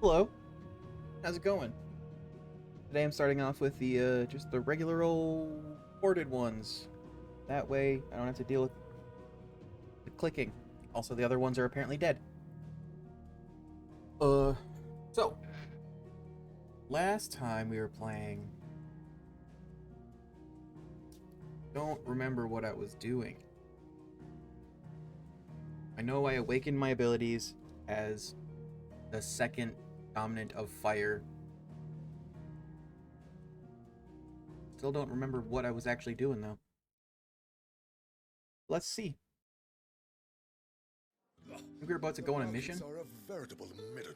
Hello, how's it going? Today I'm starting off with the just the regular old ported ones. That way I don't have to deal with the clicking. Also, the other ones are apparently dead. Uh, so last time we were playing, don't remember what I was doing. I know I awakened my abilities as the second dominant of fire. Still don't remember what I was actually doing though. Let's see. I think we're about to go on a mission. Are a veritable midden,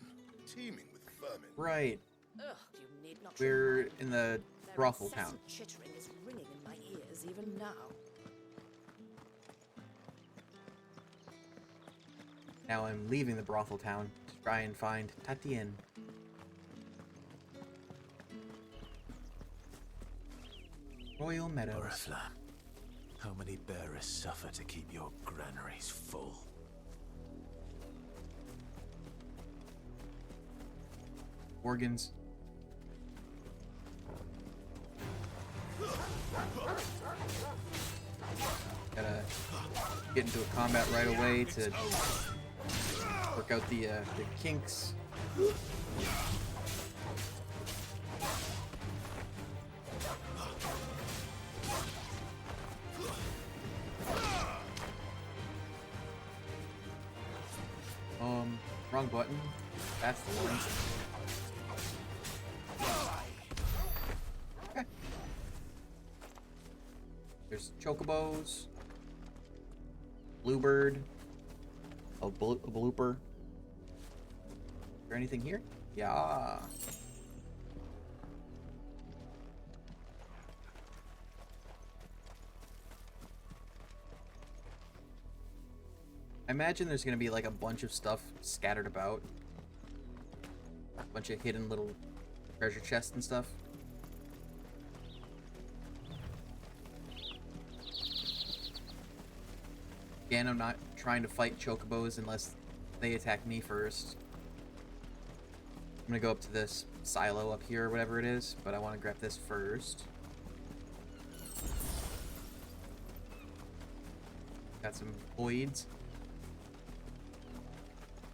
teeming with vermin. Right. Ugh, you need not We're in the Their brothel town. incessant chittering is ringing in my ears even now. Now I'm leaving the brothel town to try and find Tatien. Royal Meadows. Orifla, how many bearers suffer to keep your granaries full? Organs. Gotta get into a combat right away to work out the kinks. Wrong button. That's the one. Okay. There's chocobos, bluebird, a blooper. Is there anything here? Yeah. I imagine there's gonna be like a bunch of stuff scattered about. A bunch of hidden little treasure chests and stuff. Again, I'm not trying to fight chocobos unless they attack me first. I'm gonna go up to this silo up here or whatever it is, but I want to grab this first. Got some voids.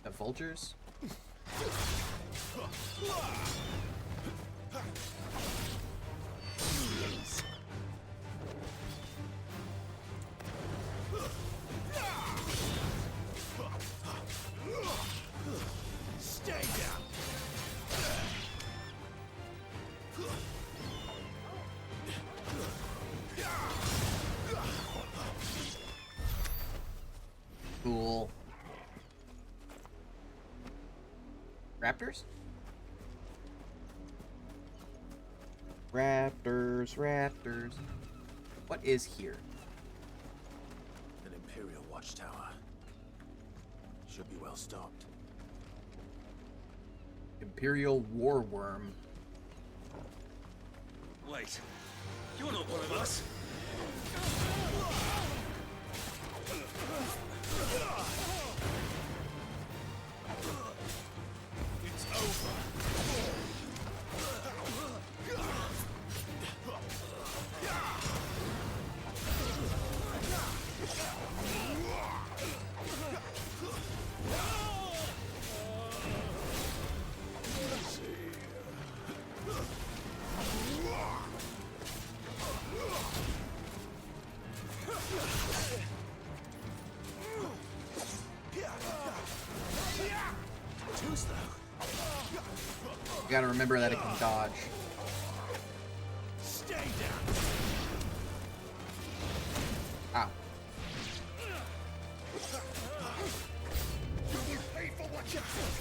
The vultures. Stay down! Cool. Raptors? Raptors. What is here? An Imperial watchtower. Should be well stocked. Imperial war worm. Wait, you're not one of us. It's over. Too slow. You gotta remember that it can dodge. Stay down! Ow. You will pay for what you took.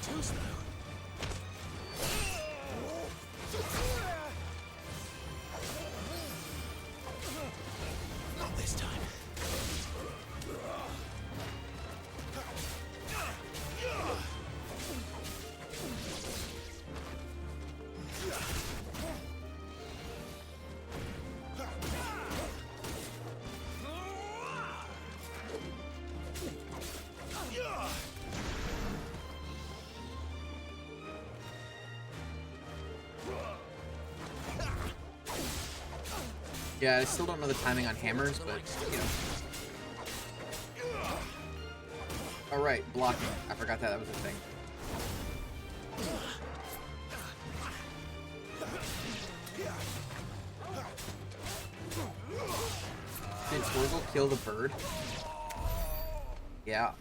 Too slow. Not this time. Yeah, I still don't know the timing on hammers, but, you know. Oh, right, blocking. I forgot that was a thing. Did Torgal kill the bird? Yeah.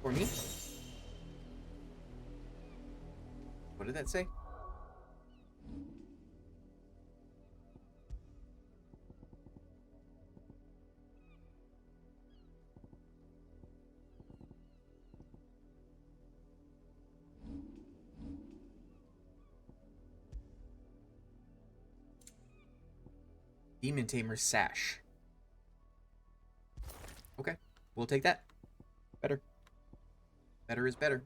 For me? What did that say? Demon Tamer Sash. Okay, we'll take that. Better. Better is better.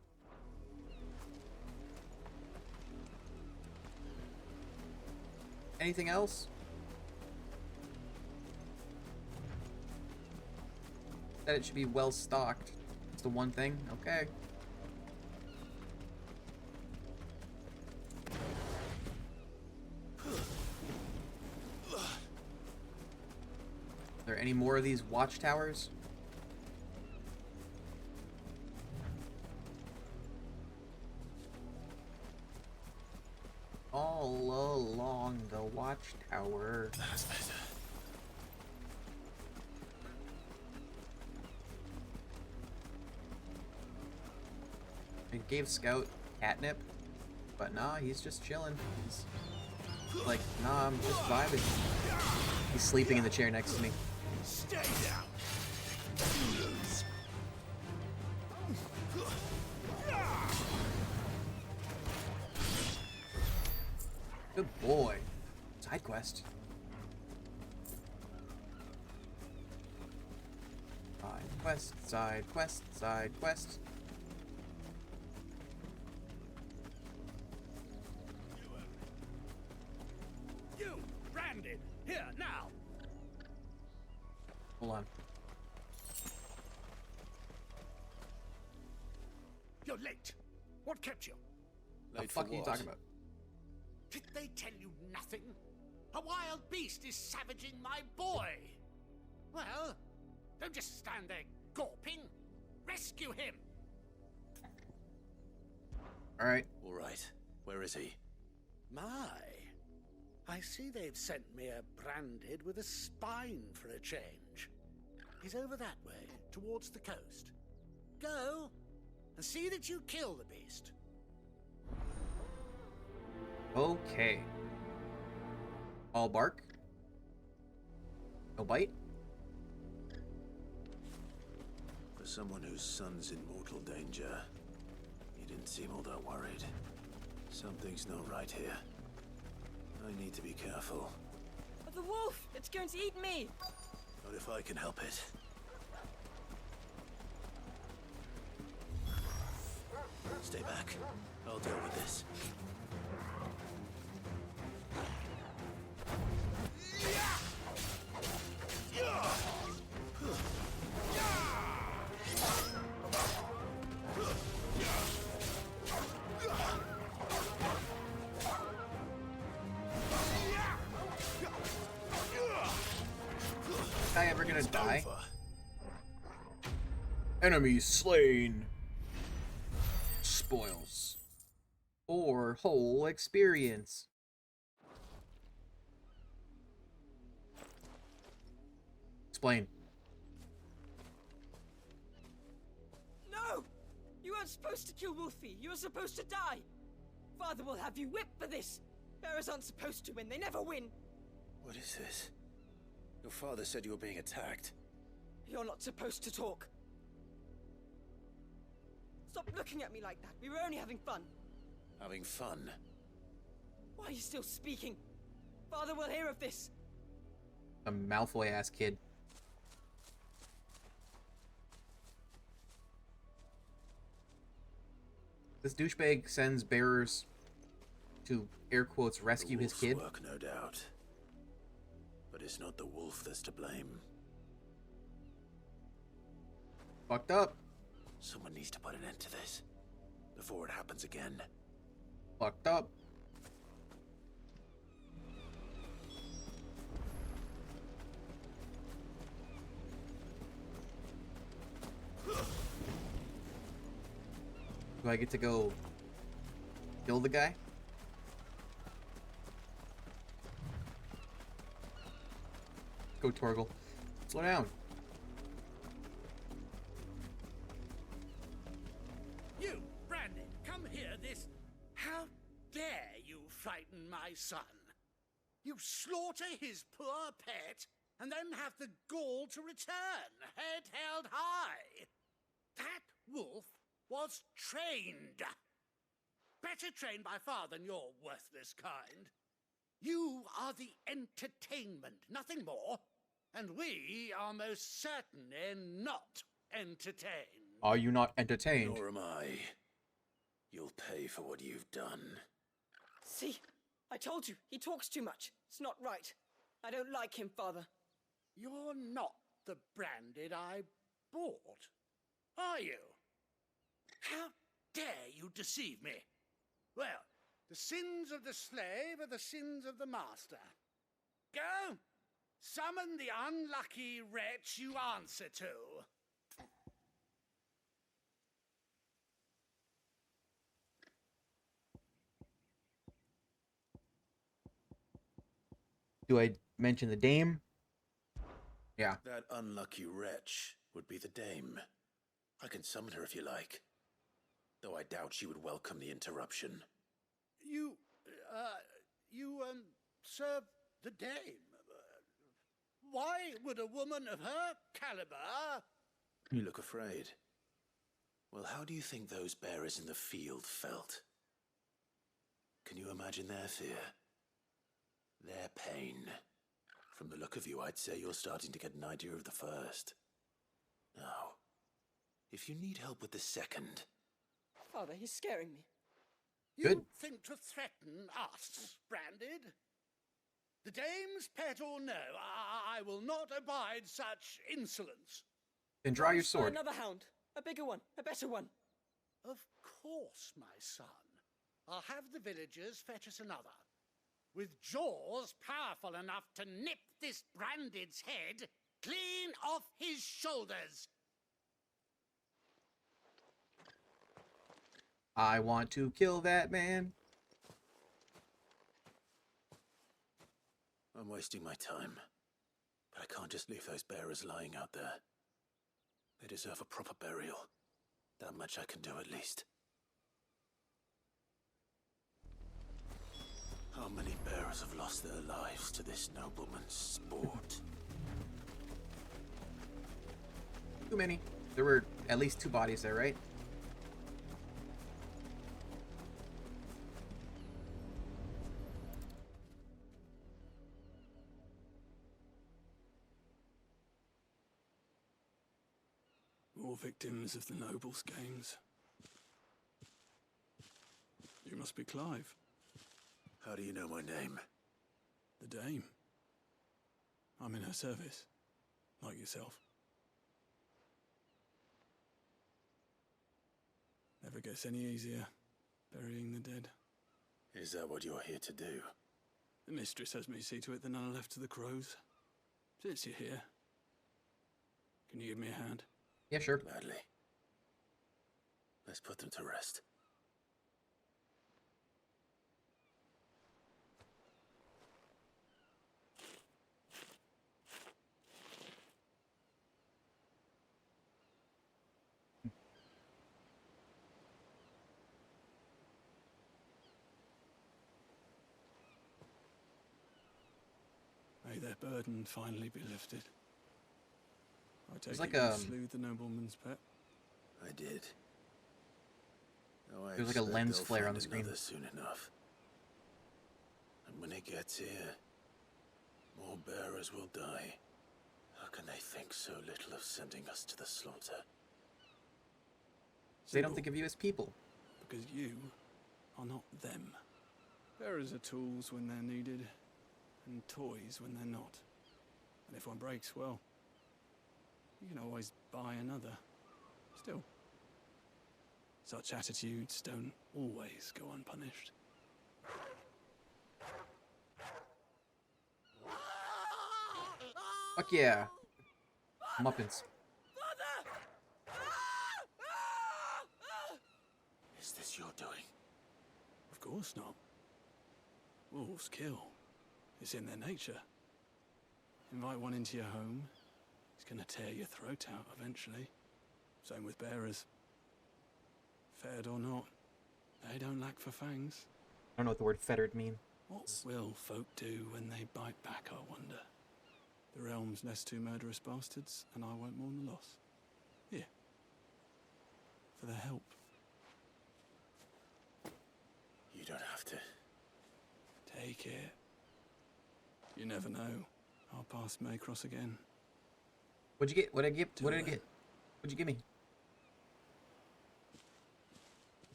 Anything else? Said it should be well stocked. That's the one thing. Okay. Are there any more of these watchtowers? All along the watchtower. That's better. I gave Scout catnip, but nah, he's just chilling. He's like, nah, I'm just vibing. He's sleeping in the chair next to me. Stay down. You lose. Good boy. Side quest. Side quest, side quest, side quest. You, Brandon, here now. Hold on. You're late. What kept you? The fuck are you talking about? Did they tell you nothing? A wild beast is savaging my boy. Well, don't just stand there gawping. Rescue him. Alright. All right. Where is he? My, I see they've sent me a branded with a spine for a change. He's over that way, towards the coast. Go, and see that you kill the beast. Okay. All bark. No bite. For someone whose son's in mortal danger, he didn't seem all that worried. Something's not right here. I need to be careful. The wolf! It's going to eat me! Not if I can help it. Stay back. I'll deal with this. Guy ever gonna die? Over. Enemy slain. Spoils. Or whole experience. Explain. No! You weren't supposed to kill Wolfie. You were supposed to die. Father will have you whipped for this. Bearers aren't supposed to win. They never win. What is this? Your father said you were being attacked. You're not supposed to talk. Stop looking at me like that. We were only having fun. Having fun? Why are you still speaking? Father will hear of this. A Malfoy-ass kid. This douchebag sends bearers to, air quotes, rescue The his wolf's kid. work, no doubt. But it's not the wolf that's to blame. Fucked up. Someone needs to put an end to this. before it happens again. Fucked up. Do I get to go kill the guy? Go Torgal. Slow down. You, Brandon, come here this... How dare you frighten my son? You slaughter his poor pet, and then have the gall to return, head held high. That wolf was trained. Better trained by far than your worthless kind. You are the entertainment, nothing more. And we are most certainly not entertained. Are you not entertained? Nor am I. You'll pay for what you've done. See? I told you, he talks too much. It's not right. I don't like him, Father. You're not the Branded I bought, are you? How dare you deceive me? Well, the sins of the slave are the sins of the master. Go! Summon the unlucky wretch you answer to. Do I mention the dame? Yeah. That unlucky wretch would be the dame. I can summon her if you like. Though I doubt she would welcome the interruption. You serve the dame. Why would a woman of her caliber... You look afraid. Well, how do you think those bearers in the field felt? Can you imagine their fear? Their pain? From the look of you, I'd say you're starting to get an idea of the first. Now, if you need help with the second... Father, he's scaring me. You Good. think to threaten us, Branded? The dame's pet or no, I will not abide such insolence. Then draw your Find sword. Another hound. A bigger one. A better one. Of course, my son. I'll have the villagers fetch us another. With jaws powerful enough to nip this Branded's head clean off his shoulders. I want to kill that man. I'm wasting my time. But I can't just leave those bearers lying out there. They deserve a proper burial. That much I can do at least. How many bearers have lost their lives to this nobleman's sport? Too many. There were at least 2 bodies there, right? More victims of the nobles' games. You must be Clive. How do you know my name? The Dame. I'm in her service, like yourself. Never gets any easier, burying the dead. Is that what you're here to do? The mistress has me see to it that none are left to the crows. Since you're here, can you give me a hand? Yeah, sure. Gladly. Let's put them to rest. May their burden finally be lifted. I take like it you a- slew the nobleman's pet. I did. Though I There's like a expect lens they'll flare on find the screen. another soon enough. And when it gets here, more bearers will die. How can they think so little of sending us to the slaughter? They don't Simple, think of you as people. because you are not them. Bearers are tools when they're needed, and toys when they're not. And if one breaks, well, you can always buy another. Still, Such attitudes don't always go unpunished. Fuck yeah. Muppets. Is this your doing? Of course not. Wolves kill. It's in their nature. Invite one into your home, he's gonna tear your throat out eventually. Same with bearers. Fettered or not, they don't lack for fangs. I don't know what the word fettered means. What will folk do when they bite back, I wonder? The realm's less two murderous bastards, and I won't mourn the loss. Here. For their help. You don't have to. Take it. You never know. Our paths may cross again. What'd you get? What did I get? What did I get? What'd you give me?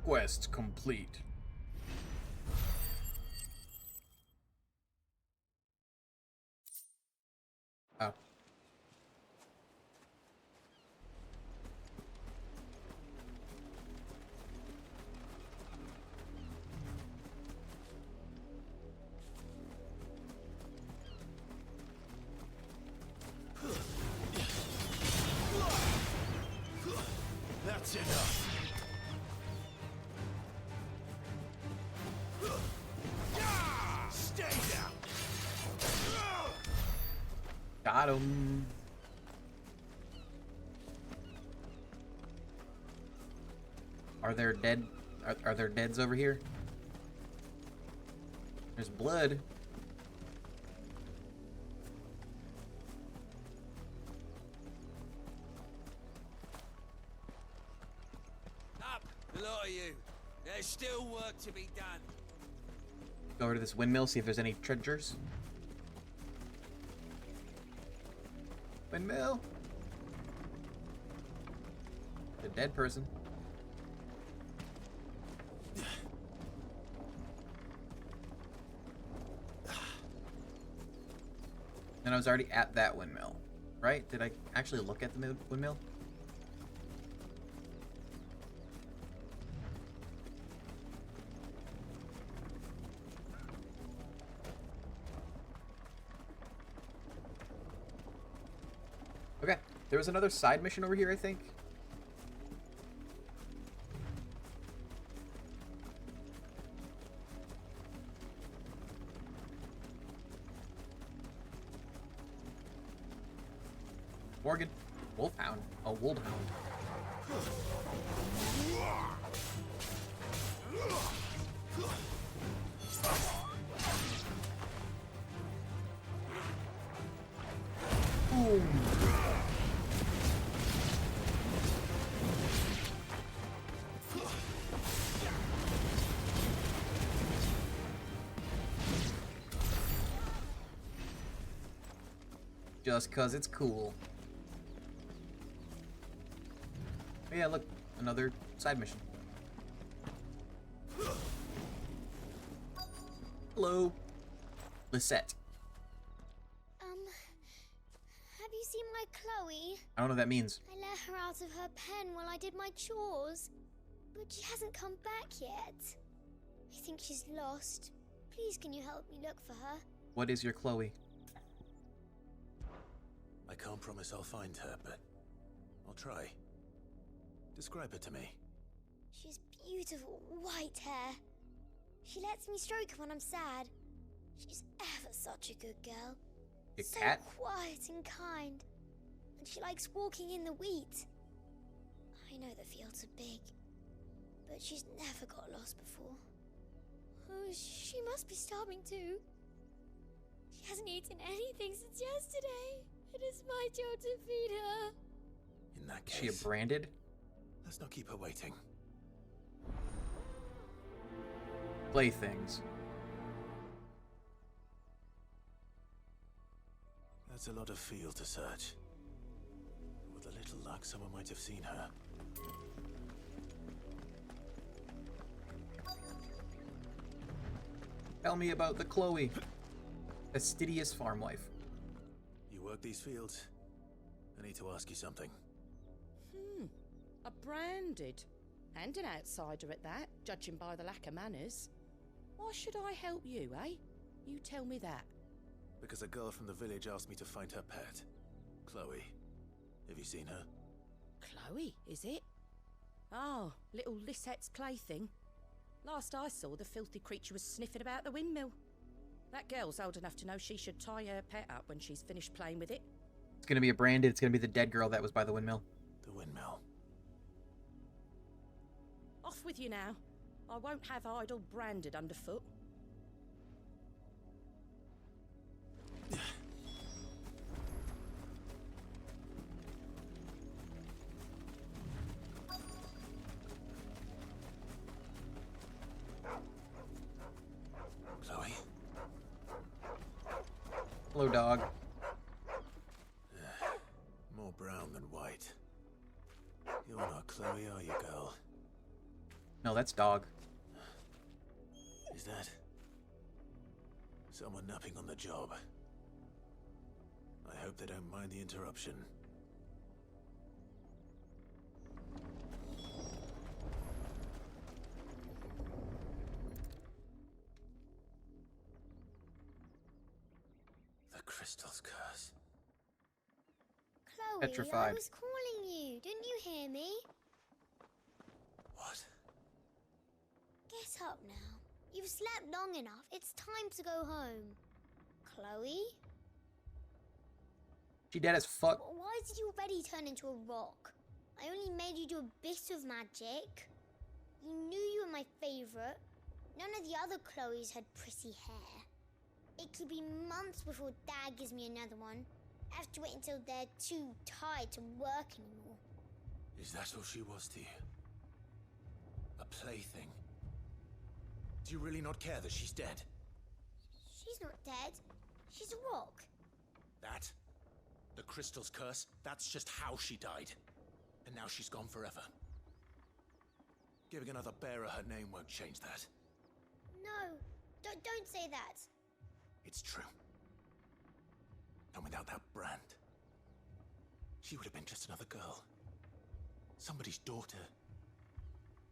Quest complete. Oh. That's enough. Stay down. Got him. Are there dead? Are there deads over here? There's blood. Up, the lot of you. There's still work to be done. Go over to this windmill, see if there's any treasures. Windmill. A dead person. And I was already at that windmill, right? Did I actually look at the windmill? Okay, there was another side mission over here, I think. Morgan, Wolfhound, a Wolfhound. Boom. Just 'cause it's cool. Oh yeah, look, another side mission. Hello, Lisette. Have you seen my Chloe? I don't know what that means. I let her out of her pen while I did my chores, but she hasn't come back yet. I think she's lost. Please, can you help me look for her? What is your Chloe? I can't promise I'll find her, but I'll try. Describe her to me. She's beautiful white hair. She lets me stroke her when I'm sad. She's ever such a good girl. Your So cat? quiet and kind. And she likes walking in the wheat. I know the fields are big, but she's never got lost before. Oh, she must be starving too. She hasn't eaten anything since yesterday. It is my job to feed her. In that Is she a case, branded? let's not keep her waiting. Playthings. That's a lot of field to search. With a little luck, someone might have seen her. Tell me about the Chloe. Fastidious farm wife. You work these fields? I need to ask you something. branded. And an outsider at that, judging by the lack of manners. Why should I help you, eh? You tell me that. Because a girl from the village asked me to find her pet. Chloe. Have you seen her? Chloe, is it? Oh, little Lisette's plaything. Last I saw, the filthy creature was sniffing about the windmill. That girl's old enough to know she should tie her pet up when she's finished playing with it. It's gonna be a branded. It's gonna be the dead girl that was by the windmill. The windmill. Off with you now. I won't have idle branded underfoot. Chloe? Hello, dog. More brown than white. You're not Chloe, are you, girl? No, that's dog. Is that someone napping on the job? I hope they don't mind the interruption. The crystal's curse. Chloe, Petrified. I was calling you. Didn't you hear me? What? Get up now. You've slept long enough. It's time to go home. Chloe? She dead as fuck. Why did you already turn into a rock? I only made you do a bit of magic. You knew you were my favorite. None of the other Chloes had pretty hair. It could be months before Dad gives me another one. I have to wait until they're too tired to work anymore. Is that all she was to you? A plaything? Do you really not care that she's dead? She's not dead. She's a rock. That? The crystal's curse? That's just how she died. And now she's gone forever. Giving another bearer her name won't change that. No, don't say that. It's true. And without that brand, she would have been just another girl. Somebody's daughter.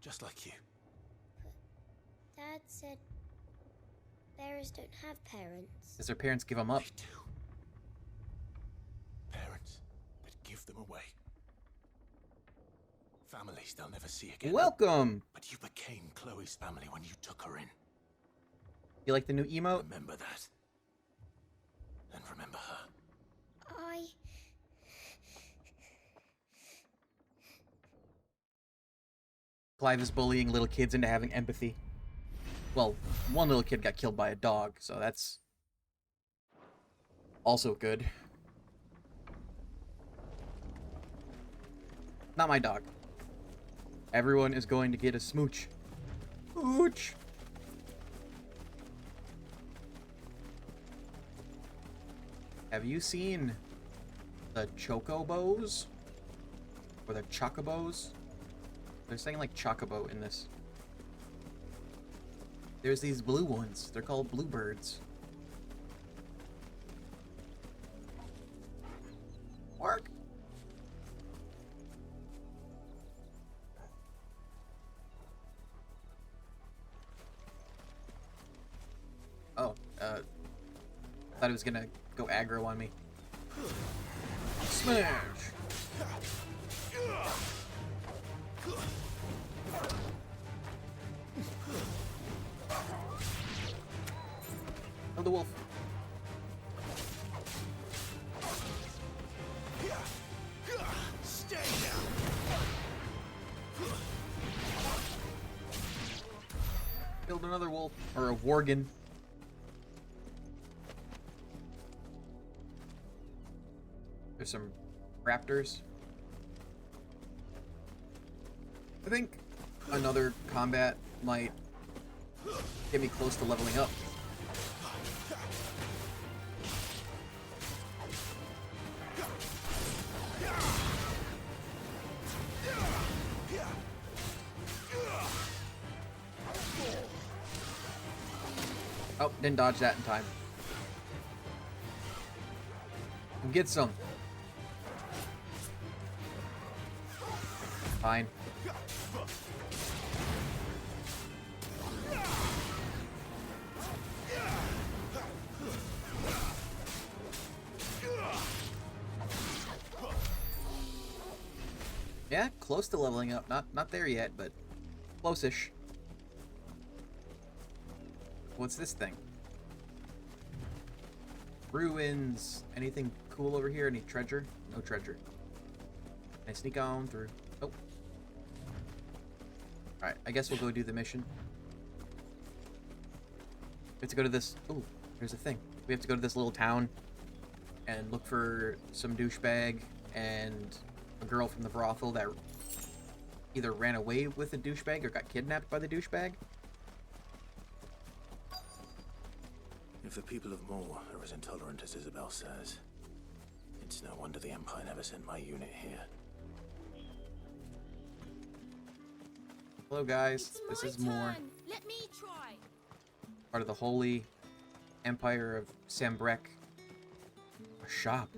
Just like you. Dad said bearers don't have parents. Does their parents give them up? They do. Parents that give them away. Families they'll never see again. Welcome! But you became Chloe's family when you took her in. You like the new emote? Remember that. And remember her. Clive is bullying little kids into having empathy. Well, one little kid got killed by a dog, so that's also good. Not my dog. Everyone is going to get a smooch. Smooch! Have you seen the chocobos? Or the chocobos? They're saying like chocobo in this. There's these blue ones. They're called bluebirds. Work! Oh, thought it was gonna go aggro on me. Smash! Kill the wolf. Stay down. Killed another wolf. Or a worgen. There's some raptors. I think another combat might get me close to leveling up. Oh, didn't dodge that in time. Get some. Fine. Yeah, close to leveling up. Not there yet, but close-ish. What's this thing? Ruins. Anything cool over here? Any treasure? No treasure. Can I sneak on through? Oh. Alright, I guess we'll go do the mission. We have to go to this... Oh, there's a thing. We have to go to this little town and look for some douchebag and a girl from the brothel that either ran away with the douchebag or got kidnapped by the douchebag. If the people of Moor are as intolerant as Isabel says, it's no wonder the Empire never sent my unit here. Hello guys, this is Moor. Let me try. Part of the Holy Empire of Sambrek. A shop.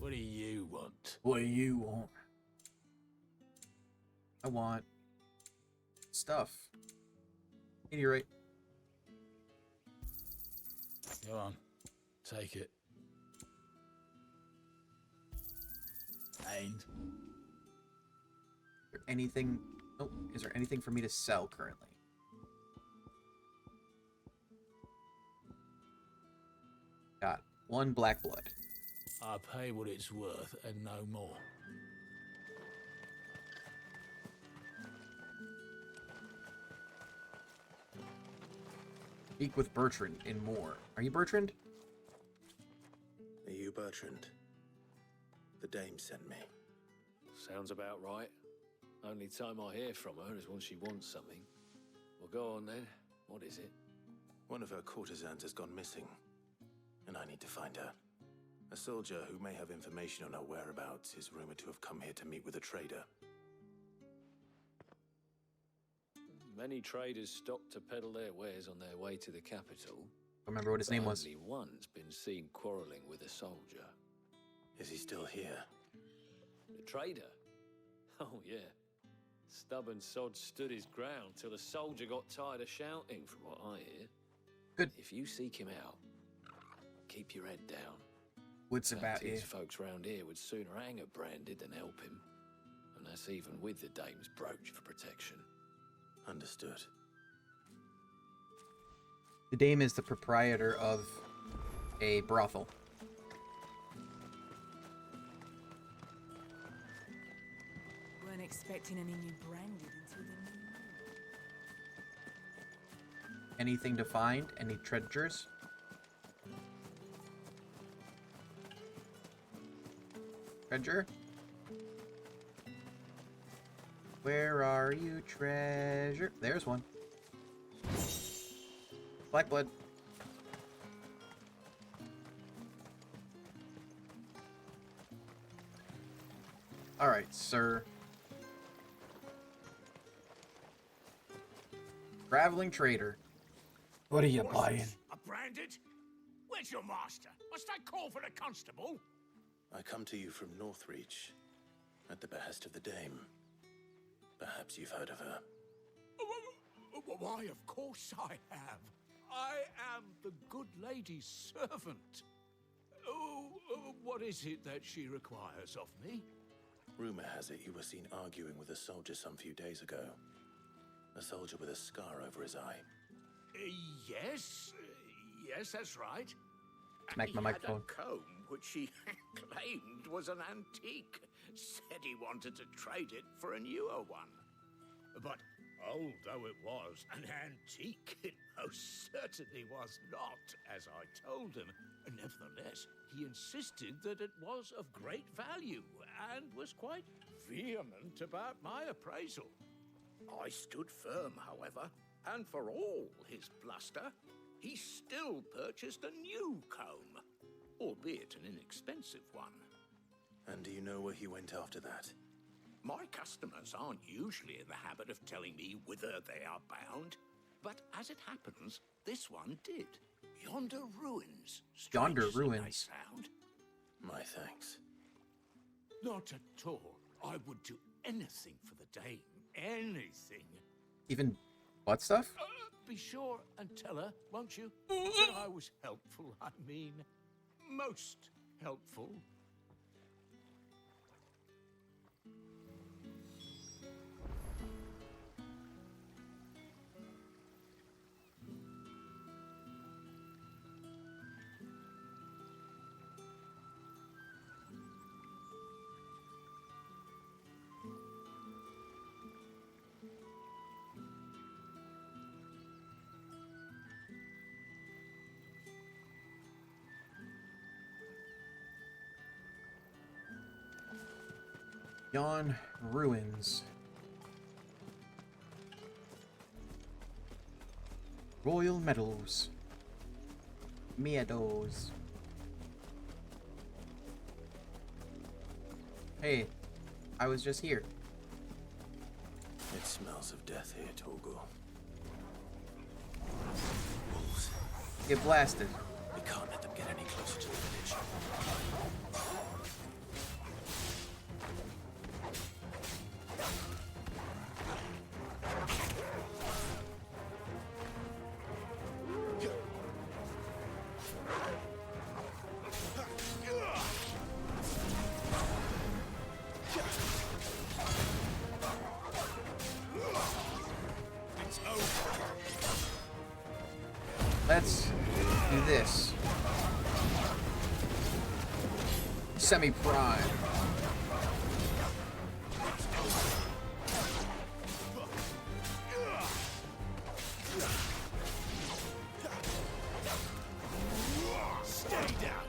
What do you want? What do you want? I want stuff. Meteorite. Go on, take it. And Is there anything... Oh, is there anything for me to sell currently? Got one black blood. I pay what it's worth and no more. Speak with Bertrand in Moor. Are you Bertrand? Are you Bertrand? The dame sent me. Sounds about right. Only time I hear from her is when she wants something. Well, go on then. What is it? One of her courtesans has gone missing, and I need to find her. A soldier who may have information on her whereabouts is rumored to have come here to meet with a trader. Many traders stop to peddle their wares on their way to the capital. I remember what his name was. Only one's been seen quarreling with a soldier. Is he still here? The trader? Oh, yeah. Stubborn sod stood his ground till the soldier got tired of shouting, from what I hear. Good. If you seek him out, keep your head down. What's about These you? folks round here would sooner hang a branded than help him. And that's even with the dame's brooch for protection. Understood. The dame is the proprietor of a brothel. Weren't expecting any new branded until the new year. Anything to find? Any treasures? Treasure? Where are you, treasure? There's one. Black blood. Alright, sir. Traveling trader. What are you buying? A branded? Where's your master? Must I call for the constable? I come to you from Northreach, at the behest of the dame. Perhaps you've heard of her. Why, of course I have. I am the good lady's servant. What is it that she requires of me? Rumor has it you were seen arguing with a soldier some few days ago. A soldier with a scar over his eye. Yes, that's right. Smack my microphone. He had a comb which he claimed was an antique. Said he wanted to trade it for a newer one. But old though it was, an antique it most certainly was not, as I told him. Nevertheless, he insisted that it was of great value and was quite vehement about my appraisal. I stood firm, however, and for all his bluster, he still purchased a new comb, albeit an inexpensive one. And do you know where he went after that? My customers aren't usually in the habit of telling me whither they are bound, but as it happens, this one did. Yonder ruins. Yonder Strange as it may ruins. sound. My thanks. Not at all. I would do anything for the dame. Anything. Even butt stuff? Be sure and tell her, won't you? That I was helpful. I mean, most helpful. Yon Ruins. Royal Meadows. Meadows. Hey, I was just here. It smells of death here, Torgal. Wolves. Get blasted. We can't let them get any closer to the village. Let's do this. Semi-prime. Stay down.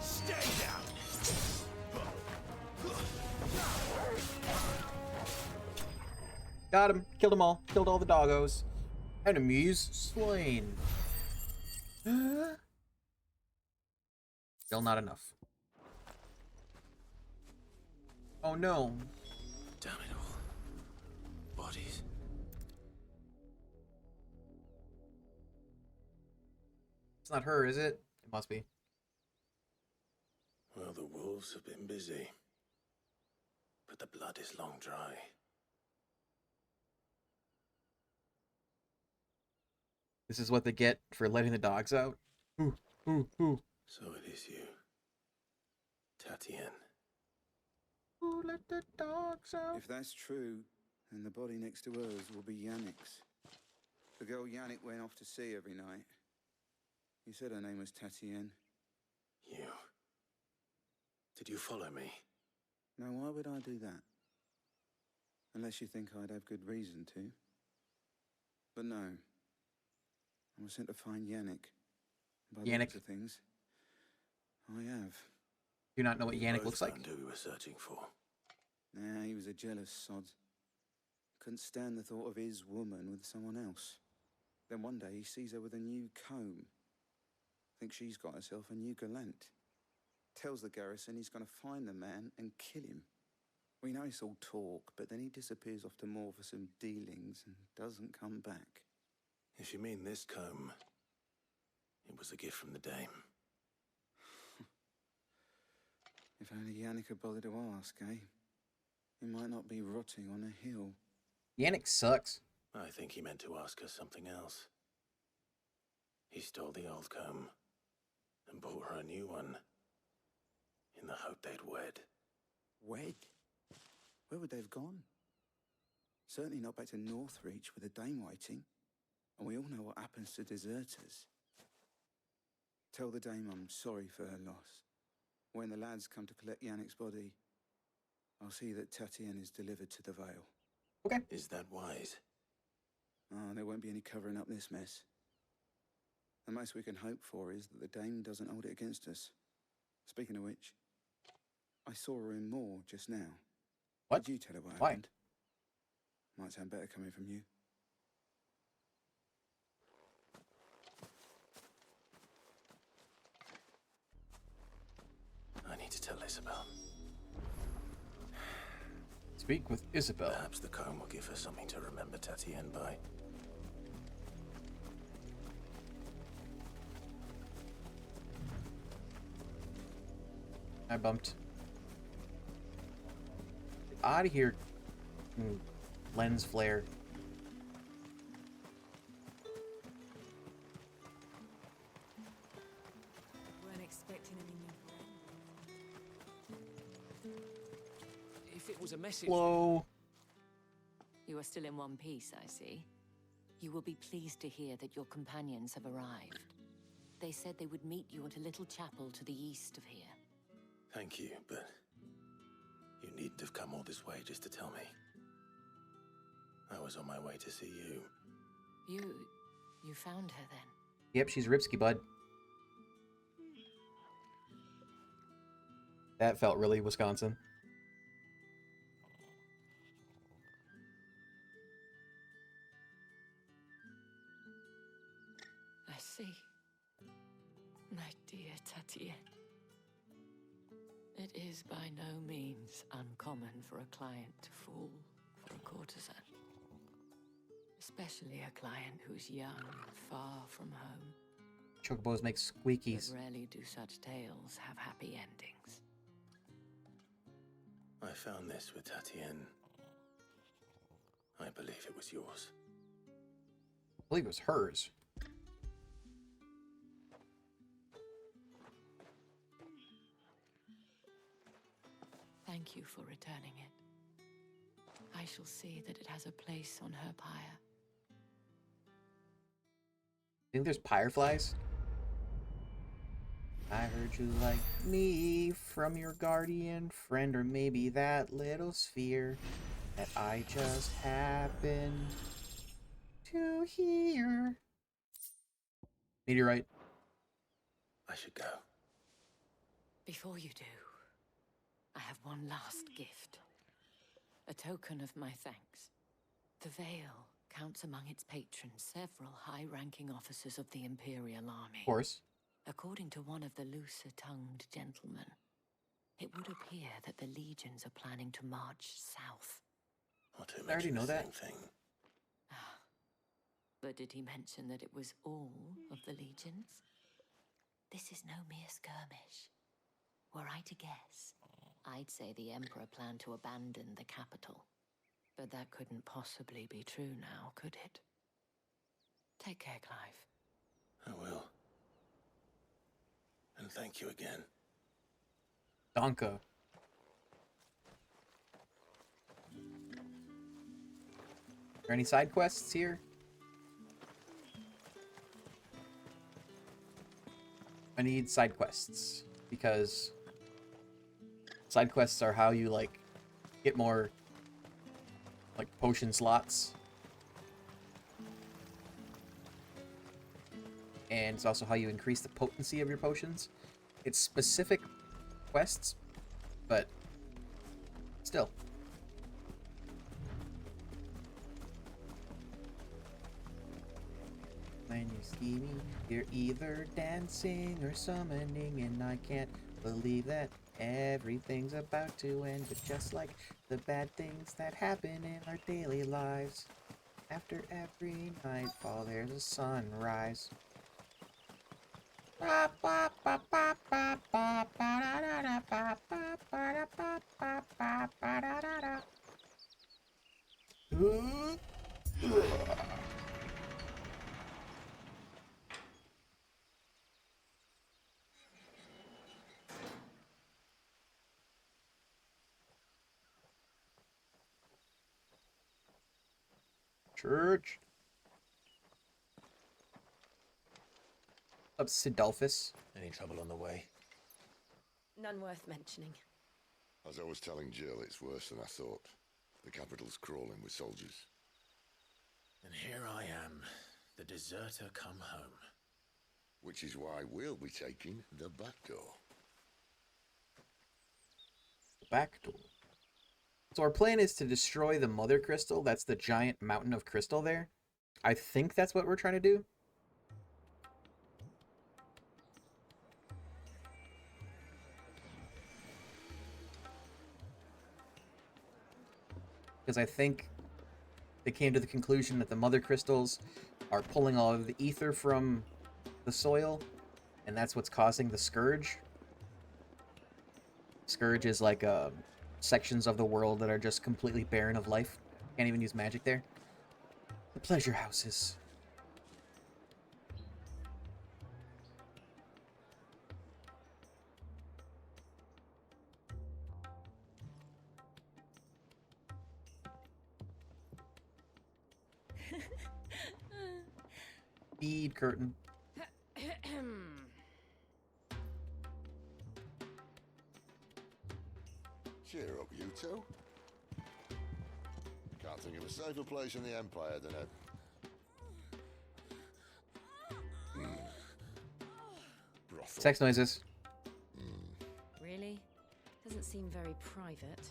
Stay down. Got him. Killed them all. Killed all the doggos. Enemies slain. Still not enough. Oh no. Damn it all. Bodies. It's not her, is it? It must be. Well, the wolves have been busy. But the blood is long dry. This is what they get for letting the dogs out. Ooh, ooh, ooh. So it is you. Tatienne. Who let the dogs out? If that's true, then the body next to hers will be Yannick's. The girl Yannick went off to sea every night. You said her name was Tatienne. You. Did you follow me? Now, why would I do that? Unless you think I'd have good reason to. But no. I was sent to find Yannick. By the Yannick? looks of things, I have. Do you not know what Yannick Both looks like? found who we were searching for. Nah, he was a jealous sod. Couldn't stand the thought of his woman with someone else. Then one day he sees her with a new comb. Thinks she's got herself a new gallant. Tells the garrison he's going to find the man and kill him. We know it's all talk, but then he disappears off to Moor for some dealings and doesn't come back. If you mean this comb, it was a gift from the dame. If only Yannick had bothered to ask, eh? He might not be rotting on a hill. Yannick sucks. I think he meant to ask her something else. He stole the old comb and bought her a new one in the hope they'd wed. Wed? Where would they have gone? Certainly not back to Northreach with a dame waiting. And we all know what happens to deserters. Tell the dame I'm sorry for her loss. When the lads come to collect Yannick's body, I'll see that Tatienne is delivered to the Vale. Okay. Is that wise? Oh, there won't be any covering up this mess. The most we can hope for is that the dame doesn't hold it against us. Speaking of which, I saw her in Moor just now. What? Did you tell her what Why? happened? Might sound better coming from you. I need to tell Isabel. To Speak with Isabel. Perhaps the comb will give her something to remember Tatienne by. I bumped. Out of here. Lens flare. Weren't expecting any new. If it was a message... Slow. You are still in one piece, I see. You will be pleased to hear that your companions have arrived. They said they would meet you at a little chapel to the east of here. Thank you, but you needn't have come all this way just to tell me. I was on my way to see you. You found her then? Yep, she's Ripsky, bud. That felt really Wisconsin. I see. My dear Tatienne. It is by no means uncommon for a client to fall for a courtesan. Especially a client who's young and far from home. Chocobos make squeakies. But rarely do such tales have happy endings. I found this with Tatienne. I believe it was yours. I believe it was hers. Thank you for returning it. I shall see that it has a place on her pyre. Think there's fireflies? I heard you like me from your guardian friend, or maybe that little sphere that I just happened to hear. Meteorite. I should go. Before you do, I have one last gift. A token of my thanks. The Vale counts among its patrons several high-ranking officers of the Imperial Army. Of course. According to one of the looser-tongued gentlemen, it would appear that the legions are planning to march south. Not to I already mention know the that. same thing. But did he mention that it was all of the legions? This is no mere skirmish. Were I to guess, I'd say the Emperor planned to abandon the capital. But that couldn't possibly be true now, could it? Take care, Clive. I will. And thank you again. Donka. Are there any side quests here? I need side quests because side quests are how you like get more like potion slots, and it's also how you increase the potency of your potions. It's specific quests, but still. When you see me, you're either dancing or summoning, and I can't believe that everything's about to end. But just like the bad things that happen in our daily lives, after every nightfall, there's a sunrise. Church. Up, Sidolphus. Any trouble on the way? None worth mentioning. As I was telling Jill, it's worse than I thought. The capital's crawling with soldiers. And here I am, the deserter come home. Which is why we'll be taking the back door. Back door. So our plan is to destroy the mother crystal. That's the giant mountain of crystal there. I think that's what we're trying to do. because I think they came to the conclusion that the mother crystals are pulling all of the ether from the soil, and that's what's causing the scourge. Scourge is like sections of the world that are just completely barren of life. Can't even use magic there. The pleasure houses. Bead curtain. Cheer up, you two. Can't think of a safer place in the Empire than a... brothel. Sex noises. Really? Doesn't seem very private.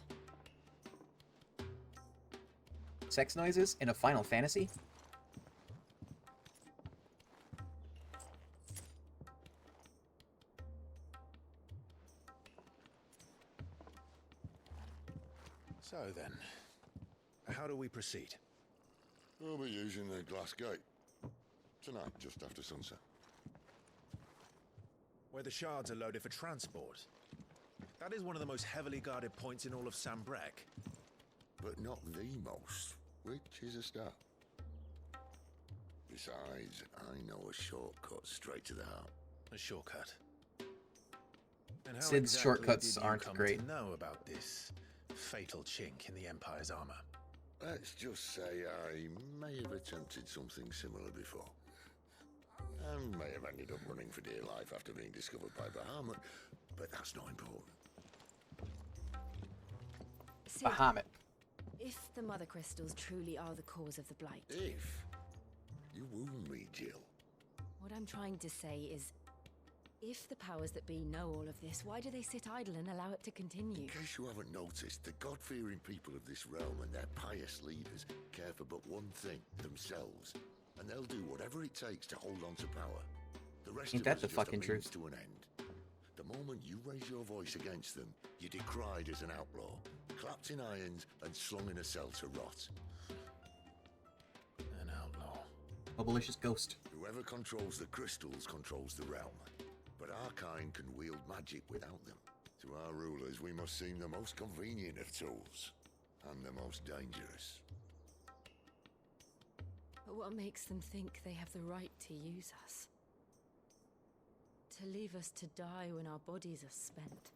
Sex noises in a Final Fantasy? So then, how do we proceed? We'll be using the glass gate. Tonight, just after sunset. Where the shards are loaded for transport. That is one of the most heavily guarded points in all of Sambrek. But not the most, which is a start. Besides, I know a shortcut straight to the heart. A shortcut? And how Sid's exactly shortcuts did you aren't come great. to know about this fatal chink in the Empire's armor? Let's just say I may have attempted something similar before. And may have ended up running for dear life after being discovered by Bahamut, but that's not important. Sid, Bahamut. if the mother crystals truly are the cause of the blight, If you wound me, Jill. what I'm trying to say is, if the powers that be know all of this, why do they sit idle and allow it to continue? In case you haven't noticed, the God-fearing people of this realm and their pious leaders care for but one thing, themselves. And they'll do whatever it takes to hold on to power. The rest Ain't of that us the are just a fucking means truth? to an end. The moment you raise your voice against them, you're decried as an outlaw, clapped in irons and slung in a cell to rot. An outlaw. A malicious ghost. Whoever controls the crystals controls the realm. But our kind can wield magic without them. To our rulers, we must seem the most convenient of tools, and the most dangerous. But what makes them think they have the right to use us? To leave us to die when our bodies are spent?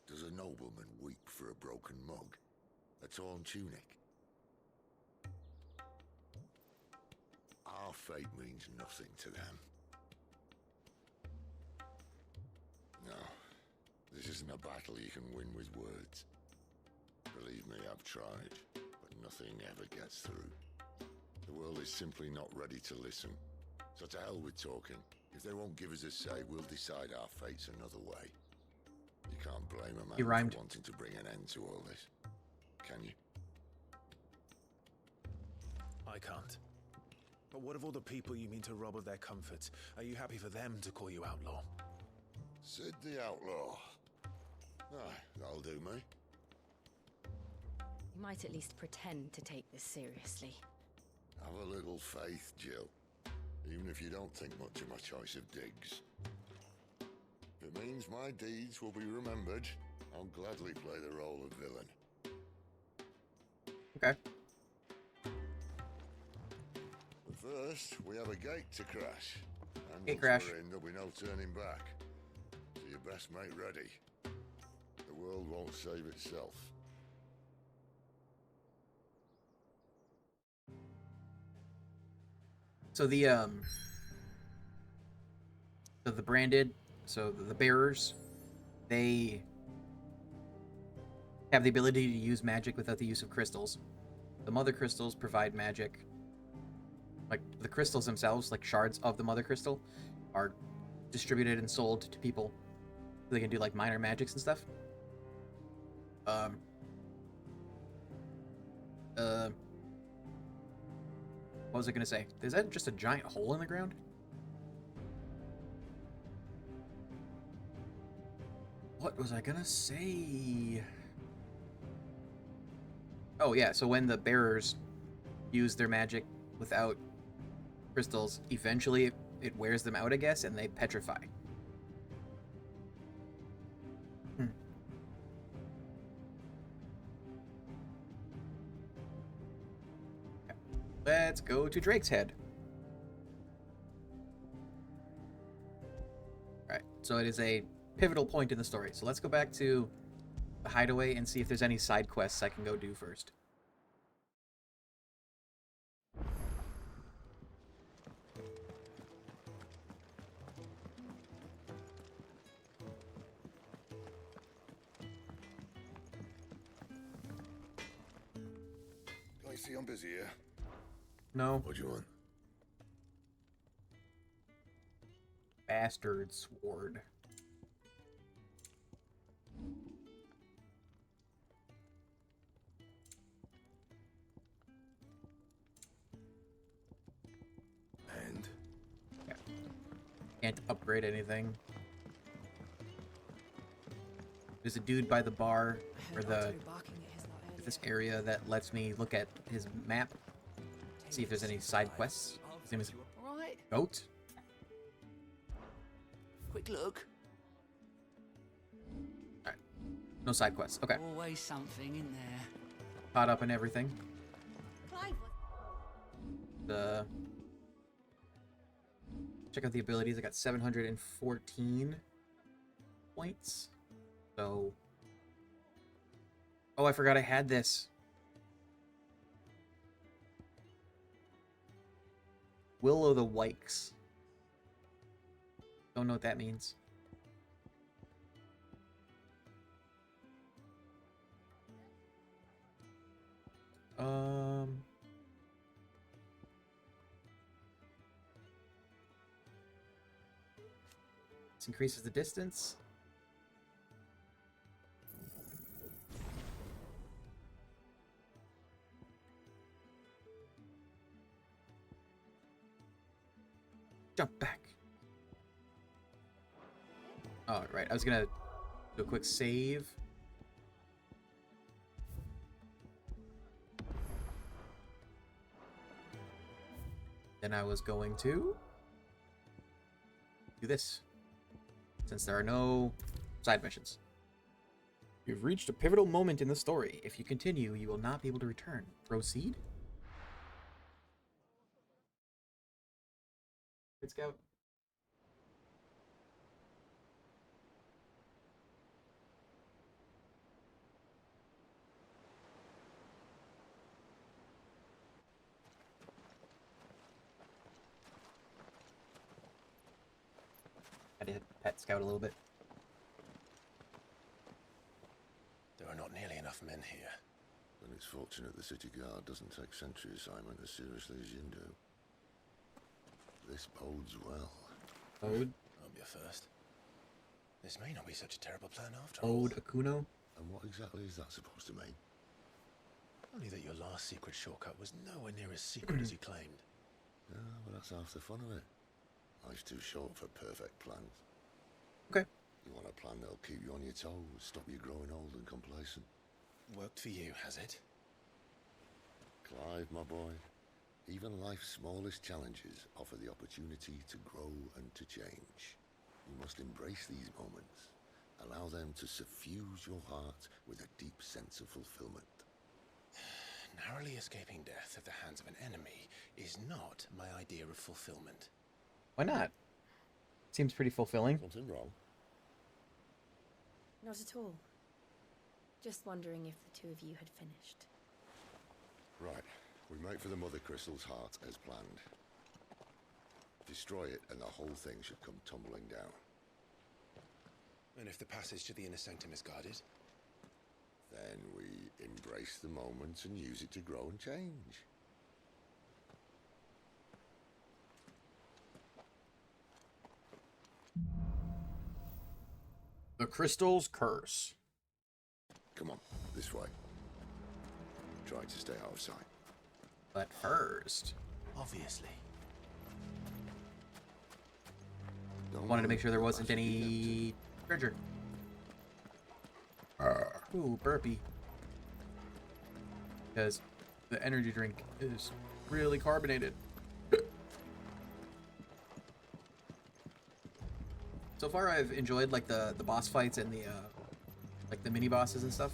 Does a nobleman weep for a broken mug? A torn tunic? Our fate means nothing to them. No, this isn't a battle you can win with words. Believe me, I've tried, but nothing ever gets through. The world is simply not ready to listen. So to hell with talking. If they won't give us a say, we'll decide our fates another way. You can't blame a He man rhymed. for wanting to bring an end to all this, can you? I can't. But what of all the people you mean to rob of their comforts? Are you happy for them to call you outlaw? Sid the Outlaw. Aye, that'll do me. You might at least pretend to take this seriously. Have a little faith, Jill. Even if you don't think much of my choice of digs. If it means my deeds will be remembered, I'll gladly play the role of villain. Okay. But first, we have a gate to crash. And Gate once crash. we're in, there'll be no turning back. So you best make ready. The world won't save itself. So the branded, so the bearers, they have the ability to use magic without the use of crystals. The mother crystals provide magic. Like the crystals themselves, like shards of the mother crystal, are distributed and sold to people. They can do like minor magics and stuff. What was I gonna say? Is that just a giant hole in the ground? What was I gonna say? Oh yeah, so when the bearers use their magic without crystals, eventually it wears them out, I guess, and they petrify. Let's go to Drake's Head. Alright, so it is a pivotal point in the story. So let's go back to the hideaway and see if there's any side quests I can go do first. I see I'm busy here. No. What do you want? Bastard sword. And? Yeah. Can't upgrade anything. There's a dude by the bar or this area that lets me look at his map, see if there's any side quests. His name is Right. Goat. Quick look. Alright. No side quests. Okay. Always something in there. Caught up in everything. Check out the abilities. I got 714 points. So... Oh, I forgot I had this. Will o' the Wykes. Don't know what that means. This increases the distance. Jump back. Oh, right. I was gonna do a quick save. Then I was going to do this, since there are no side missions. You've reached a pivotal moment in the story. If you continue, you will not be able to return. Proceed? Good Scout. I did pet Scout a little bit. There are not nearly enough men here. Then it's fortunate the city guard doesn't take sentry assignment as seriously as you do. This bodes well. Ode? I'll be a first. This may not be such a terrible plan after all. Ode Akuno? And what exactly is that supposed to mean? Only that your last secret shortcut was nowhere near as secret as you claimed. Yeah, well, that's half the fun of it. Life's too short for perfect plans. Okay. You want a plan that'll keep you on your toes, stop you growing old and complacent. Worked for you, has it? Clive, my boy, even life's smallest challenges offer the opportunity to grow and to change. You must embrace these moments. Allow them to suffuse your heart with a deep sense of fulfillment. Narrowly escaping death at the hands of an enemy is not my idea of fulfillment. Why not? Seems pretty fulfilling. Something wrong? Not at all. Just wondering if the two of you had finished. Right. We make for the Mother Crystal's heart as planned. Destroy it and the whole thing should come tumbling down. And if the passage to the inner sanctum is guarded? Then we embrace the moment and use it to grow and change. The Crystal's Curse. Come on, this way. Try to stay out of sight. But first... Obviously. Wanted to make sure there wasn't any treasure. Ooh, burpee. because the energy drink is really carbonated. So far, I've enjoyed like the boss fights and the like the mini bosses and stuff.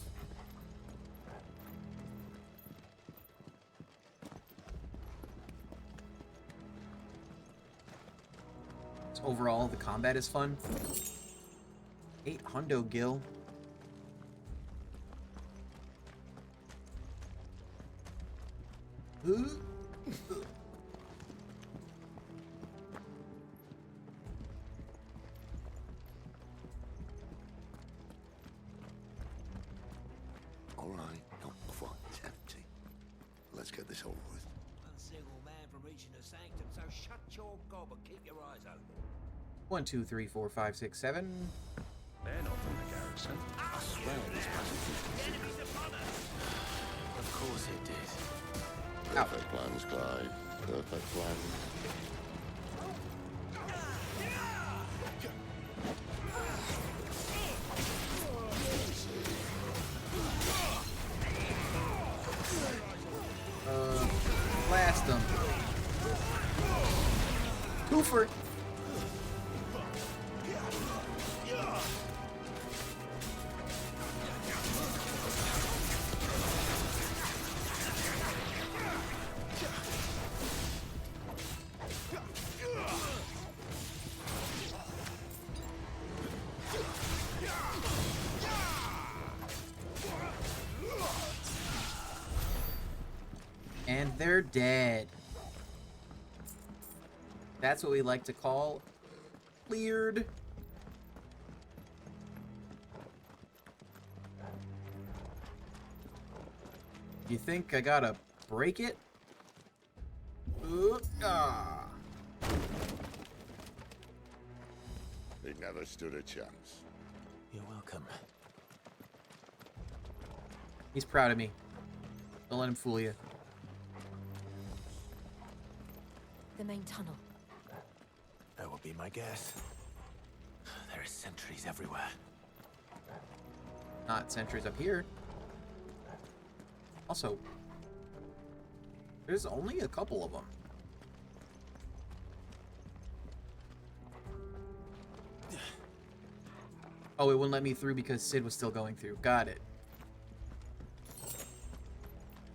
So overall, the combat is fun. 8 hundo gil. Ooh. All right, not quite empty. Let's get this over with. One single man from reaching the sanctum, so shut your gob and keep your eyes open. 1, 2, 3, 4, 5, 6, 7. They're not from the garrison. I swear this passage Enemies upon us! Of course it did. Perfect plans, Clyde. Perfect plans. Blast them. Twofer. And they're dead. That's what we like to call cleared. You think I gotta break it? Ooh, ah. It never stood a chance. You're welcome. He's proud of me. Don't let him fool you. The main tunnel. That would be my guess. There are sentries everywhere. Not sentries up here. Also, there's only a couple of them. Oh, it wouldn't let me through because Sid was still going through. Got it.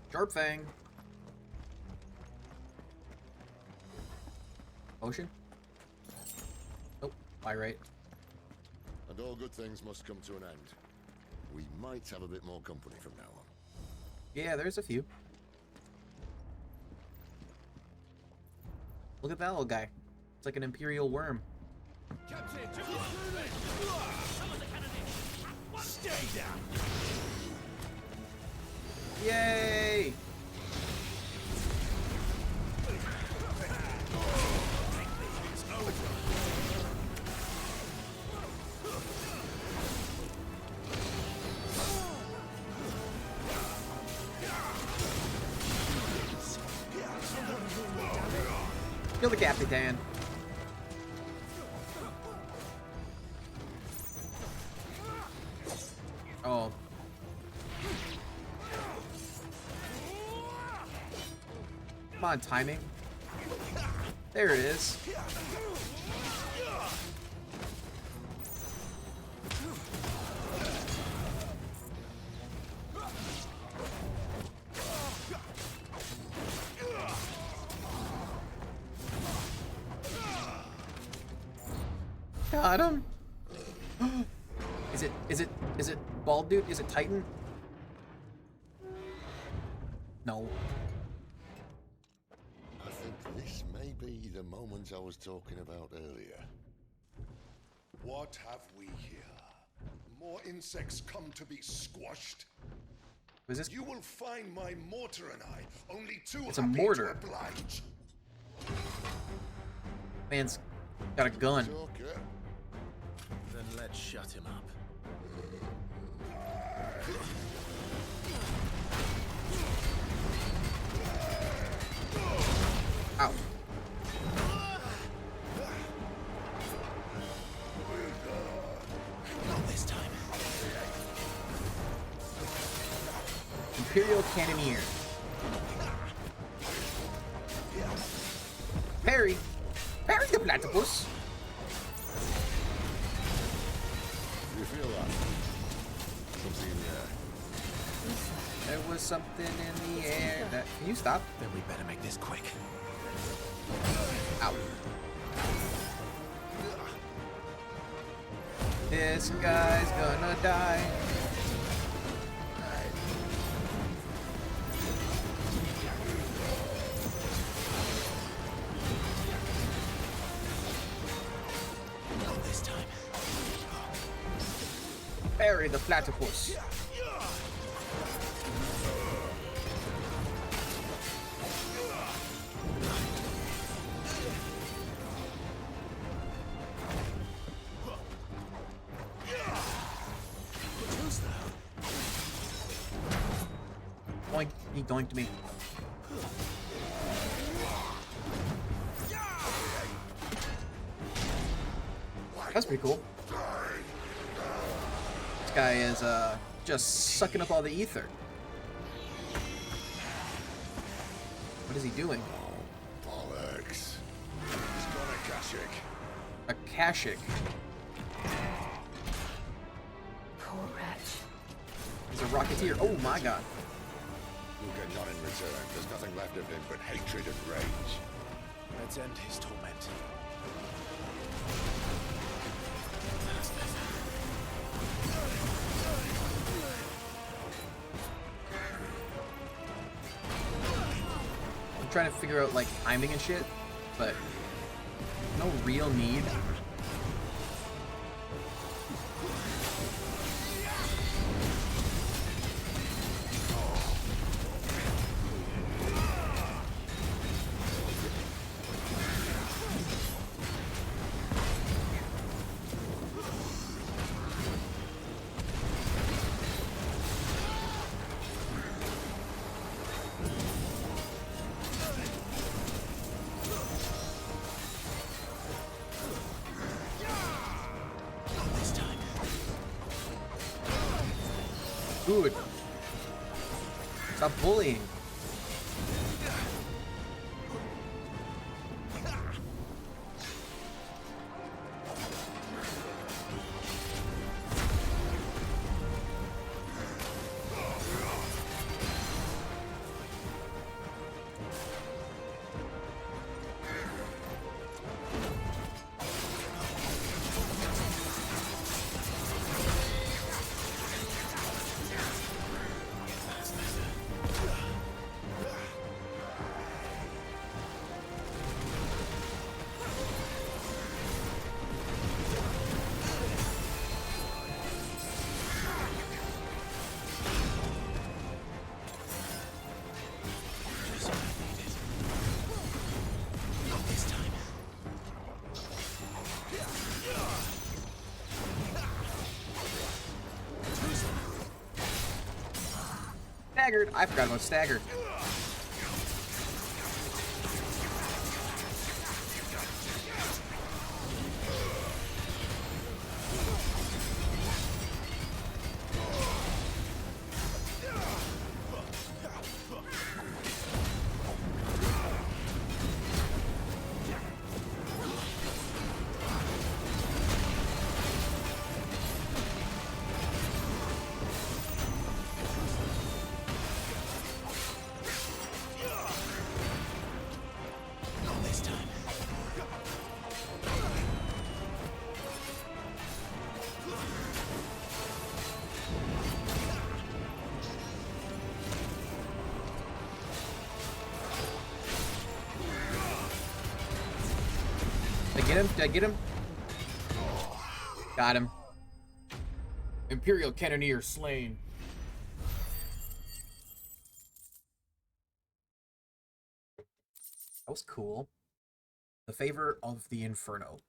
Sharp Fang. Potion? Oh, pyrite. And all good things must come to an end. We might have a bit more company from now on. Yeah, there's a few. Look at that little guy. It's like an imperial worm. Captain, stay down! Yay! Kill the Captain Dan. Oh. Come on, timing. There it is. Got him. Is it bald dude? Is it Titan? No. I think this may be the moment I was talking about earlier. What have we here? More insects come to be squashed? Was this? You will find my mortar and I only too It's a happy mortar. to oblige. Man's got a gun. Okay. Then let's shut him up. Ow. Not this time. Imperial Cannoneer. Parry! Parry the platypus! You feel that? Something in the air. There was something in the air that... Can you stop? Then we better make this quick. Ow. This guy's gonna die. Not this time. Bury the platypus. Doink, he doinked me. That's pretty cool. This guy is just sucking up all the ether. What is he doing? Oh, bollocks. He's got a Kashik. A Kashik. Poor wretch. He's a rocketeer. Oh my god. You get none in return. There's nothing left of him but hatred and rage. Let's end his torment. I'm trying to figure out like timing and shit, but no real need. Good. Stop bullying. Staggered. I forgot about staggered. Did I get him? Did I get him? Got him. Imperial Cannoneer slain. That was cool. The Favor of the Inferno.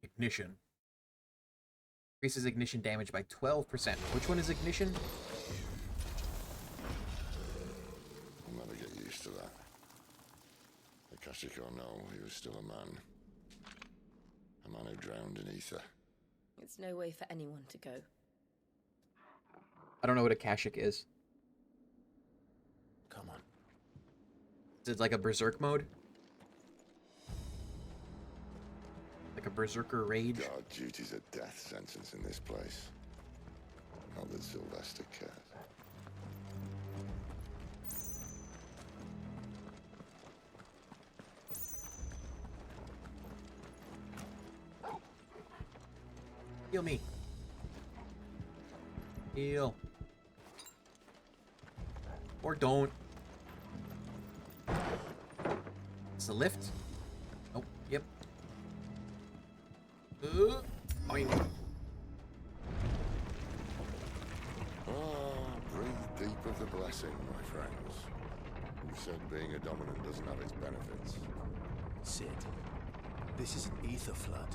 Ignition. Increases ignition damage by 12%. Which one is ignition? I'll never get used to that. Akashic or no, he was still a man. A man who drowned in ether. It's no way for anyone to go. I don't know what Akashic is. Come on. Is it like a berserk mode? Like a berserker rage? Guard duty's a death sentence in this place. Not that Sylvester cares. Heal me. Heal. Or don't. It's a lift? Nope. Yep. Boing. Breathe deep of the blessing, my friends. You said being a dominant doesn't have its benefits. Sid, this is an ether flood.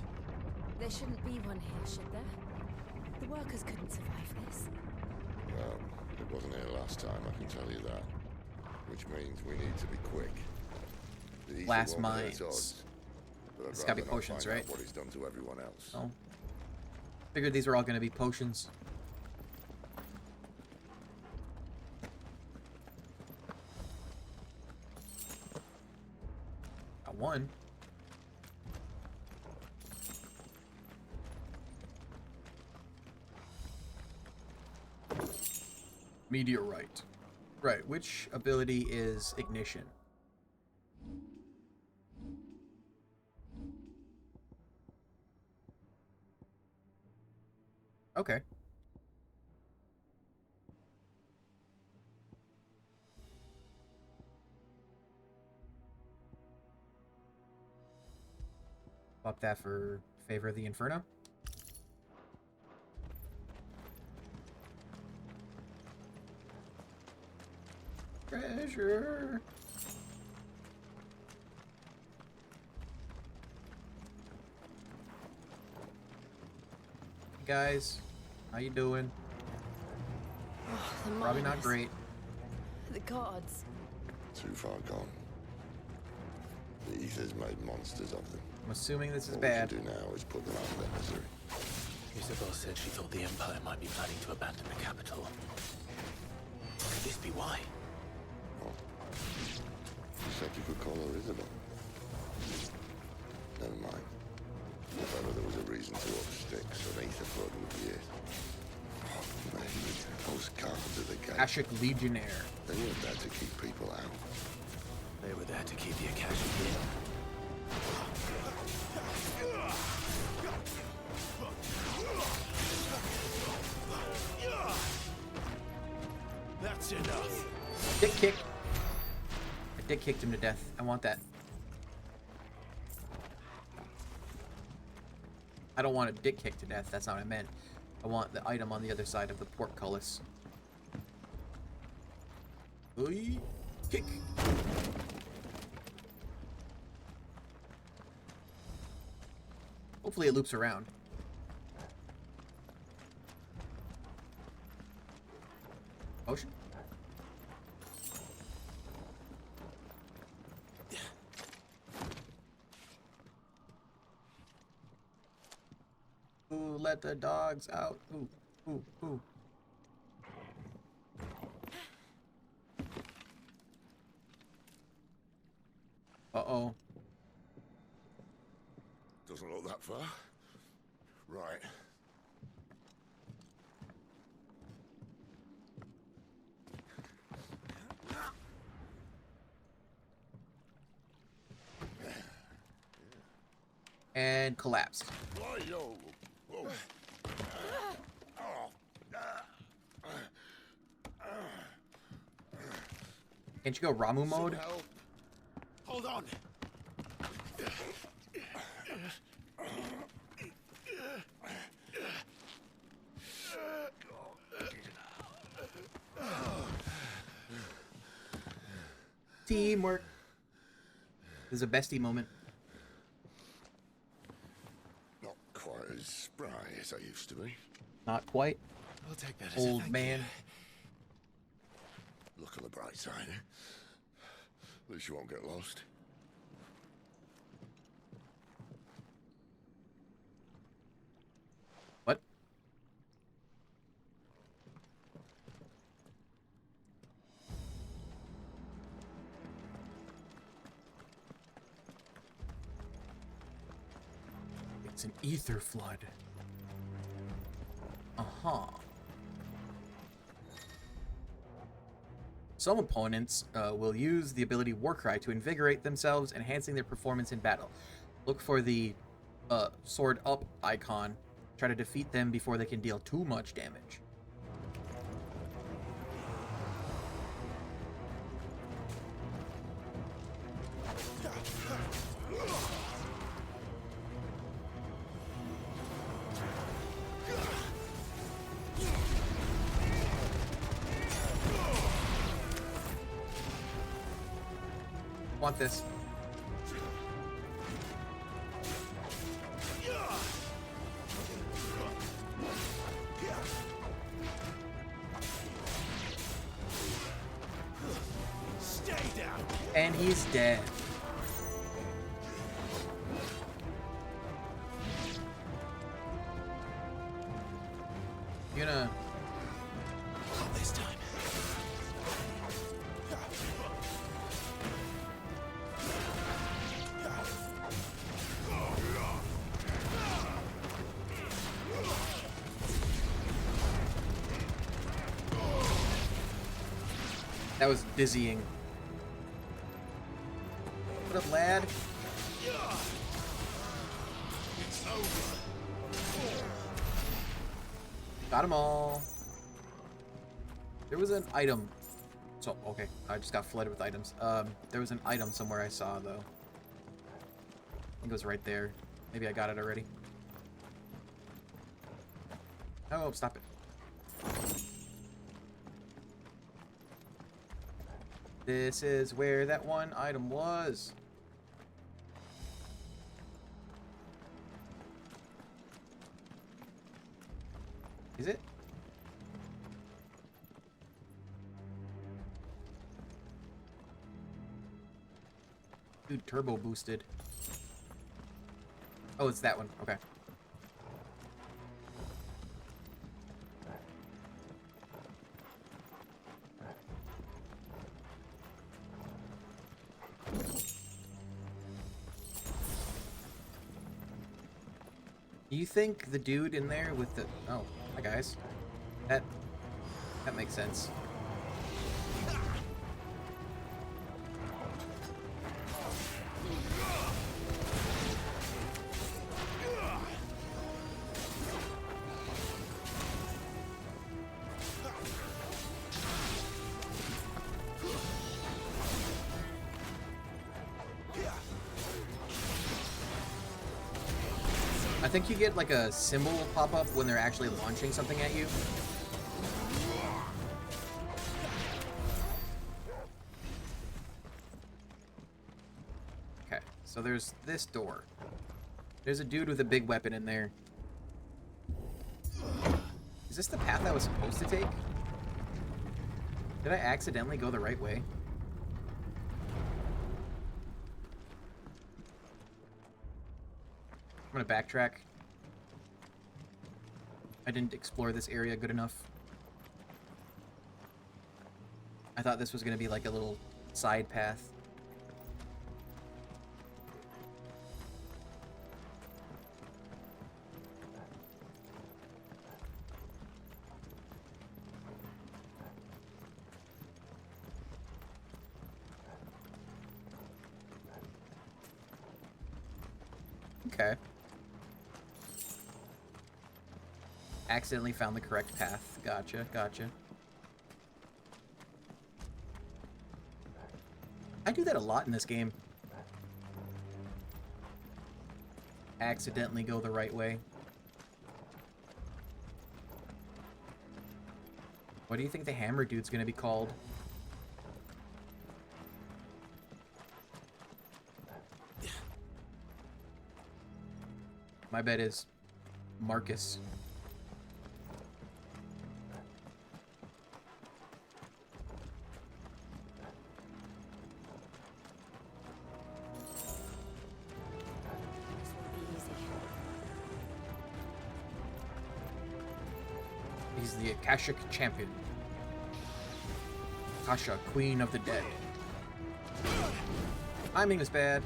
There shouldn't be one here, should there? The workers couldn't survive this. Well, it wasn't here last time, I can tell you that. Which means we need to be quick. The ether Last won't hurt mines. us, but I'd It's gotta be rather not potions, find out right? what he's done to everyone else. Oh. Figured these were all gonna be potions. Got one. Meteorite. Right, which ability is ignition? Okay. Swap that for Favor of the Inferno. Treasure. Hey guys, how you doing? The Probably not miners. great. The gods. Too far gone. The ether's made monsters of them. I'm assuming this is All bad. we can do now is put them out of their misery. Isabel said she thought the Empire might be planning to abandon the capital. Could this be why? You said you could call her Isabel. Never mind. If ever there was a reason to up sticks, an ether flood would be it. Oh, mate, those guards at the gate. Ashik Legionnaire. They weren't there to keep people out. They were there to keep the Akashic in. That's enough. Dick kick. I dick kicked him to death. I want that. I don't want a dick kick to death. That's not what I meant. I want the item on the other side of the portcullis. Oi. Kick. Hopefully it loops around. Potion? Ooh, let the dogs out. Ooh, ooh, ooh. Uh-oh. Doesn't look that far. Right. And collapsed. Why, yo? Whoa. Can't you go Ramu mode? Help. Hold on. Teamwork. This is a bestie moment. Not quite as spry as I used to be. Not quite. I'll take that as a Old thank man. Look on the bright side. At least you won't get lost. What? It's an ether flood. Uh-huh. Some opponents will use the ability Warcry to invigorate themselves, enhancing their performance in battle. Look for the sword up icon. Try to defeat them before they can deal too much damage. Want this. Stay down. And he's dead. You're gonna... Not this time. That was dizzying. What up, lad? It's over. Got them all. There was an item. So, okay. I just got flooded with items. There was an item somewhere I saw, though. I think it was right there. Maybe I got it already. Oh, stop it. This is where that one item was. Is it? Dude, turbo boosted. Oh, it's that one. Okay. Do you think the dude in there with the... Oh, hi guys. That makes sense. I think you get like a symbol pop up when they're actually launching something at you. Okay, so there's this door. There's a dude with a big weapon in there. Is this the path I was supposed to take? Did I accidentally go the right way? I'm gonna backtrack. I didn't explore this area good enough. I thought this was gonna be like a little side path. Okay. Accidentally found the correct path. Gotcha, gotcha. I do that a lot in this game. Accidentally go the right way. What do you think the hammer dude's gonna be called? My bet is Marcus. He's the Akashic champion. Akasha, queen of the dead. Timing is bad.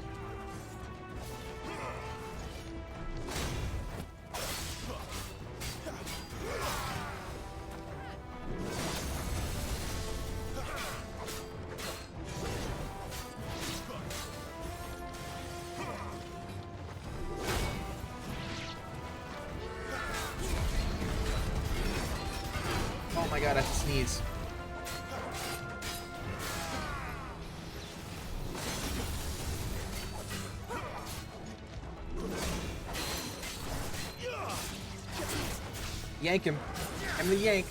my god, I have to sneeze. Yank him. I'm the yank.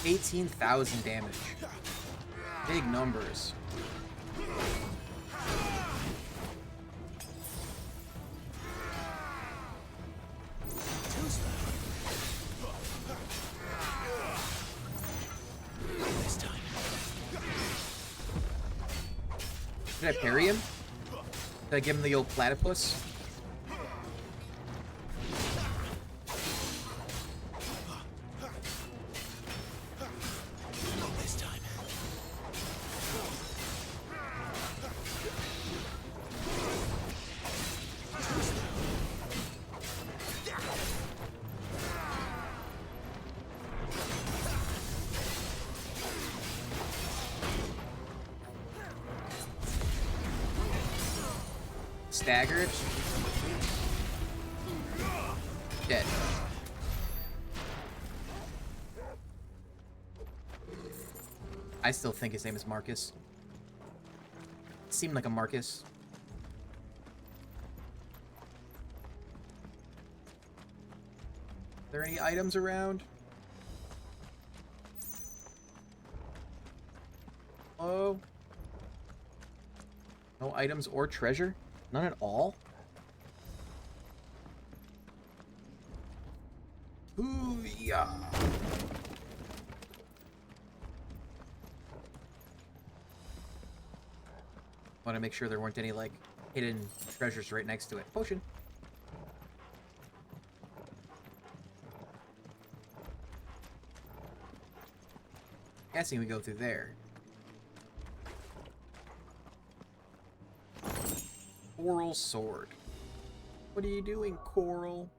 $18,000 damage. Big numbers. Did I parry him? Did I give him the old platypus? Staggered. Dead. I still think his name is Marcus. Seemed like a Marcus. Are there any items around? Oh. No items or treasure? None at all? Ooh, yeah. Want to make sure there weren't any, like, hidden treasures right next to it. Potion. Guessing we go through there. Coral sword. What are you doing, Coral?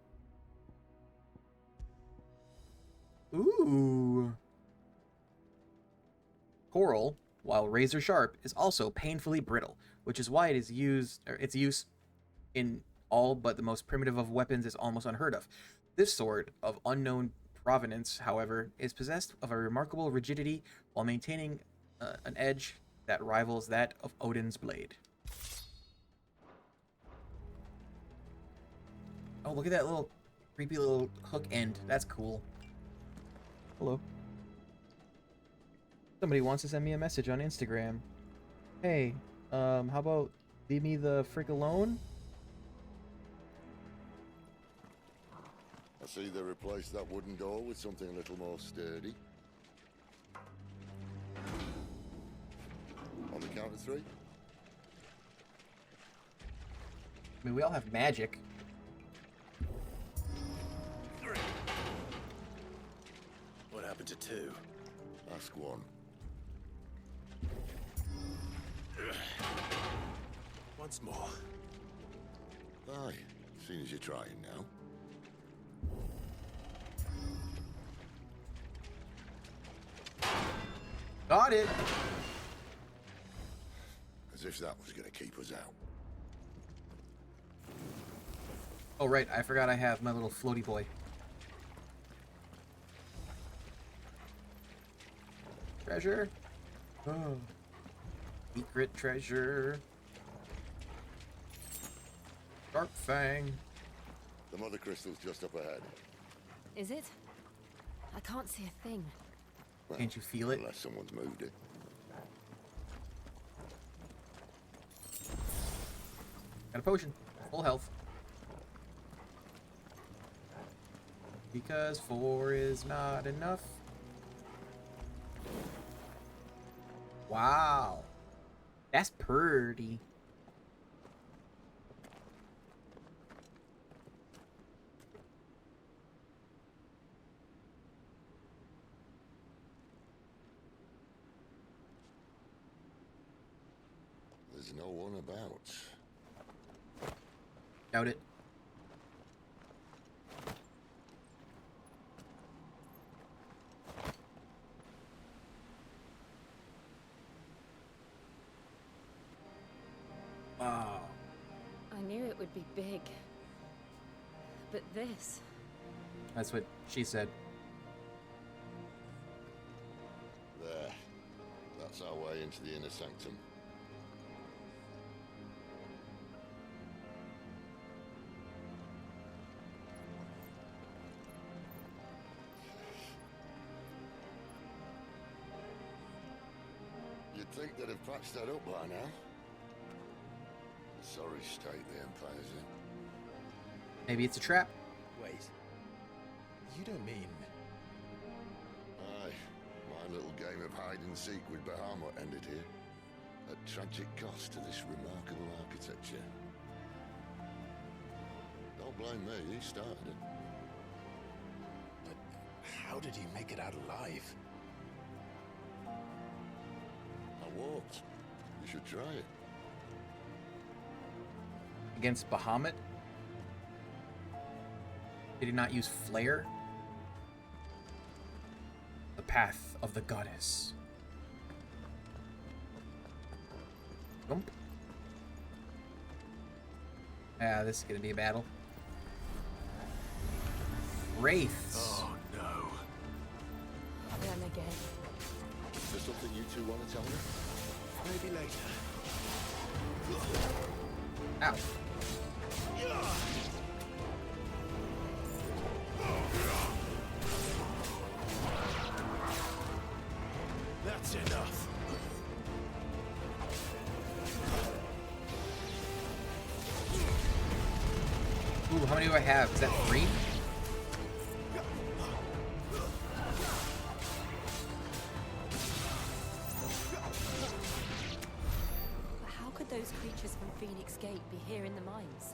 Ooh. Coral, while razor sharp, is also painfully brittle, which is why it is used, or its use in all but the most primitive of weapons is almost unheard of. This sword, of unknown provenance, however, is possessed of a remarkable rigidity while maintaining an edge that rivals that of Odin's blade. Oh, look at that little creepy little hook end. That's cool. Hello. Somebody wants to send me a message on Instagram. Hey, how about leave me the frick alone? I see they replaced that wooden door with something a little more sturdy. On the count of 3? I mean, we all have magic. What happened to 2? Ask 1. Once more. Aye, seeing as you're trying now. Got it! As if that was going to keep us out. Oh, right, I forgot I have my little floaty boy. Treasure? Oh. Secret treasure. Sharp Fang. The mother crystal's just up ahead. Is it? I can't see a thing. Well, can't you feel it? Unless someone's moved it. Got a potion. Full health. Because 4 is not enough. Wow. That's pretty. There's no one about. Doubt it. be big. But this... That's what she said. There. That's our way into the inner sanctum. You'd think they'd have patched that up by now. Sorry state the Empire's in. Maybe it's a trap. Wait. You don't mean... Aye. My little game of hide-and-seek with Bahamut ended here. At tragic cost to this remarkable architecture. Don't blame me, he started it. But how did he make it out alive? I walked. You should try it. Against Bahamut? Did he not use flare? The path of the goddess. Thump. Ah, this is gonna be a battle. Wraiths. Oh no. Them again. Is there something you two want to tell me? Maybe later. Ow. That's enough. Ooh, how many do I have? Is that 3? But how could those creatures from Phoenix Gate be here in the mines?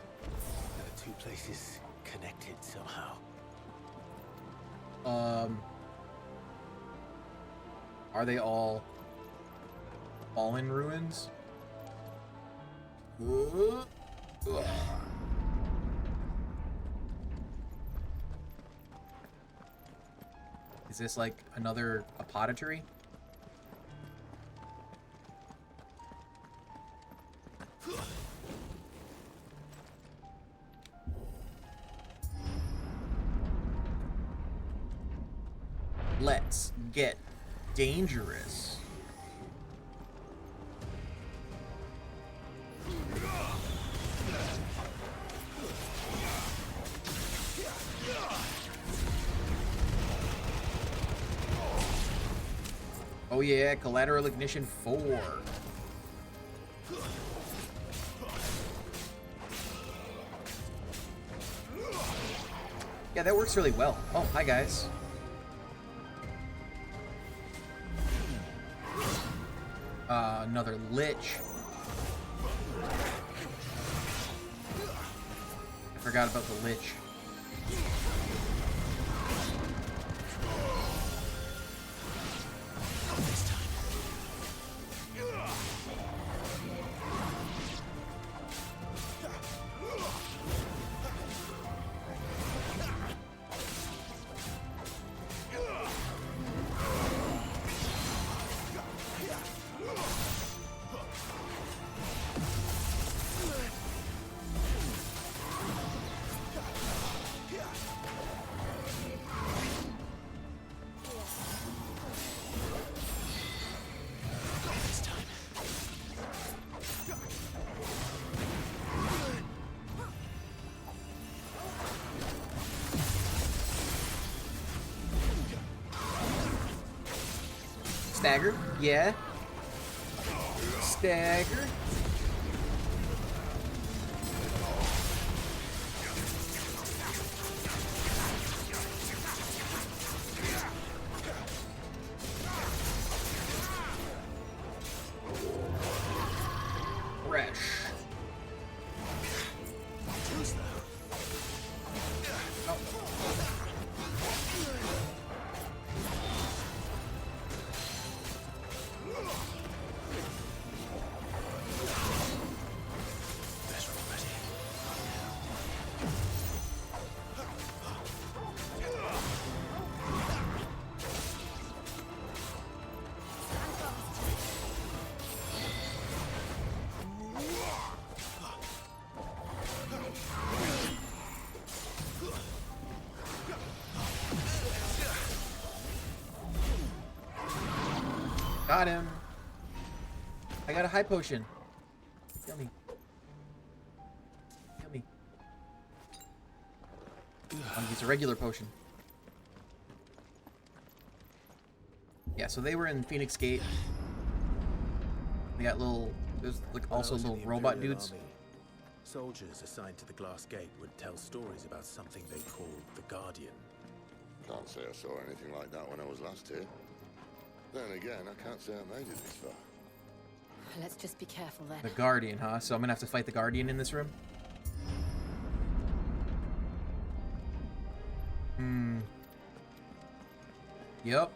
The two places connected somehow. Are they all fallen ruins? Is this like another apothecary? Let's get dangerous. Oh yeah, collateral ignition 4. Yeah, that works really well. Oh, hi guys. Another lich. I forgot about the lich. Stagger, yeah. Stagger. Fresh. Got him. I got a high potion. Yummy. Yummy. I'll use a regular potion. Yeah, so they were in Phoenix Gate. They got little, there's like also little robot dudes. Soldiers assigned to the Glass Gate would tell stories about something they called the Guardian. Can't say I saw anything like that when I was last here. Then again, I can't say I made it this far. Let's just be careful then. The Guardian, huh? So I'm gonna have to fight the Guardian in this room? Yep.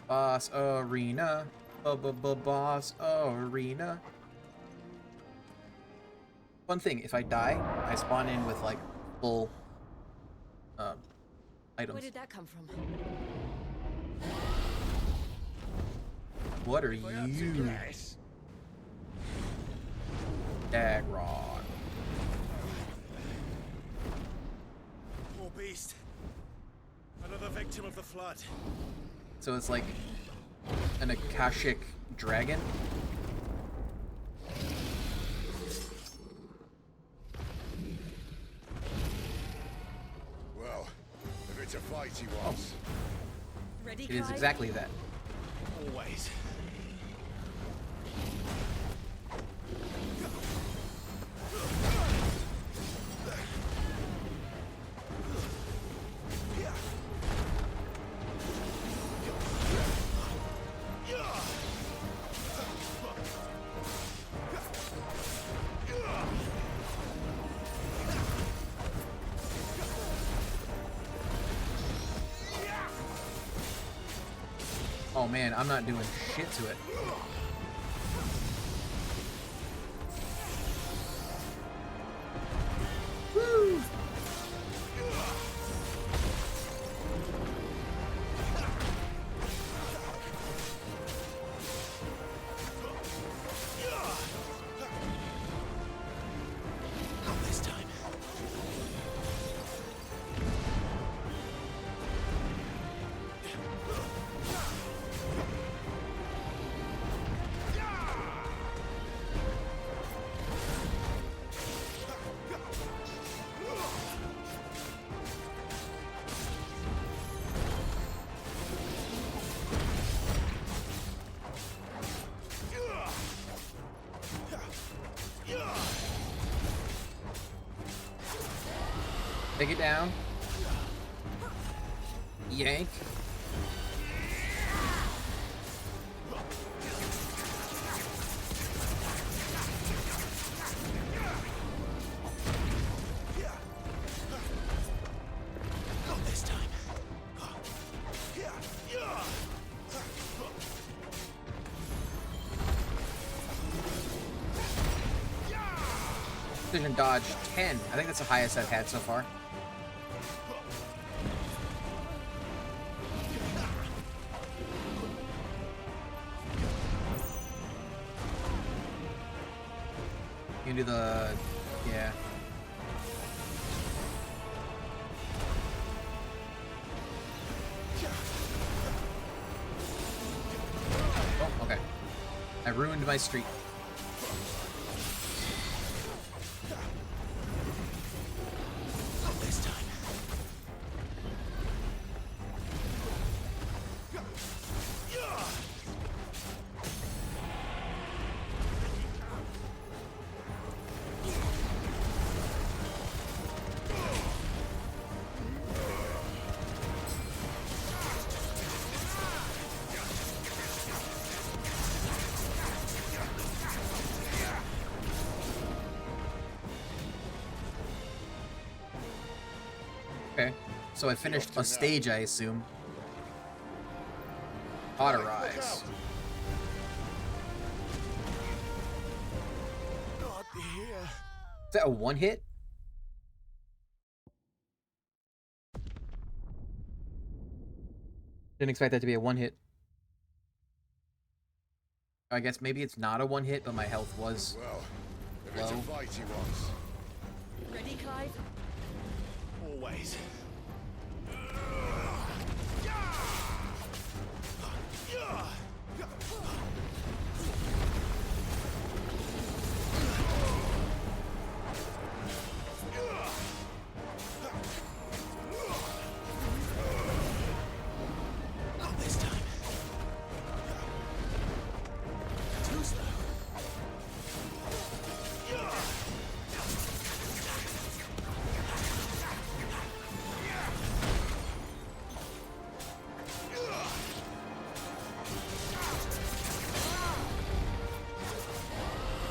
Boss Arena. Boss Arena. One thing, if I die, I spawn in with like full items. Where did that come from? What are you? Dagrod. Poor beast. Another victim of the flood. So it's like an Akashic dragon? Well, if it's a fight he wants. Ready, It is exactly that. Always. Oh man, I'm not doing shit to it. Woo! Not this time. Take it down. Yank. Not this time. Precision dodge 10. I think that's the highest I've had so far. You can do the... yeah. Oh, okay. I ruined my streak. Not this time. Okay. So I finished a stage, I assume. Cauterize. Is Not here. that a one hit? Didn't expect that to be a one hit. I guess maybe it's not a one hit, but my health was Well, if it's a low. fight he wants. Ready, Clive? Always.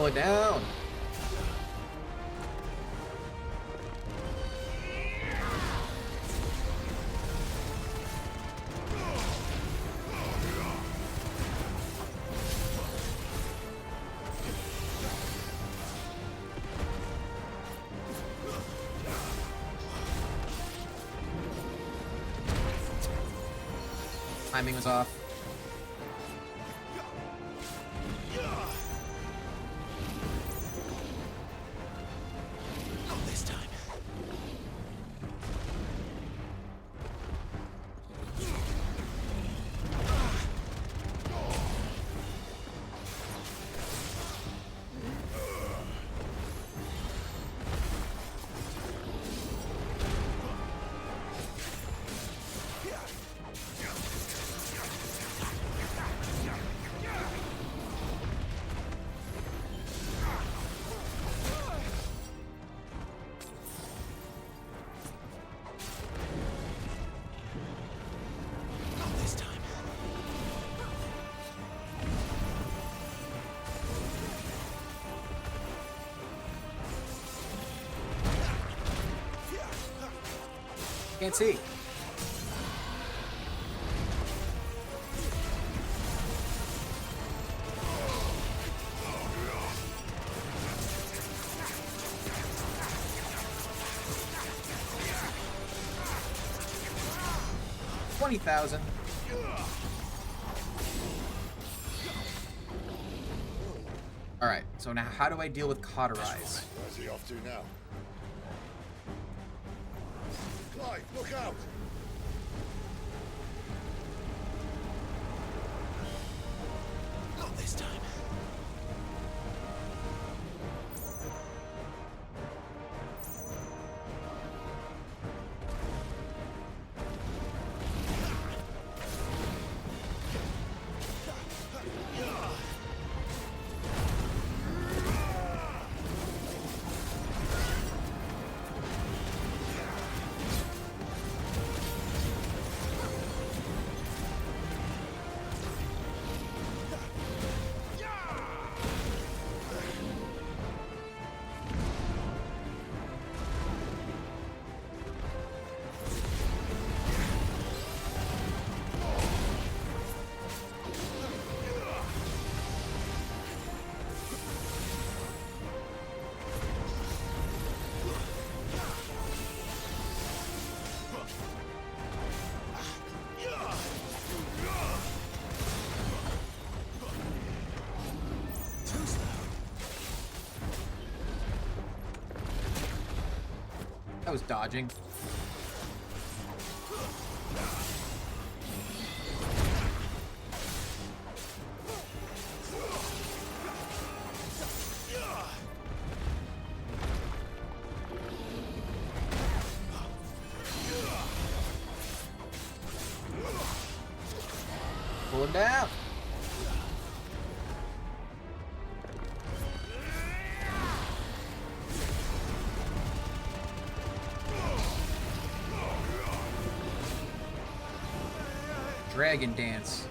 Pull it down. Timing was off. Not this time. Not this time. Can't see. $20,000. All right. So now, how do I deal with cauterize? Where's he off to now? Clive, look out! Not this time. That was dodging. Pull him down. Dragon dance.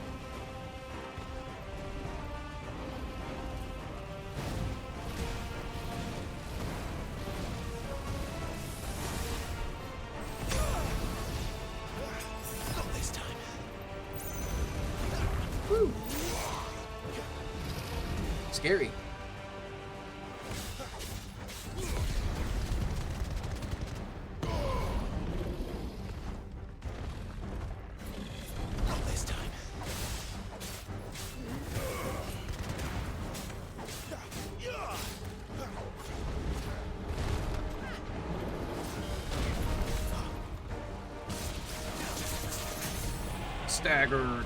Not this time. Woo. Scary. Not this time. Staggered.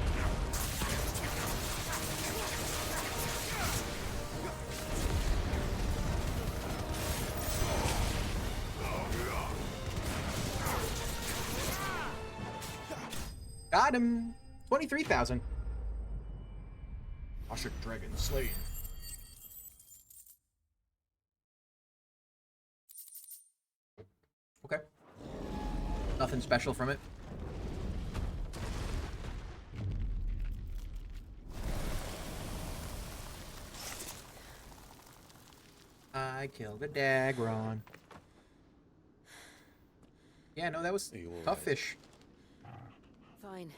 Got him. 23,000. Usher Dragon slain. Okay. Nothing special from it. I killed a Dagron. Yeah, no, that was tough fish. Fine.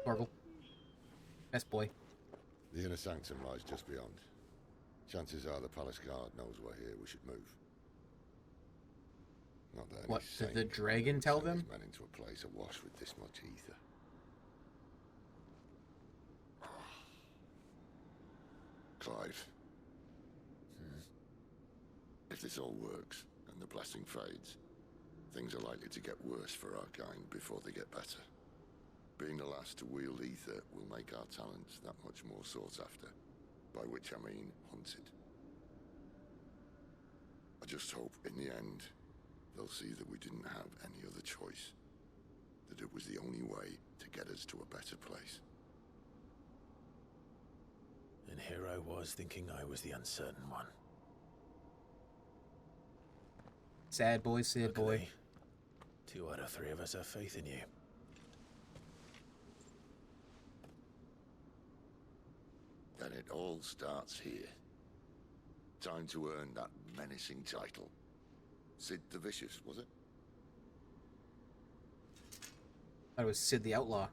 Torgal. Best boy. The inner sanctum lies just beyond. Chances are the palace guard knows we're here. We should move. Not that What, any did the sane dragon tell send his them? men into a place awash with this much ether. Clive. If this all works, and the blessing fades, things are likely to get worse for our kind before they get better. Being the last to wield ether will make our talents that much more sought after, by which I mean hunted. I just hope, in the end, they'll see that we didn't have any other choice, that it was the only way to get us to a better place. And here I was thinking I was the uncertain one. Sad boy, sad boy. 2 out of 3 of us have faith in you. Then it all starts here. Time to earn that menacing title. Sid the Vicious, was it? I thought it was Sid the Outlaw.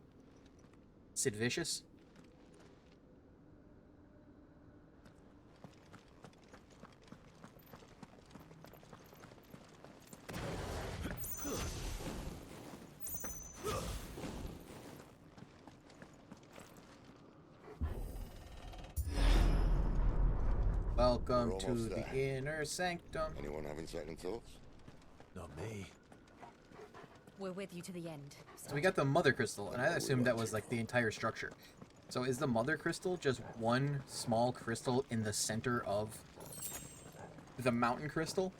Sid Vicious? Welcome We're to almost the there. inner sanctum. Anyone having second thoughts? Not me. We're with you to the end. So we got the mother crystal, and I assumed that was like the entire structure. So is the mother crystal just one small crystal in the center of the mountain crystal?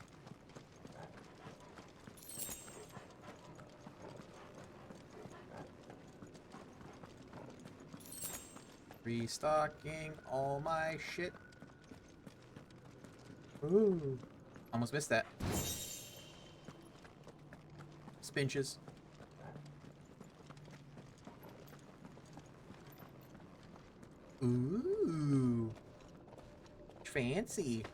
Restocking all my shit. Ooh. Almost missed that. Spinches. Ooh. Fancy.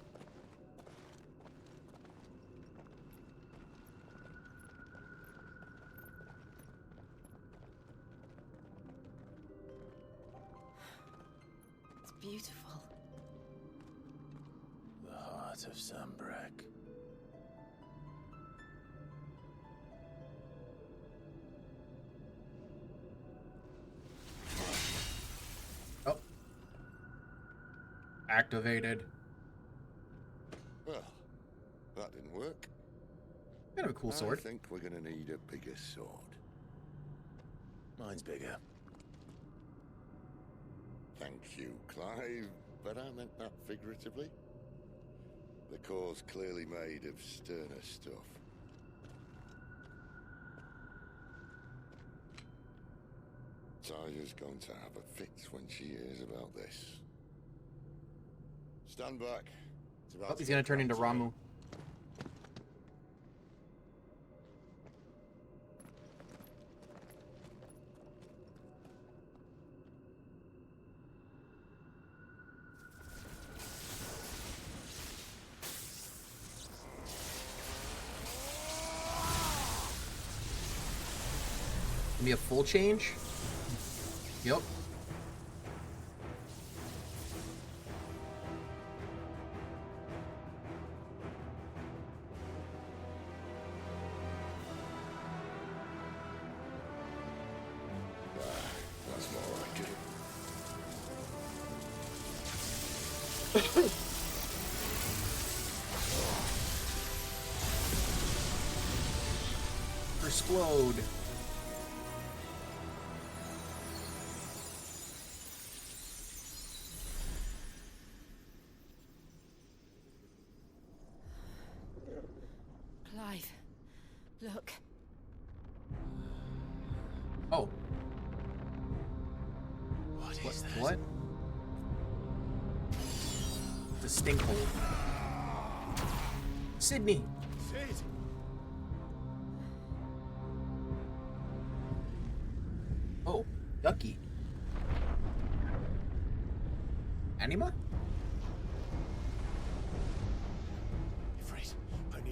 It's beautiful. The heart of Sunbreak. Oh. Activated. Well, that didn't work. Kind of a cool sword. I think we're gonna need a bigger sword. Mine's bigger. Thank you, Clive, but I meant that figuratively. The core's clearly made of sterner stuff. Taya's going to have a fit when she hears about this. Stand back. It's about Oh, he's gonna turn into Ramu. Give me a full change. Yep. That's more like it. Explode. Clive, look. Oh. What is that? What? The stink hole. Sydney. Sid! Oh, Ducky. Anima?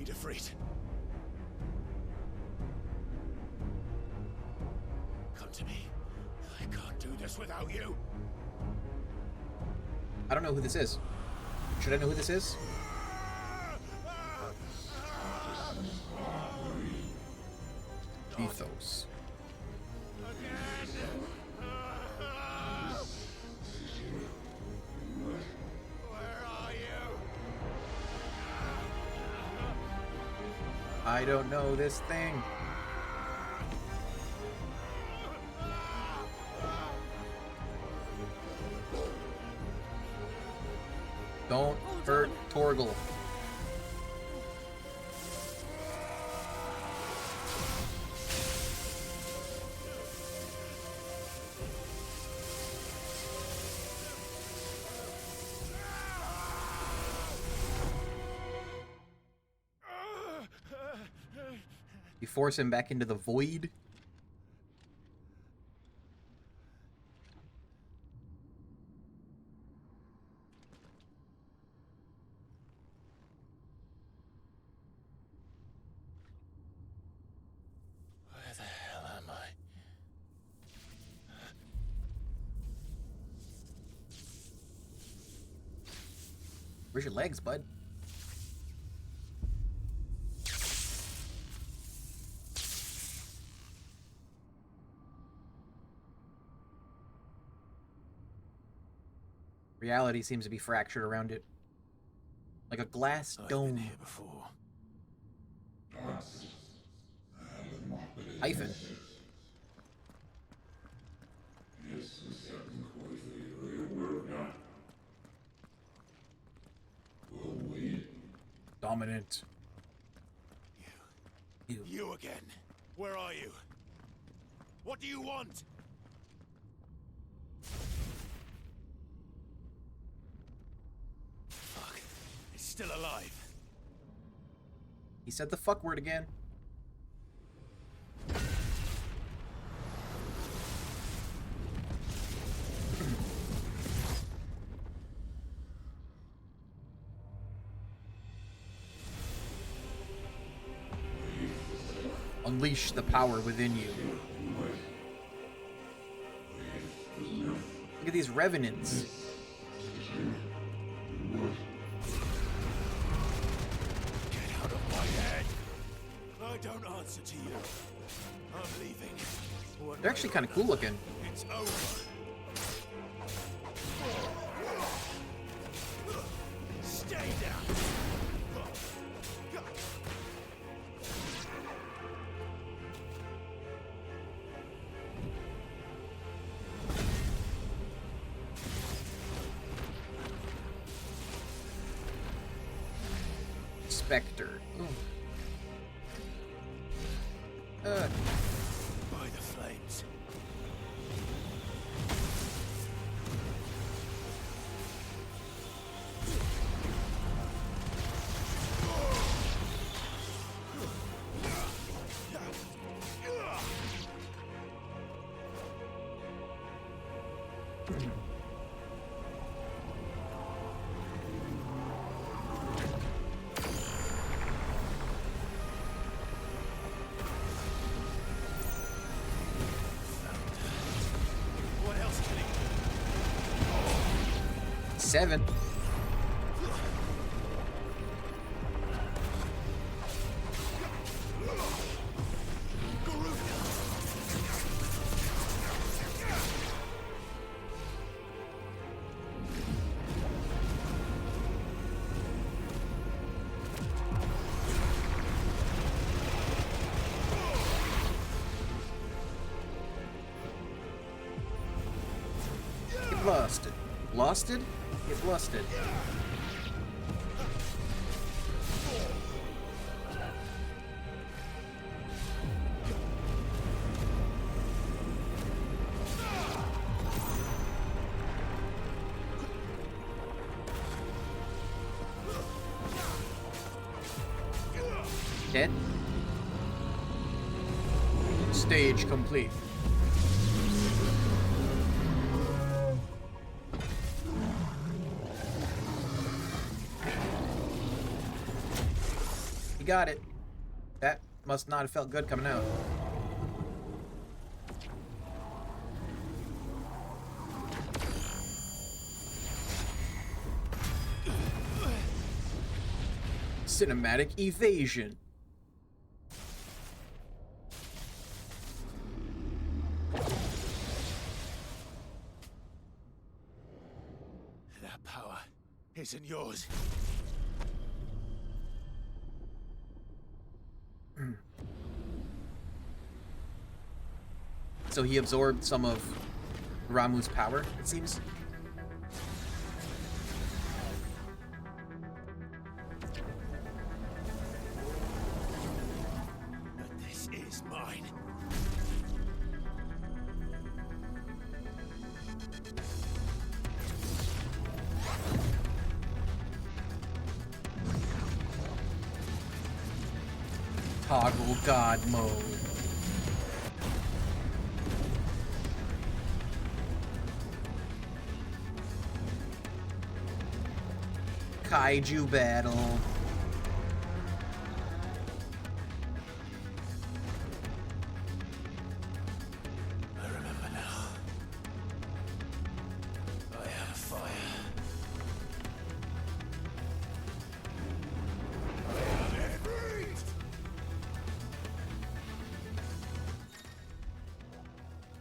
Defreet. Come to me. I can't do this without you. I don't know who this is. Should I know who this is? Ethos. I don't know this thing. Don't hurt Torgal. You force him back into the void. Where the hell am I? Where's your legs, bud? Reality seems to be fractured around it. Like a glass dome. I've been here before. Hyphen. Dominant. You again. Where are you? What do you want? Fuck. It's still alive. He said the fuck word again. Unleash the power within you. Look at these revenants. Get out of my head! I don't answer to you. I'm leaving. They're actually kind of cool looking. It's over. Stay down. Spectre. By the flames. What else can he do? 7. Get blasted. Blasted? Get blasted. Dead? Stage complete. got it. That must not have felt good coming out. Cinematic evasion. That power isn't yours. So he absorbed some of Ramuh's power, it seems. But this is mine. Toggle God mode. Kaiju battle. I remember now. I have fire.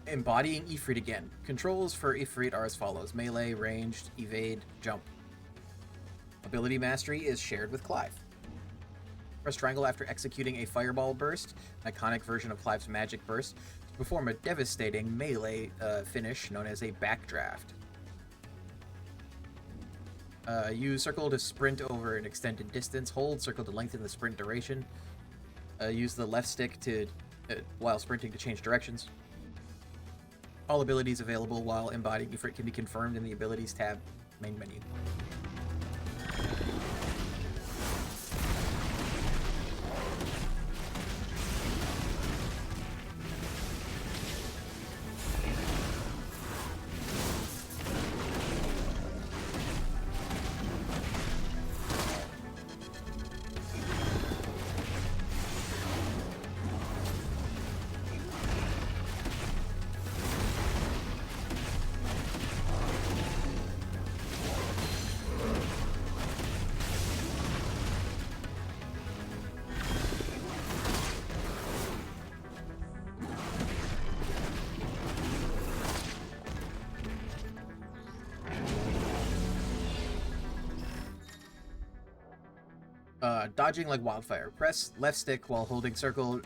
Embodying Ifrit again. Controls for Ifrit are as follows: melee, ranged, evade, jump. Ability mastery is shared with Clive. Press triangle after executing a fireball burst, an iconic version of Clive's magic burst, to perform a devastating melee finish known as a backdraft. Use circle to sprint over an extended distance. Hold circle to lengthen the sprint duration. Use the left stick to while sprinting to change directions. All abilities available while embodying Ifrit can be confirmed in the Abilities tab, main menu. Dodging like wildfire. Press left stick while holding circle.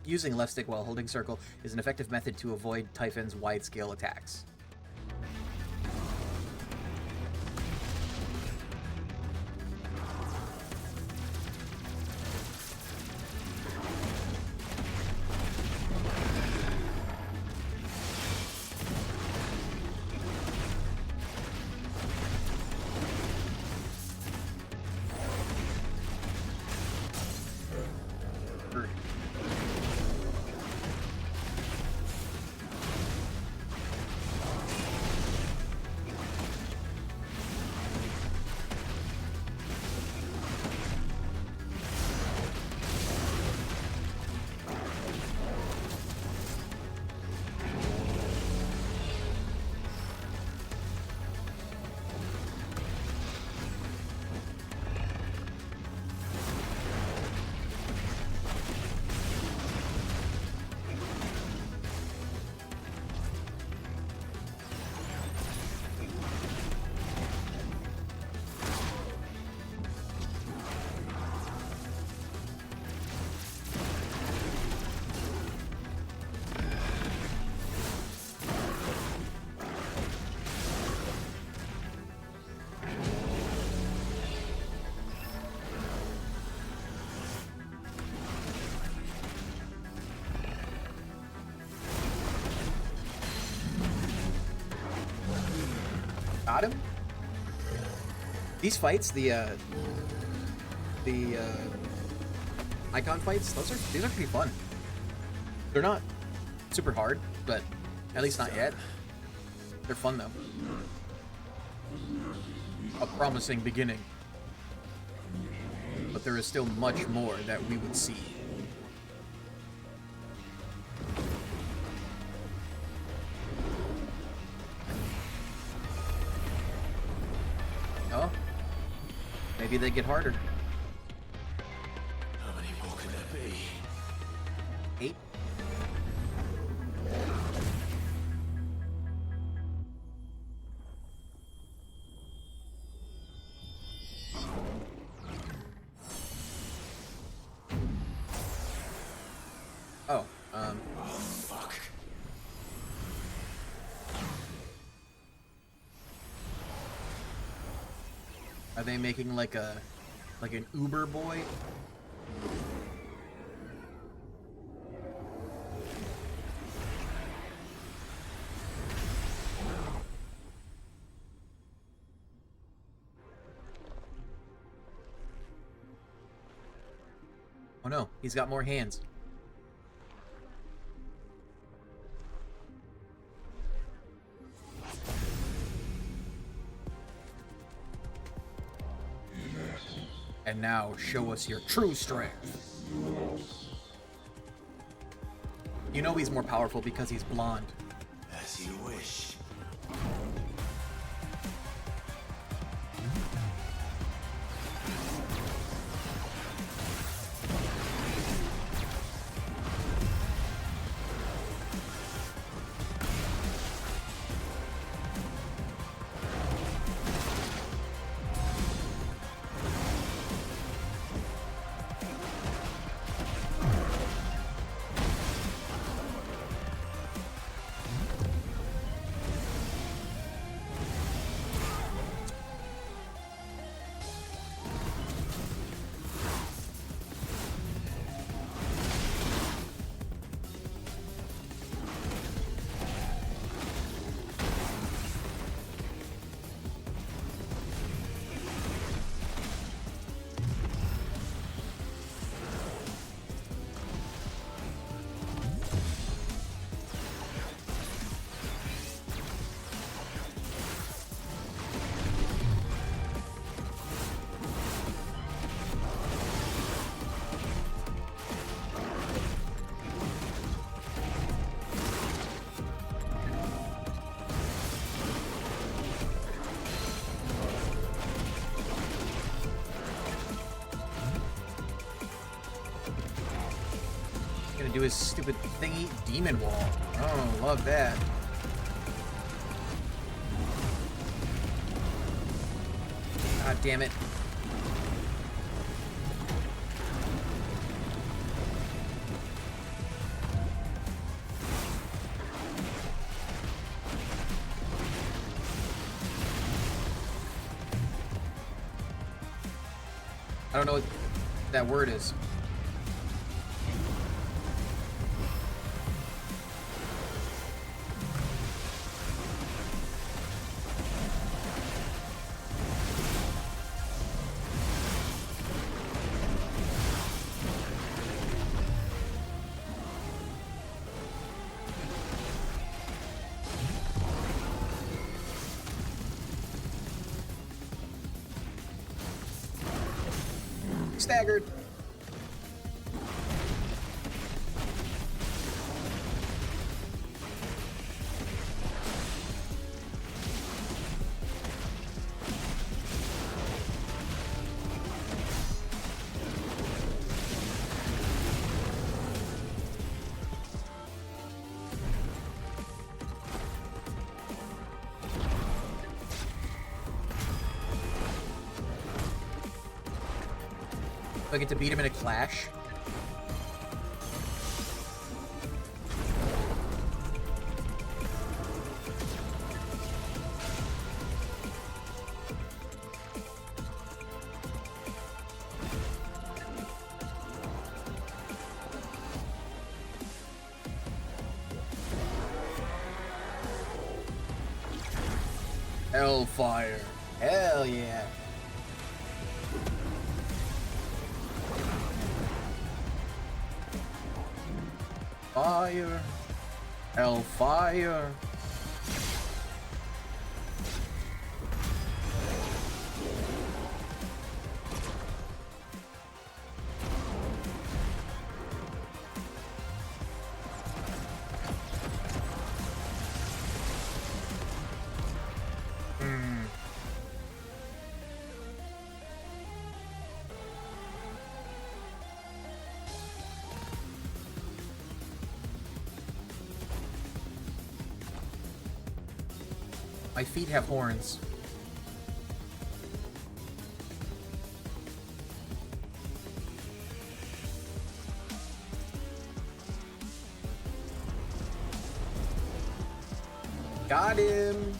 Using left stick while holding circle is an effective method to avoid Typhon's wide-scale attacks. Got him? These fights, the icon fights, these are pretty fun. They're not super hard, but at least not yet. They're fun though. A promising beginning. but there is still much more that we would see. Oh, maybe they get harder. How many more could there be? 8. Oh, fuck. Are they making like an Uber boy? Oh no, he's got more hands. And now, show us your true strength. You know he's more powerful because he's blonde. As you wish. Do his stupid thingy demon wall. Oh, love that. God damn it. I don't know what that word is. Staggered. Do I get to beat him in a clash? Hellfire. Hell yeah. Fire. Hellfire. My feet have horns. Got him!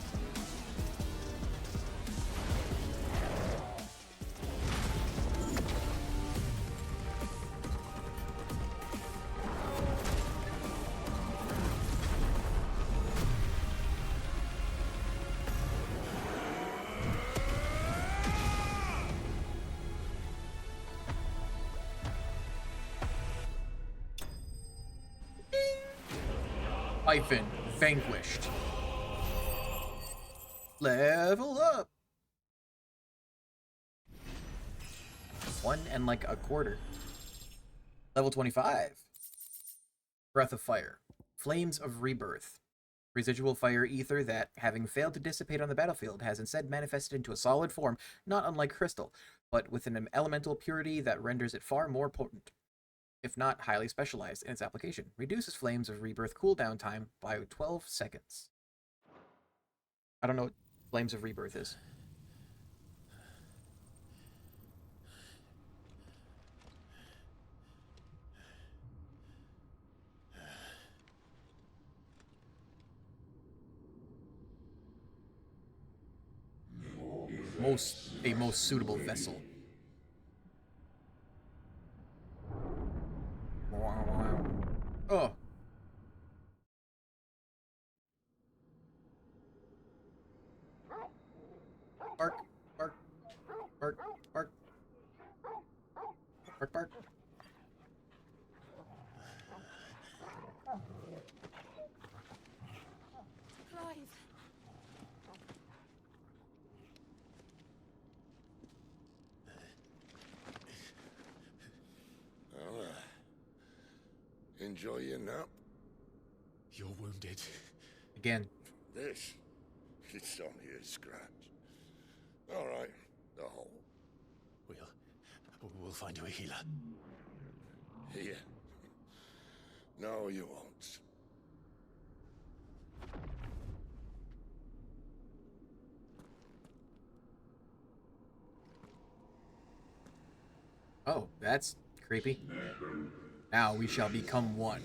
Hyphen vanquished. Level up. 1 and like a quarter. Level 25. Breath of Fire. Flames of Rebirth. Residual fire ether that, having failed to dissipate on the battlefield, has instead manifested into a solid form, not unlike crystal, but with an elemental purity that renders it far more potent, if not highly specialized in its application. Reduces Flames of Rebirth cooldown time by 12 seconds. I don't know what Flames of Rebirth is. A most suitable vessel. Oh. Bark, bark, bark, bark. Bark, bark. Clive. Well, enjoy your nap. You're wounded. Again. This, it's only a scratch. All right, the hole. We'll find you a healer. Here. No, you won't. Oh, that's creepy. Now we shall become one.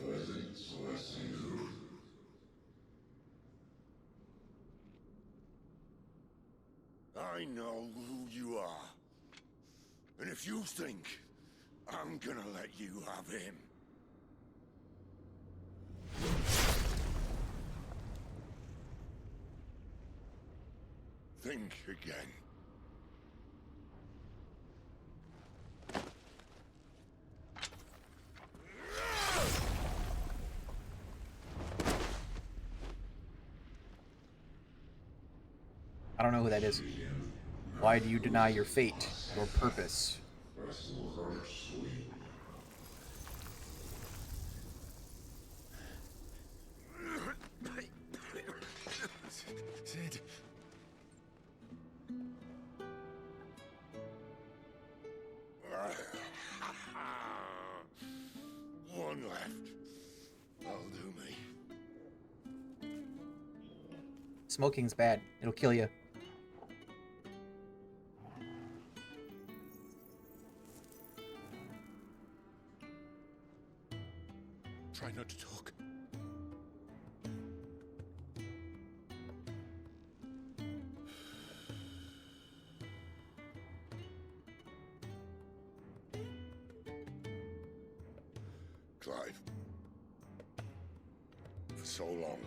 I know who you are. And if you think I'm gonna let you have him... think again. I don't know who that is. Why do you deny your fate, your purpose? Sid. One left. That'll do me. Smoking's bad. It'll kill you. Try not to talk. Clive. For so long,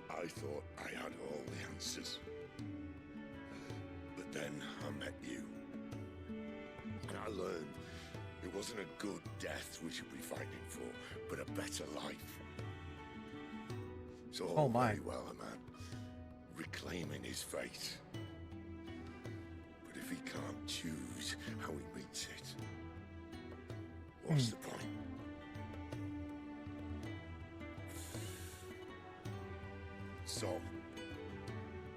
I thought I had all the answers. But then I met you. And I learned it wasn't a good death we should be fighting for, but a better life. So all very well, a man reclaiming his fate. But if he can't choose how he meets it, what's the point? So,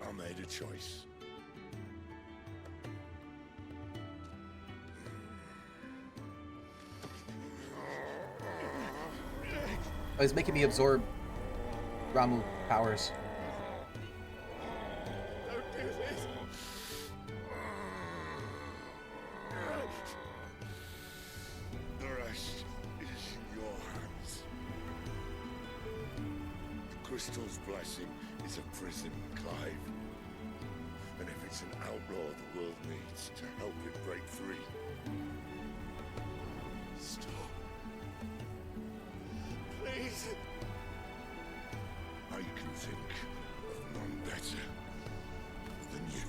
I made a choice. Oh, he's making me absorb Ramu powers. The rest is in your hands. The Crystal's blessing is a prison, Clive. And if it's an outlaw the world needs to help it break free. Stop. Please. I can think of none better than you.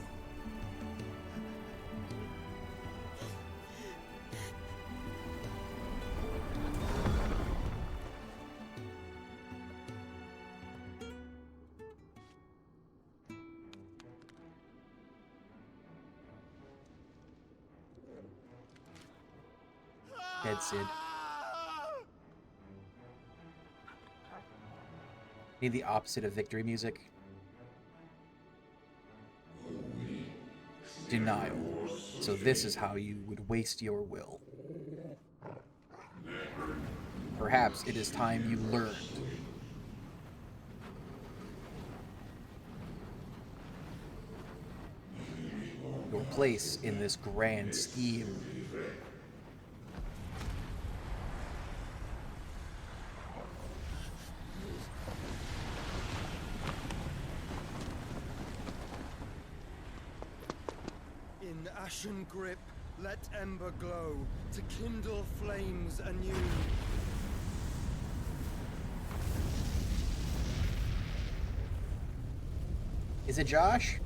Dead Sid. Need the opposite of victory music. Denial. So this is how you would waste your will. Perhaps it is time you learned. Your place in this grand scheme. In ashen grip, let ember glow, to kindle flames anew. Is it Josh?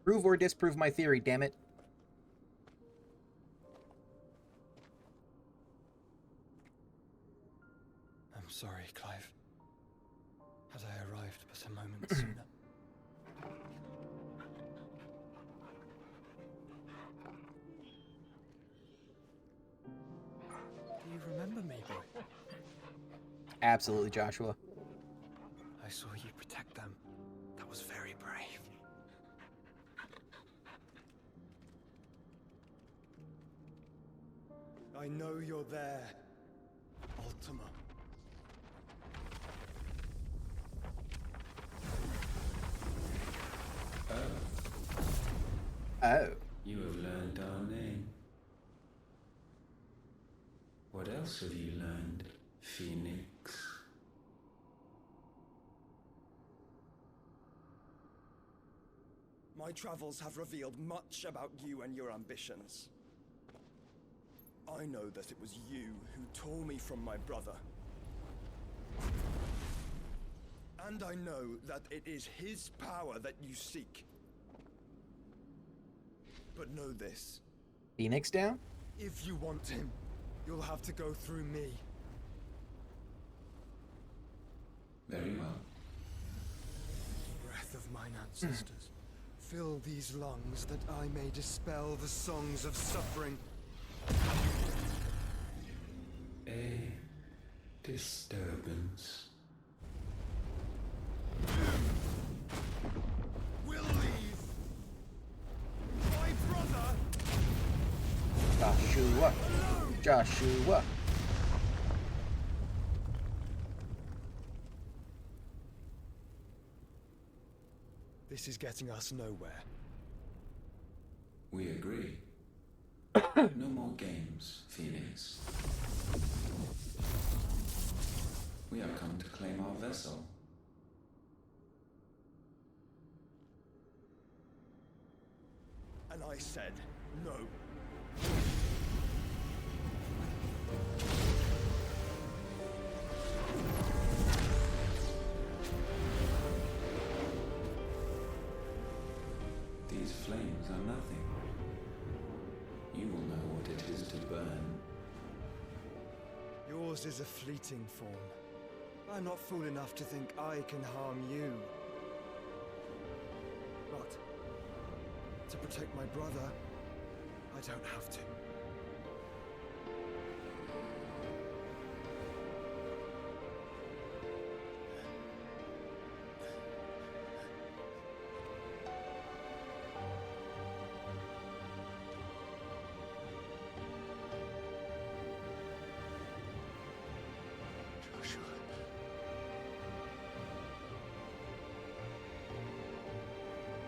Prove or disprove my theory, damn it. I'm sorry, Clive. Had I arrived but a moment sooner. Do you remember me, boy? Absolutely, Joshua. I saw you protect them. That was very brave. I know you're there, Ultima. Oh. You have learned our name. What else have you learned, Phoenix? My travels have revealed much about you and your ambitions. I know that it was you who tore me from my brother. And I know that it is his power that you seek. But know this. Phoenix down? If you want him, you'll have to go through me. Very well. Breath of mine ancestors, fill these lungs that I may dispel the songs of suffering. A disturbance. We'll leave. My brother. Joshua. Joshua. This is getting us nowhere. We agree. No more games, Phoenix. We have come to claim our vessel. And I said no. These flames are nothing. You will know what it is to burn. Yours is a fleeting form. I'm not fool enough to think I can harm you. But to protect my brother, I don't have to.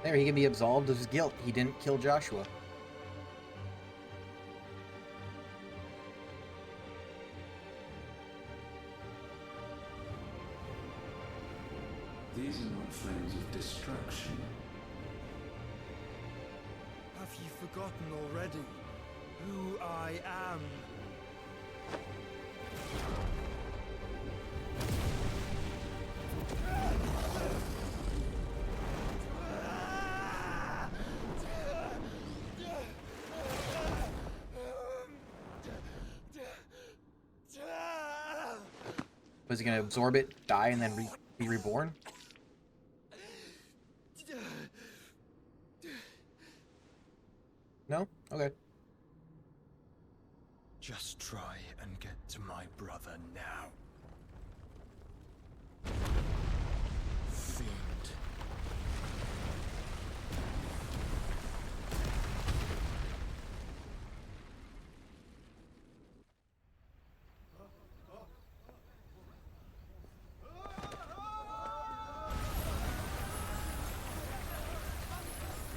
There, he can be absolved of his guilt. He didn't kill Joshua. These are not flames of destruction. Have you forgotten already who I am? Was he gonna absorb it, die, and then be reborn? No? Okay. Just try and get to my brother now. Fiend.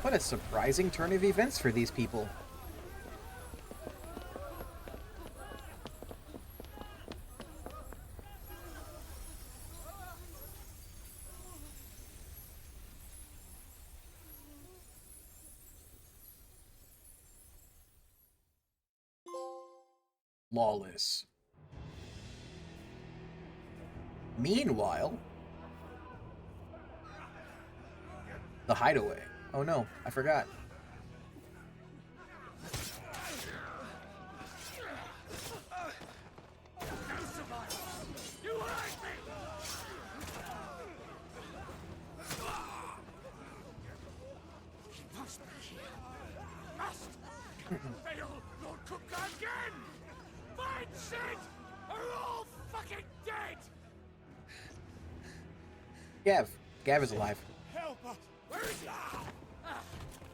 What a surprising turn of events for these people. Lawless. Meanwhile, the hideaway. Oh no, I forgot. Fail Lord Cook again! Find Sid! Are all fucking dead! Gav. Gav is alive. Help us! Where is he?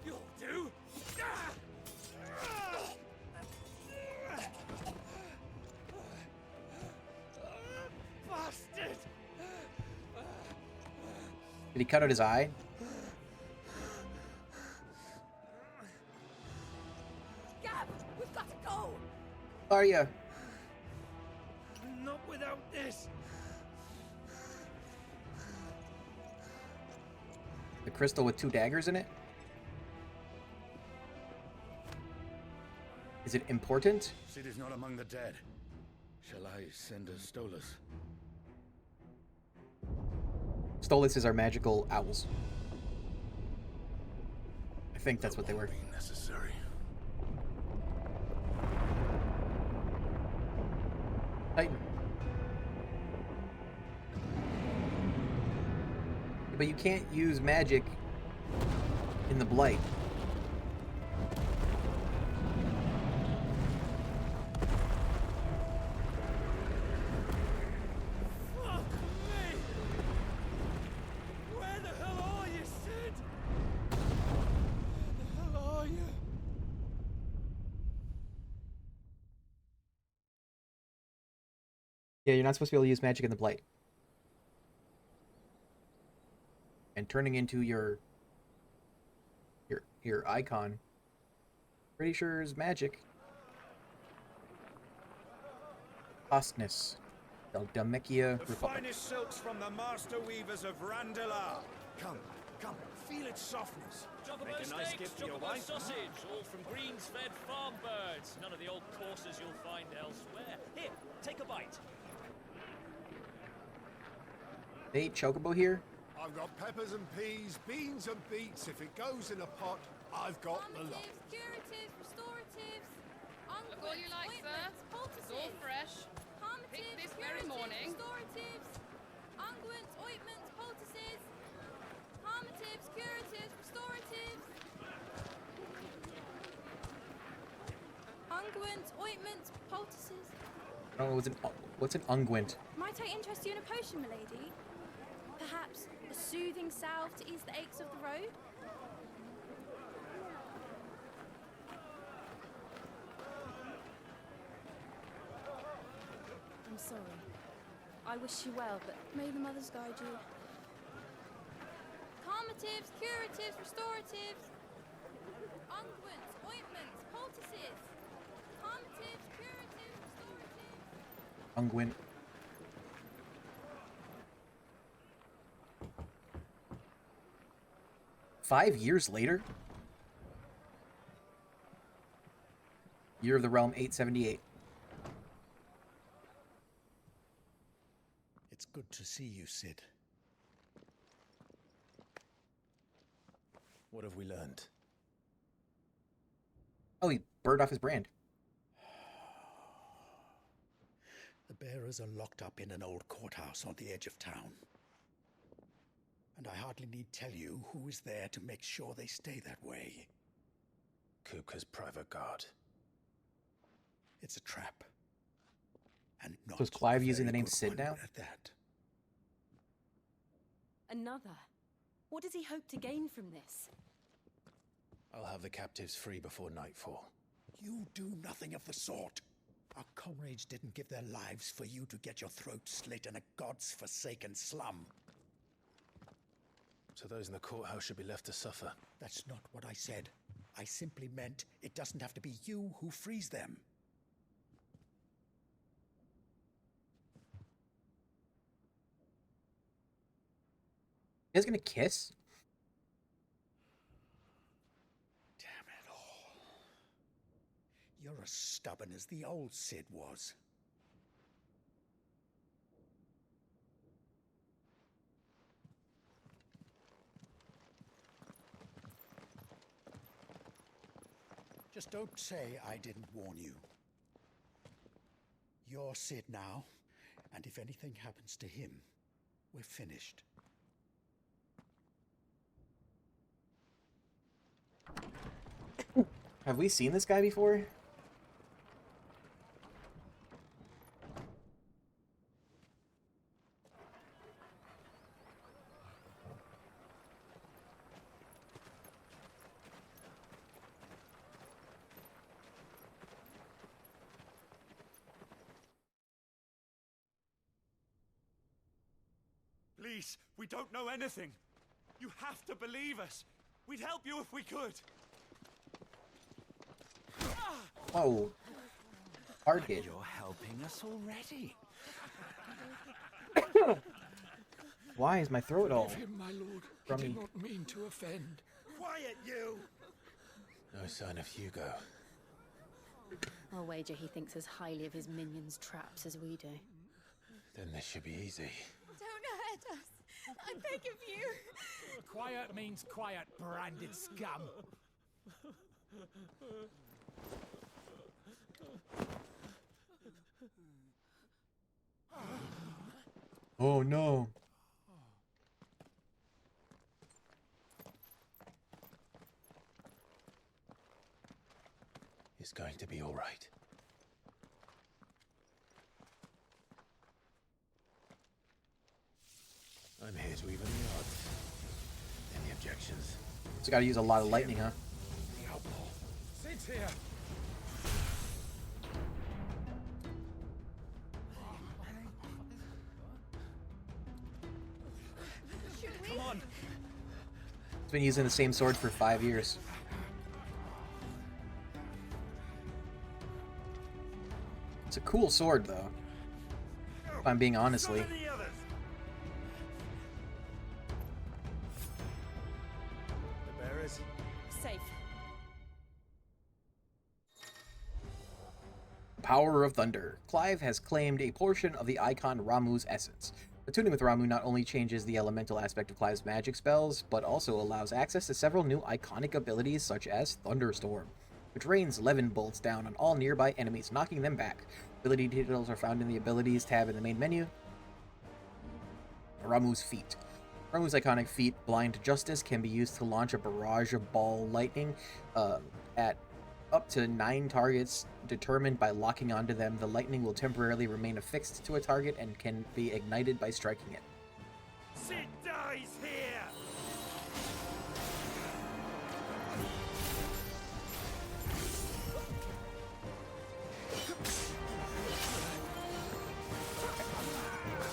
You'll do! Bastard! Did he cut out his eye? Gab, we've got to go! Arya. Not without this! The crystal with 2 daggers in it? Is it important? Sid is not among the dead. Shall I send a Stolas? Stolas are magical owls. I think that's what they were. Necessary. Titan. But you can't use magic in the Blight. Fuck me! Where the hell are you, Sid? Where the hell are you? Yeah, you're not supposed to be able to use magic in the Blight. And turning into your icon, pretty sure is magic. Ostness. Daldamekia The Republic. finest silks from the master weavers of Randalar. Come, feel its softness. Chocobo Make a nice steaks, gift for your chocobo wife. sausage, all from greens-fed farm birds. None of the old courses you'll find elsewhere. Here, take a bite. They ate chocobo here? I've got peppers and peas, beans and beets. If it goes in a pot, I've got the lot. Curatives, restoratives, Look all you like, sir. It's all fresh. Picked this very morning. restoratives, unguents, ointments, poultices, harmatives, curatives, restoratives, unguents, ointments, poultices. Oh, what's an unguent? Might I interest you in a potion, milady? Perhaps a soothing salve to ease the aches of the road? I'm sorry. I wish you well, but may the mothers guide you. Palliatives, curatives, restoratives. Unguents, ointments, poultices. Palliatives, curatives, restoratives. Unguent. $5 later? Year of the Realm 878. It's good to see you, Sid. What have we learned? Oh, he burned off his brand. The bearers are locked up in an old courthouse on the edge of town. And I hardly need tell you who is there to make sure they stay that way. Kupka's private guard. It's a trap. And not So is Clive a using the very name good Sid one now? at that. Another. What does he hope to gain from this? I'll have the captives free before nightfall. You do nothing of the sort. Our comrades didn't give their lives for you to get your throat slit in a god's forsaken slum. So those in the courthouse should be left to suffer. That's not what I said. I simply meant it doesn't have to be you who frees them. You guys gonna kiss? Damn it all. You're as stubborn as the old Sid was. Just don't say I didn't warn you. You're Sid now, and if anything happens to him, we're finished. Have we seen this guy before? Please, we don't know anything. You have to believe us. We'd help you if we could. Oh. Hard hit. You're helping us already. Why is my throat all Forgive him, my lord. from He me? did not mean to offend. Quiet, you! No sign of Hugo. I'll wager he thinks as highly of his minions' traps as we do. Then this should be easy. Don't hurt us. I beg of you. Quiet means quiet, branded scum. Oh no. It's going to be all right. I'm here to even the odds. Any objections? So gotta use a lot of lightning, huh? The outlaw. Sid's here. Come on. It's been using the same sword for 5 years. It's a cool sword, though. If I'm being honestly. The bearers? Safe. Power of Thunder. Clive has claimed a portion of the icon Ramuh's essence. Attuning with Ramuh not only changes the elemental aspect of Clive's magic spells, but also allows access to several new iconic abilities such as Thunderstorm, which rains Levin bolts down on all nearby enemies, knocking them back. Ability details are found in the Abilities tab in the main menu. Ramuh's Feat. Ramuh's iconic feat, Blind Justice, can be used to launch a barrage of ball lightning at up to 9 targets determined by locking onto them. The lightning will temporarily remain affixed to a target and can be ignited by striking it. Sid dies here.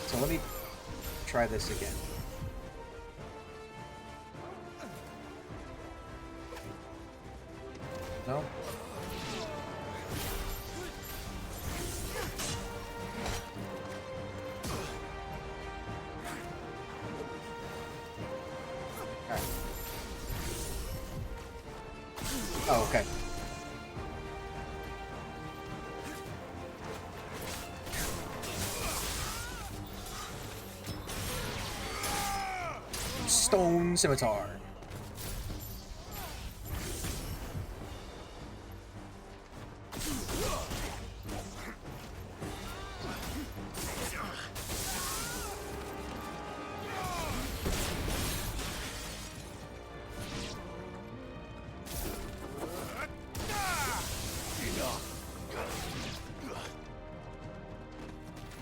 So let me try this again. No? Alright. Oh, okay. Stone Scimitar.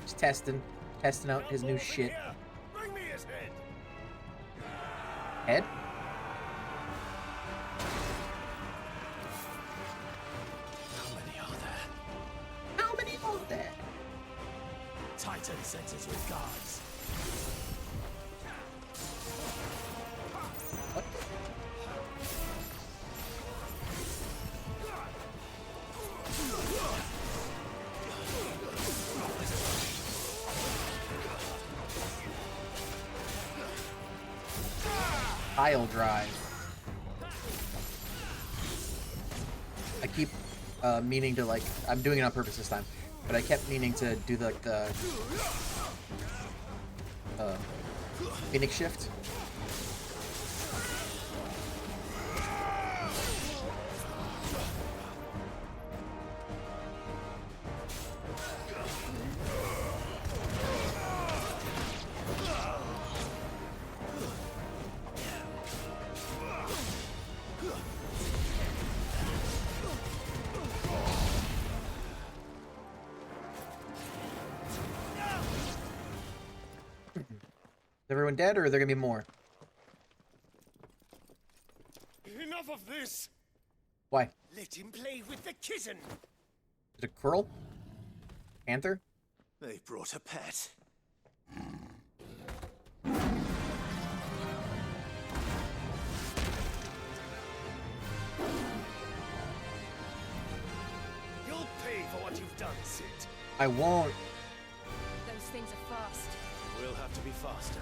Just testing out his new shit. Bring me his head. Head? How many are there? How many are there? Titan centers with guards. Pile drive. I keep meaning to, like, I'm doing it on purpose this time, but I kept meaning to do the Phoenix shift. Is everyone dead, or are there gonna be more? Enough of this. Why? Let him play with the kitten. Is it a Curl? Panther? They brought a pet. You'll pay for what you've done, Sid. I won't. Those things are fast. We'll have to be faster.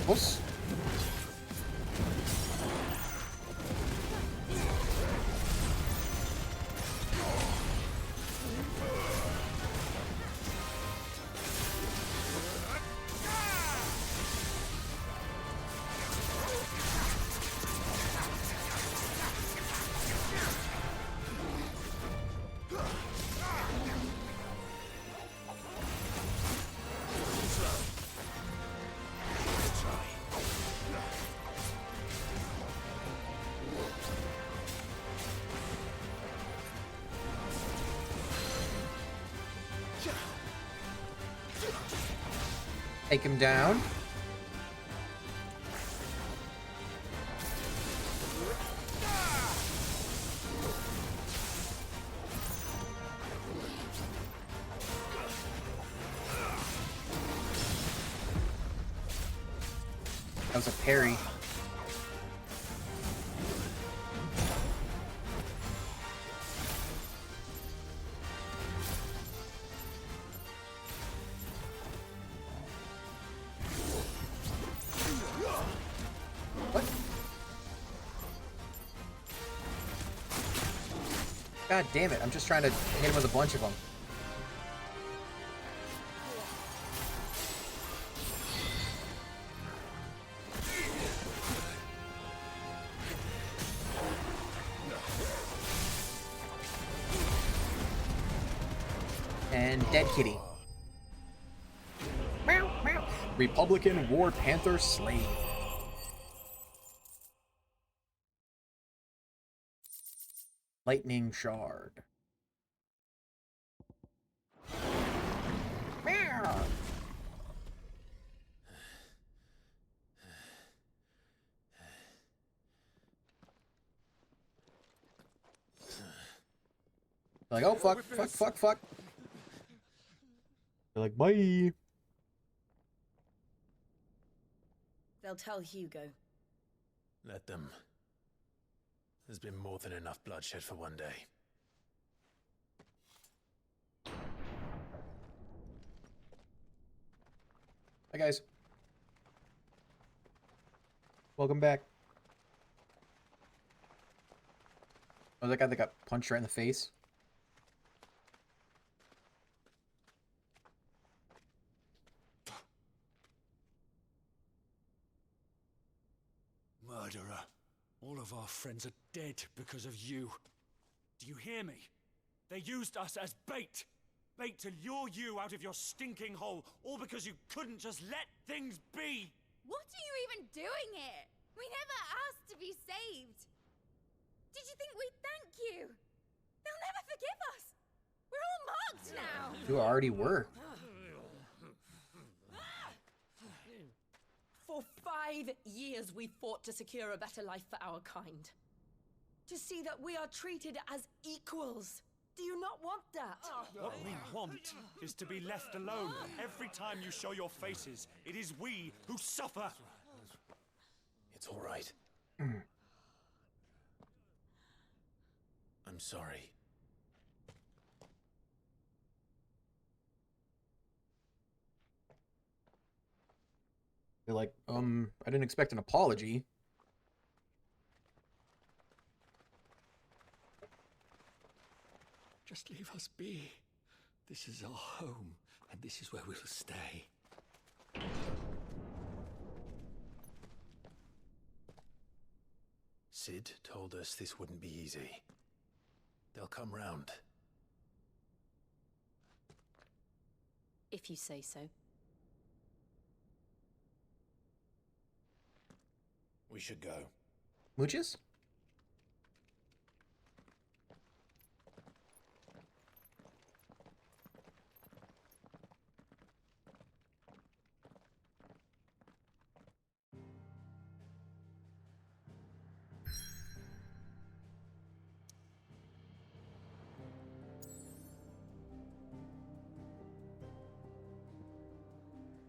Puss. Take him down. That was a parry. God damn it, I'm just trying to hit him with a bunch of them. And dead kitty. Republican War Panther Slave. Lightning Shard. Meow. Like, oh, fuck, fuck, fuck, fuck. They're like, bye. They'll tell Hugo. Let them. There's been more than enough bloodshed for one day. Hi, guys. Welcome back. Oh, that guy that got punched right in the face. Murderer. All of our friends are dead because of you. Do you hear me? They used us as bait. Bait to lure you out of your stinking hole, all because you couldn't just let things be. What are you even doing here? We never asked to be saved. Did you think we'd thank you? They'll never forgive us. We're all marked now. You already were. For 5 years we fought to secure a better life for our kind. To see that we are treated as equals. Do you not want that? What we want is to be left alone. Every time you show your faces, it is we who suffer. It's all right. I'm sorry. They're like, I didn't expect an apology. Just leave us be. This is our home, and this is where we'll stay. Sid told us this wouldn't be easy. They'll come round. If you say so. We should go. Mooches?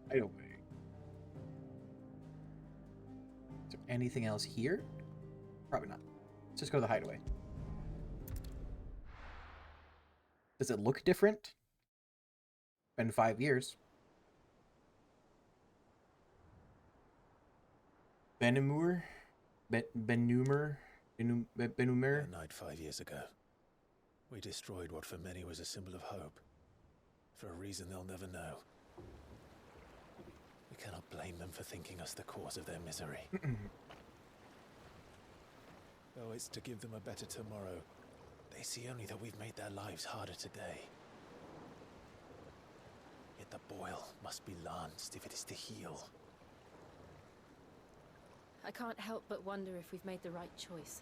Hideaway. Is there anything else here? Probably not. Let's just go to the hideaway. Does it look different? Been 5 years. Benumur? Benumur? That night 5 years ago, we destroyed what for many was a symbol of hope. For a reason they'll never know. We cannot blame them for thinking us the cause of their misery. Though it's to give them a better tomorrow, they see only that we've made their lives harder today. Yet the boil must be lanced if it is to heal. I can't help but wonder if we've made the right choice.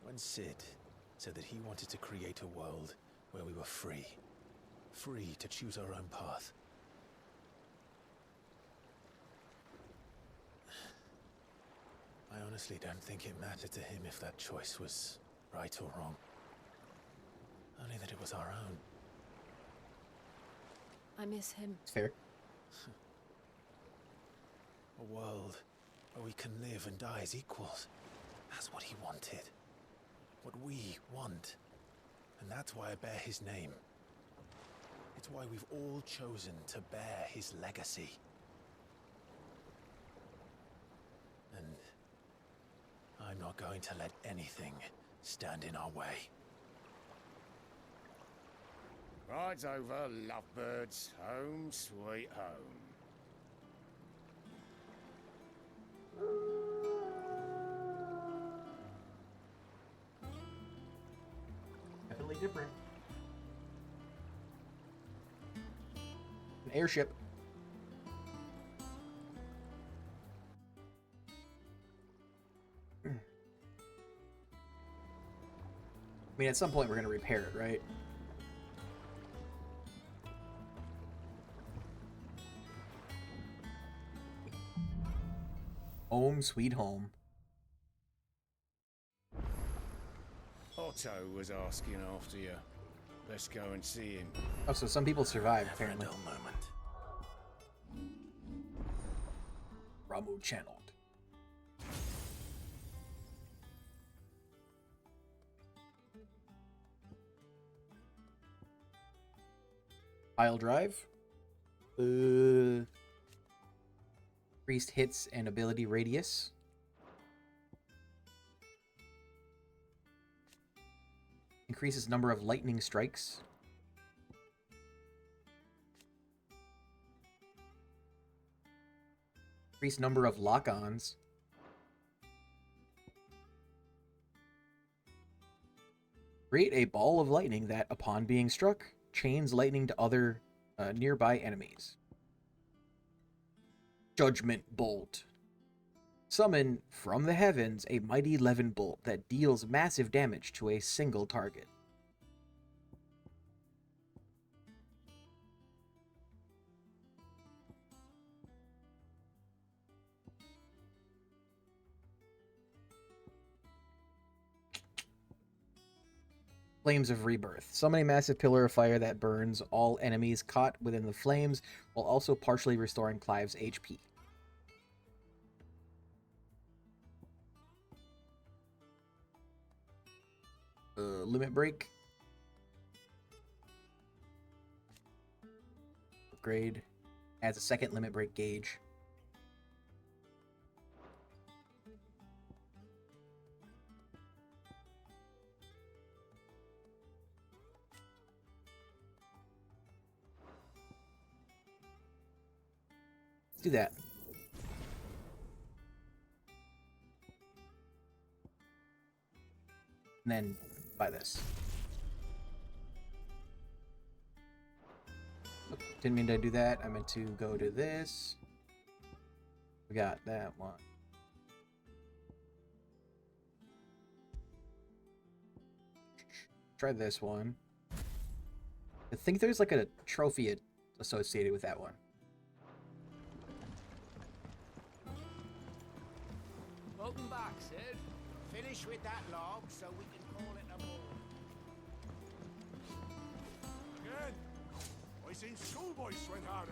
When Sid said that he wanted to create a world where we were free. Free to choose our own path. I honestly don't think it mattered to him if that choice was right or wrong. Only that it was our own. I miss him. Fair. A world where we can live and die as equals. That's what he wanted. What we want. And that's why I bear his name. It's why we've all chosen to bear his legacy. And I'm not going to let anything stand in our way. Rides over, lovebirds. Home sweet home. Definitely different. An airship. I mean, at some point we're gonna repair it, right? Home sweet home. Otto was asking after you. Let's go and see him. Oh, so some people survived, apparently. Ramu channeled. Pile drive. Increased hits and ability radius. Increases number of lightning strikes. Increased number of lock-ons. Create a ball of lightning that, upon being struck, chains lightning to other nearby enemies. Judgment Bolt. Summon from the heavens a mighty Levin bolt that deals massive damage to a single target. Flames of Rebirth. Summon a massive pillar of fire that burns all enemies caught within the flames, while also partially restoring Clive's HP. Limit Break. Upgrade. Adds a second Limit Break gauge. Let's do that. And then buy this. Oop, didn't mean to do that. I meant to go to this. We got that one. Try this one. I think there's like a trophy associated with that one. Welcome back, Sid. Finish with that log so we can call it a ball. Again, I seen schoolboys sweat harder.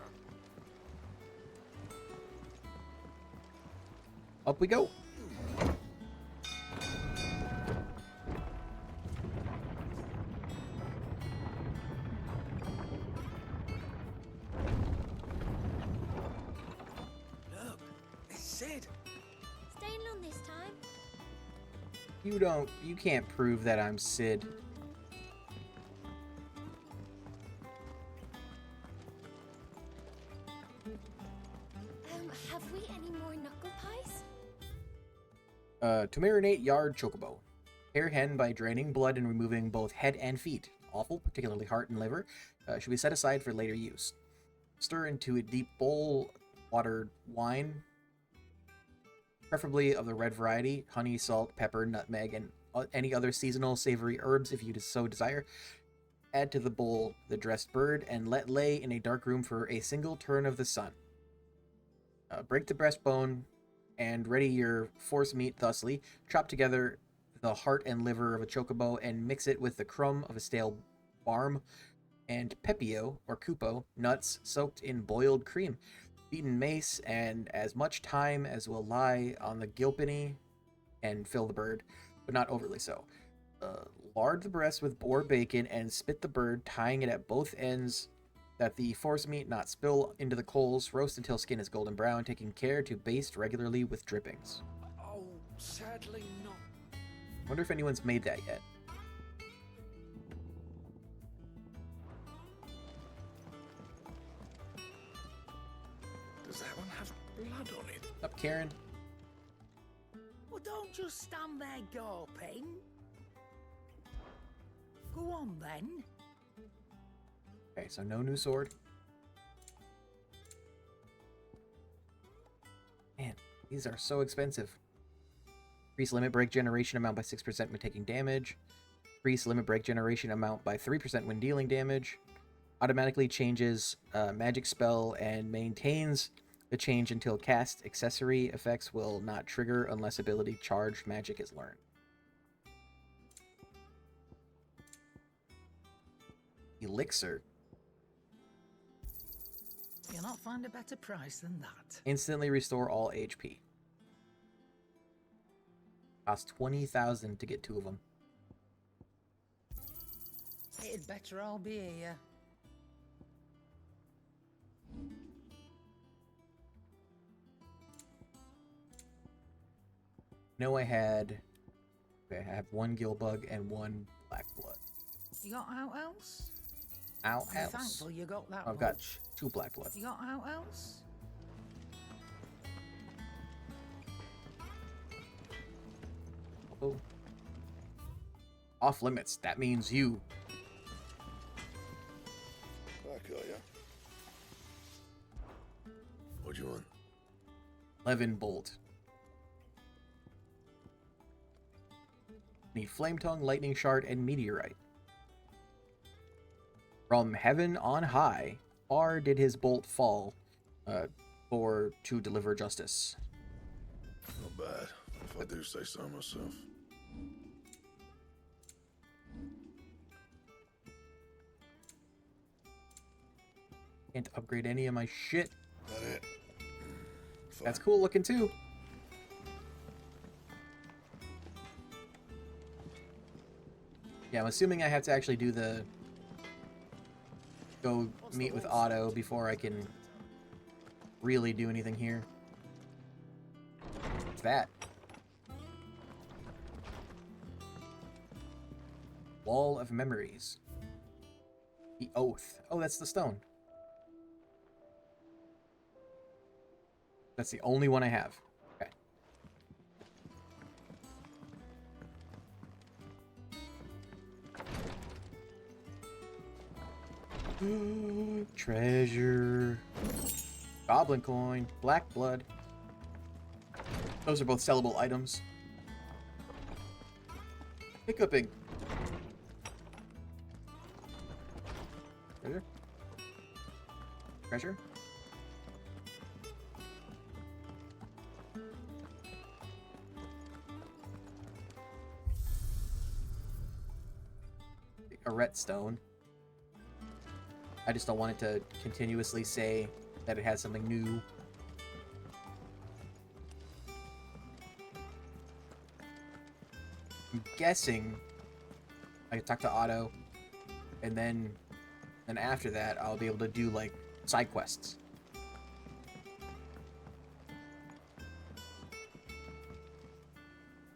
Up we go. Look, it's Sid. Staying long this time? You can't prove that I'm Sid. Have we any more knuckle pies? To marinate yard chocobo. Pair hen by draining blood and removing both head and feet. Offal, particularly heart and liver, should be set aside for later use. Stir into a deep bowl watered wine, preferably of the red variety, honey, salt, pepper, nutmeg, and any other seasonal savory herbs if you so desire. Add to the bowl the dressed bird and let lay in a dark room for a single turn of the sun. Break the breastbone and ready your force meat thusly. Chop together the heart and liver of a chocobo and mix it with the crumb of a stale barm and pepio or cupo nuts soaked in boiled cream, beaten mace, and as much thyme as will lie on the gilpiny and fill the bird, but not overly so. Lard the breast with boar bacon and spit the bird, tying it at both ends that the force meat not spill into the coals. Roast until skin is golden brown, taking care to baste regularly with drippings. Oh, sadly not. Wonder if anyone's made that yet. Does that one have blood on it? Up, Karen. Well, don't just stand there gawping. Go on, then. Okay, so no new sword. Man, these are so expensive. Increase limit break generation amount by 6% when taking damage. Increase limit break generation amount by 3% when dealing damage. Automatically changes magic spell and maintains the change until cast. Accessory effects will not trigger unless ability charge magic is learned. Elixir. You'll not find a better price than that. Instantly restore all HP. Cost 20,000 to get 2 of them. It'd better all be here. No, I had... Okay, I have 1 Gilbug and 1 Black Blood. You got out else? Out I'm else? thankful you got that I've got much. 2 Black Blood. You got out else? Oh. Off limits. That means you. Back, are ya? What do you want? Levin Bolt. Need Flame Tongue, Lightning Shard, and Meteorite. From heaven on high, far did his bolt fall, to deliver justice. Not bad, if I do say so myself. Can't upgrade any of my shit. That it? That's cool looking too. Yeah, I'm assuming I have to actually do the... Go meet with Otto before I can really do anything here. What's that? Wall of Memories. The Oath. Oh, that's the stone. That's the only one I have. Okay. Treasure. Goblin coin. Black blood. Those are both sellable items. Hiccuping. Treasure. Treasure. A redstone. I just don't want it to continuously say that it has something new. I'm guessing I can talk to Otto, and then after that I'll be able to do like side quests.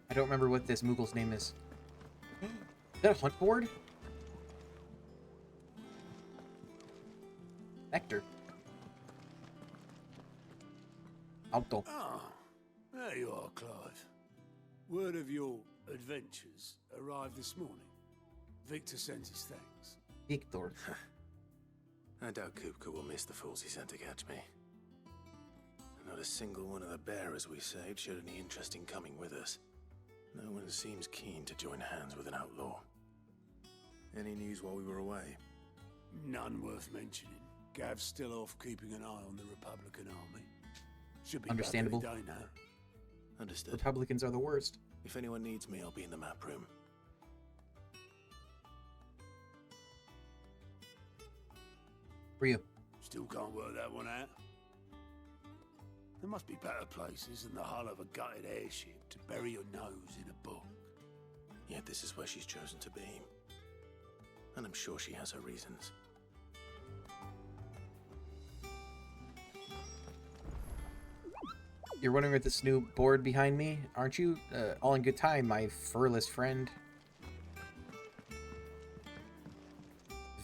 I don't remember what this Moogle's name is. Is that a hunt board? Nectar. Auto. Ah, there you are, Clive. Word of your adventures arrived this morning. Victor sent his thanks. Victor. I doubt Kupka will miss the fools he sent to catch me. Not a single one of the bearers we saved showed any interest in coming with us. No one seems keen to join hands with an outlaw. Any news while we were away? None worth mentioning. Gav's still off keeping an eye on the Republican army. Should be Understandable. back any day now. Understood. Republicans are the worst. If anyone needs me, I'll be in the map room. For you. Still can't work that one out. There must be better places than the hull of a gutted airship to bury your nose in a book. Yet this is where she's chosen to be. And I'm sure she has her reasons. You're wondering about this new board behind me, aren't you? All in good time, my furless friend.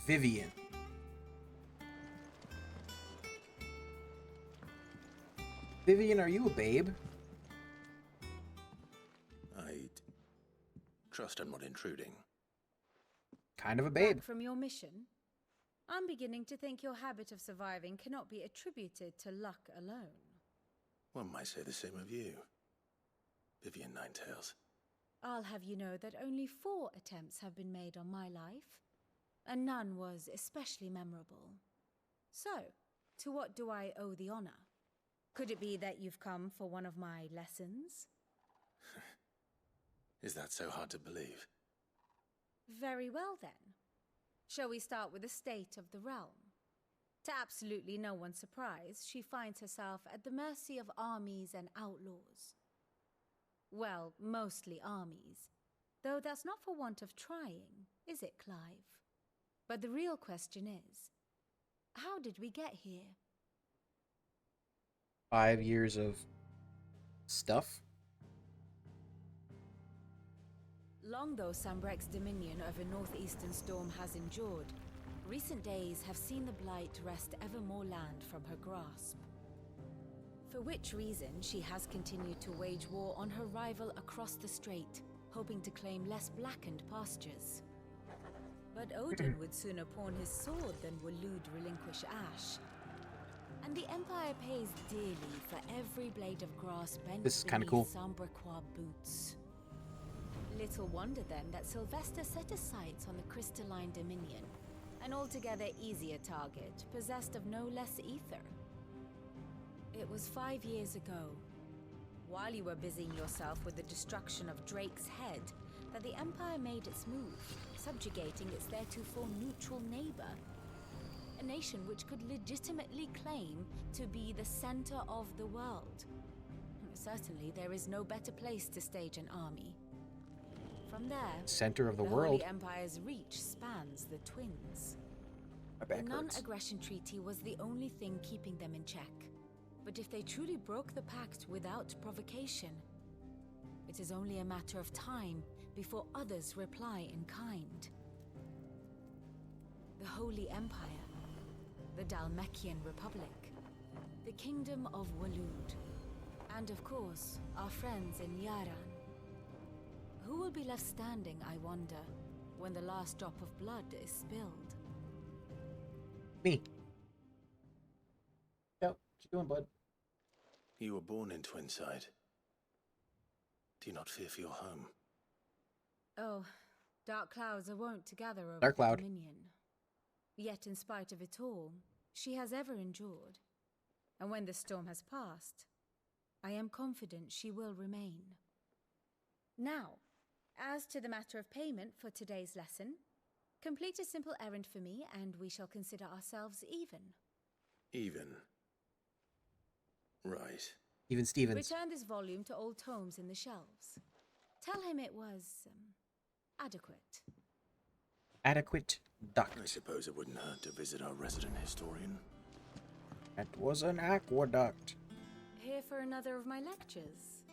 Vivian. Vivian, are you a babe? I'd trust I'm not intruding. Kind of a babe. Back from your mission? I'm beginning to think your habit of surviving cannot be attributed to luck alone. One might say the same of you, Vivian Ninetails. I'll have you know that only 4 attempts have been made on my life, and none was especially memorable. So, to what do I owe the honor? Could it be that you've come for one of my lessons? Is that so hard to believe? Very well then. Shall we start with the state of the realm? To absolutely no one's surprise, she finds herself at the mercy of armies and outlaws. Well, mostly armies. Though that's not for want of trying, is it, Clive? But the real question is, how did we get here? 5 years of stuff. Long though Sambrek's dominion over northeastern storm has endured, recent days have seen the Blight wrest ever more land from her grasp. For which reason she has continued to wage war on her rival across the strait, hoping to claim less blackened pastures. But Odin would sooner pawn his sword than Waloed relinquish Ash. And the Empire pays dearly for every blade of grass bent This is kinda cool. Sambrequois boots. Little wonder then that Sylvester set his sights on the crystalline dominion, an altogether easier target, possessed of no less ether. It was 5 years ago, while you were busying yourself with the destruction of Drake's head, that the Empire made its move, subjugating its theretofore neutral neighbor. A nation which could legitimately claim to be the center of the world. Certainly, there is no better place to stage an army. From there, Center of the Holy world. Empire's reach spans the Twins. My The back hurts. non-aggression treaty was the only thing keeping them in check. But if they truly broke the pact without provocation, it is only a matter of time before others reply in kind. The Holy Empire, the Dalmekian Republic, the Kingdom of Waloed, and of course, our friends in Yaran. Who will be left standing, I wonder, when the last drop of blood is spilled? Me. Yo, what you doing, bud? You were born in Twinside. Do you not fear for your home? Oh, dark clouds are wont to gather over Dark the cloud. Dominion. Yet in spite of it all, she has ever endured. And when the storm has passed, I am confident she will remain. Now, as to the matter of payment for today's lesson, complete a simple errand for me and we shall consider ourselves even. Even. Right. Even Stevens. Return this volume to old tomes in the shelves. Tell him it was adequate. Adequate duct. I suppose it wouldn't hurt to visit our resident historian. That was an aqueduct. Here for another of my lectures.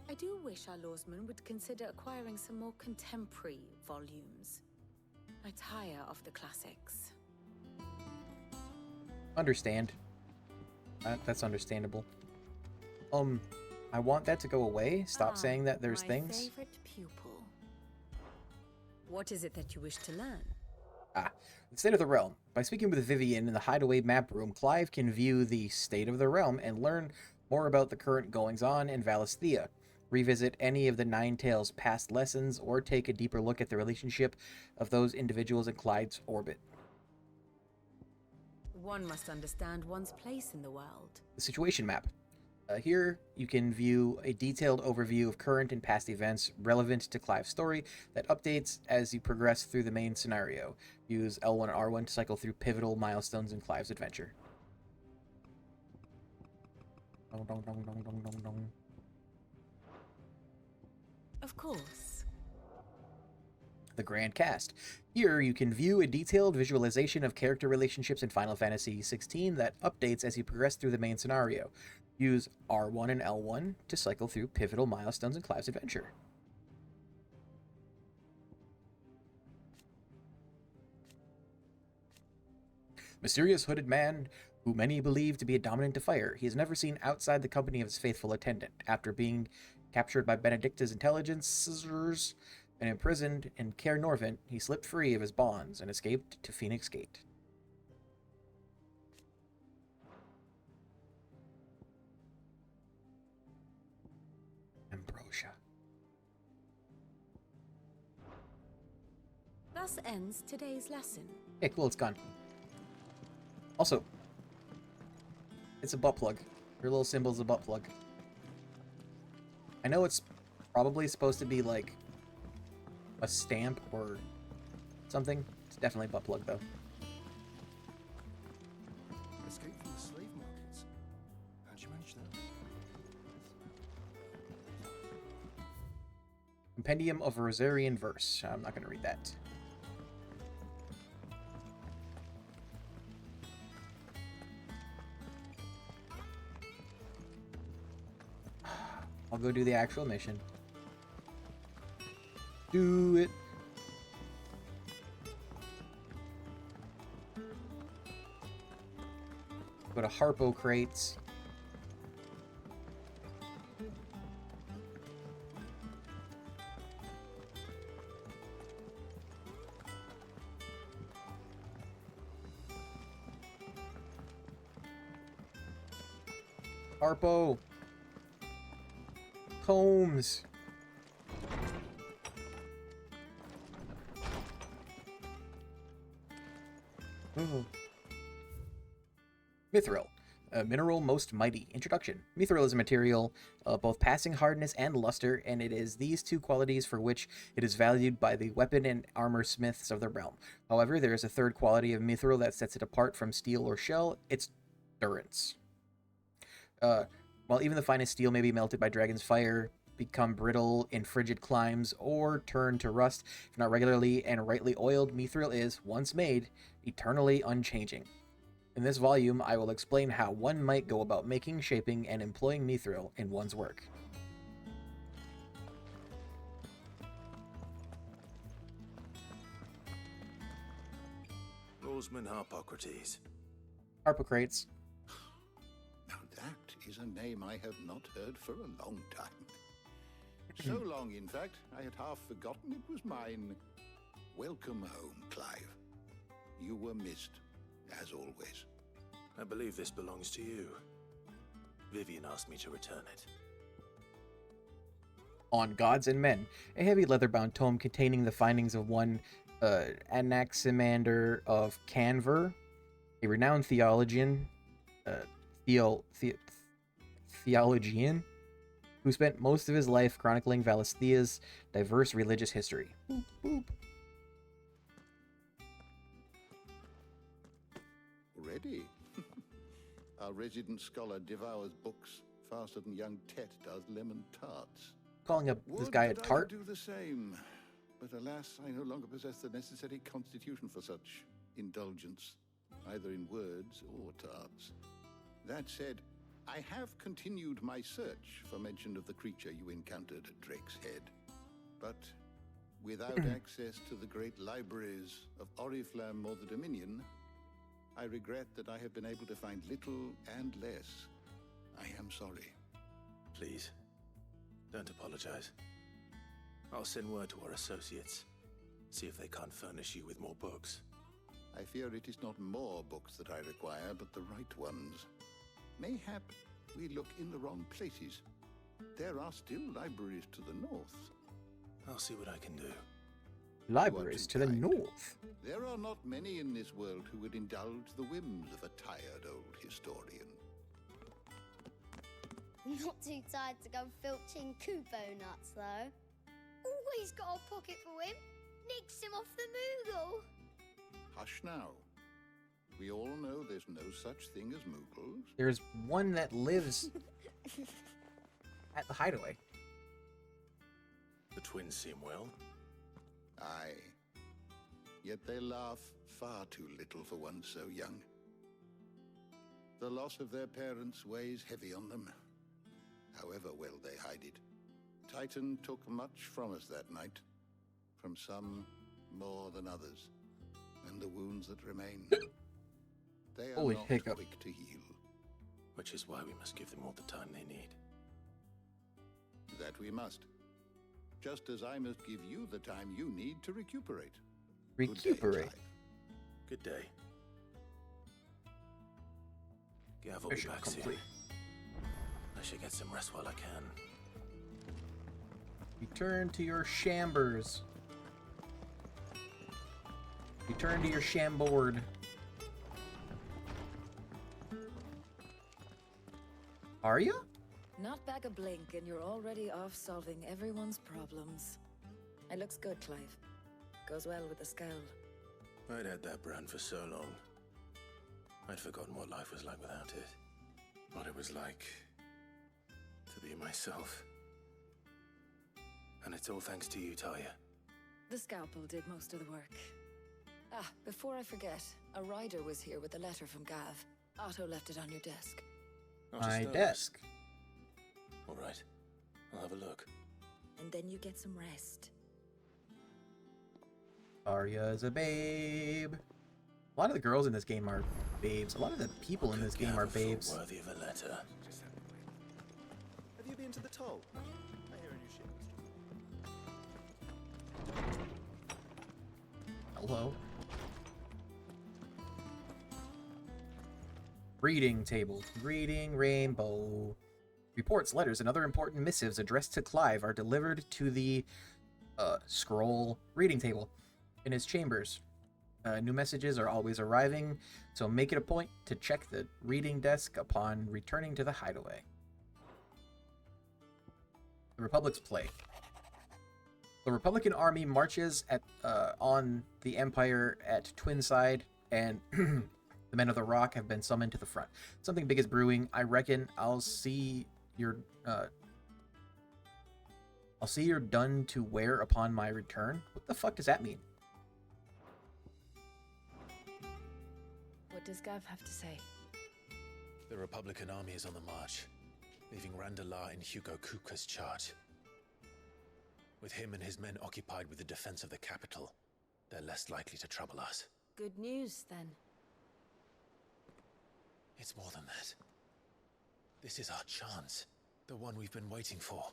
I do wish our lawsman would consider acquiring some more contemporary volumes. I tire of the classics. Understand. That's understandable. I want that to go away. Stop saying that there's my things. favorite pupil. What is it that you wish to learn? The state of the realm. By speaking with Vivian in the hideaway map room, Clive can view the state of the realm and learn more about the current goings-on in Valisthea. Revisit any of the Nine Tails' past lessons, or take a deeper look at the relationship of those individuals in Clyde's orbit. One must understand one's place in the world. The situation map. Here, you can view a detailed overview of current and past events relevant to Clive's story that updates as you progress through the main scenario. Use L1 and R1 to cycle through pivotal milestones in Clive's adventure. Dong, dong, dong, dong, dong, dong, dong. Of course. The Grand Cast. Here, you can view a detailed visualization of character relationships in Final Fantasy XVI that updates as you progress through the main scenario. Use R1 and L1 to cycle through pivotal milestones in Clive's adventure. Mysterious hooded man who many believe to be a dominant of fire. He is never seen outside the company of his faithful attendant. After being captured by Benedicta's intelligencers and imprisoned in Cair Norvent, he slipped free of his bonds and escaped to Phoenix Gate. Yusha. Thus ends today's lesson. Hey, cool, it's gone. Also, it's a butt plug. Your little symbol's a butt plug. I know it's probably supposed to be like a stamp or something. It's definitely a butt plug, though. Escape from the slave markets. How'd you manage that? Compendium of Rosarian Verse. I'm not going to read that. I'll go do the actual mission. Do it. Go to Harpo crates. Harpo. Combs. Mithril, a mineral most mighty. Introduction. Mithril is a material of both passing hardness and luster, and it is these two qualities for which it is valued by the weapon and armor smiths of the realm. However, there is a third quality of mithril that sets it apart from steel or shell: its durance. While even the finest steel may be melted by dragon's fire, become brittle in frigid climes, or turn to rust if not regularly and rightly oiled, mithril is, once made, eternally unchanging. In this volume, I will explain how one might go about making, shaping, and employing mithril in one's work. Roseman Harpocrates. Harpocrates. Now that is a name I have not heard for a long time. So long, in fact, I had half forgotten it was mine. Welcome home, Clive. You were missed, as always. I believe this belongs to you. Vivian asked me to return it. On Gods and Men, a heavy leather-bound tome containing the findings of one Anaximander of Canver, a renowned theologian, who spent most of his life chronicling Valisthea's diverse religious history. Boop, boop. Ready? Our resident scholar devours books faster than young Tet does lemon tarts. Calling up this guy a tart? I would do the same, but alas, I no longer possess the necessary constitution for such indulgence, either in words or tarts. That said, I have continued my search for mention of the creature you encountered at Drake's Head, but without access to the great libraries of Oriflamme or the Dominion, I regret that I have been able to find little and less. I am sorry. Please, don't apologize. I'll send word to our associates, see if they can't furnish you with more books. I fear it is not more books that I require, but the right ones. Mayhap we look in the wrong places. There are still libraries to the north. I'll see what I can do. Libraries to the north. There are not many in this world who would indulge the whims of a tired old historian. Not too tired to go filching Kupo nuts, though. Always got a pocket for him. Nicks him off the Moogle. Hush now. We all know there's no such thing as Moogles. There's one that lives at the hideaway. The twins seem well. Aye. Yet they laugh far too little for one so young. The loss of their parents weighs heavy on them, however well they hide it. Titan took much from us that night, from some more than others, and the wounds that remain, they are Holy not hiccup. quick to heal. Which is why we must give them all the time they need. That we must. Just as I must give you the time you need to recuperate. Recuperate. Good day. Gav will be Mission back complete. soon. I should get some rest while I can. Return to your chambers. Return to your shamboard. Are you? Not back a blink and you're already off solving everyone's problems. It looks good, Clive. Goes well with the scowl. I'd had that brand for so long. I'd forgotten what life was like without it. What it was like to be myself. And it's all thanks to you, Talia. The scalpel did most of the work. Ah, before I forget, a rider was here with a letter from Gav. Otto left it on your desk. My desk. All right. I'll have a look. And then you get some rest. Arya's a babe. A lot of the girls in this game are babes. A lot of the people in this game are babes. Worthy of a letter. Have you been to the toll? I hear a new ship. Hello. Reading table. Reading rainbow. Reports, letters, and other important missives addressed to Clive are delivered to the scroll reading table in his chambers. New messages are always arriving, so make it a point to check the reading desk upon returning to the hideaway. The Republic's play. The Republican army marches on the Empire at Twinside, and the men of the Rock have been summoned to the front. Something big is brewing. I reckon I'll see your done to wear upon my return. What the fuck does that mean? What does Gav have to say? The Republican army is on the march, leaving Randalar in Hugo Kuka's charge. With him and his men occupied with the defense of the capital, they're less likely to trouble us. Good news, then. It's more than that. This is our chance. The one we've been waiting for.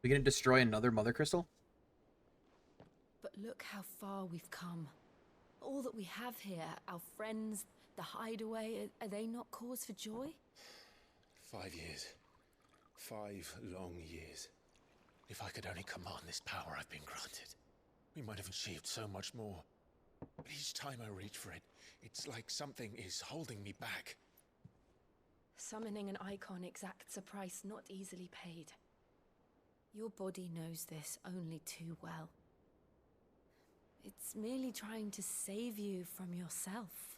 We gonna destroy another Mother Crystal? But look how far we've come. All that we have here, our friends, the hideaway, are they not cause for joy? 5 years. 5 long years. If I could only command this power I've been granted, we might have achieved so much more. But each time I reach for it, it's like something is holding me back. Summoning an icon exacts a price not easily paid. Your body knows this only too well. It's merely trying to save you from yourself.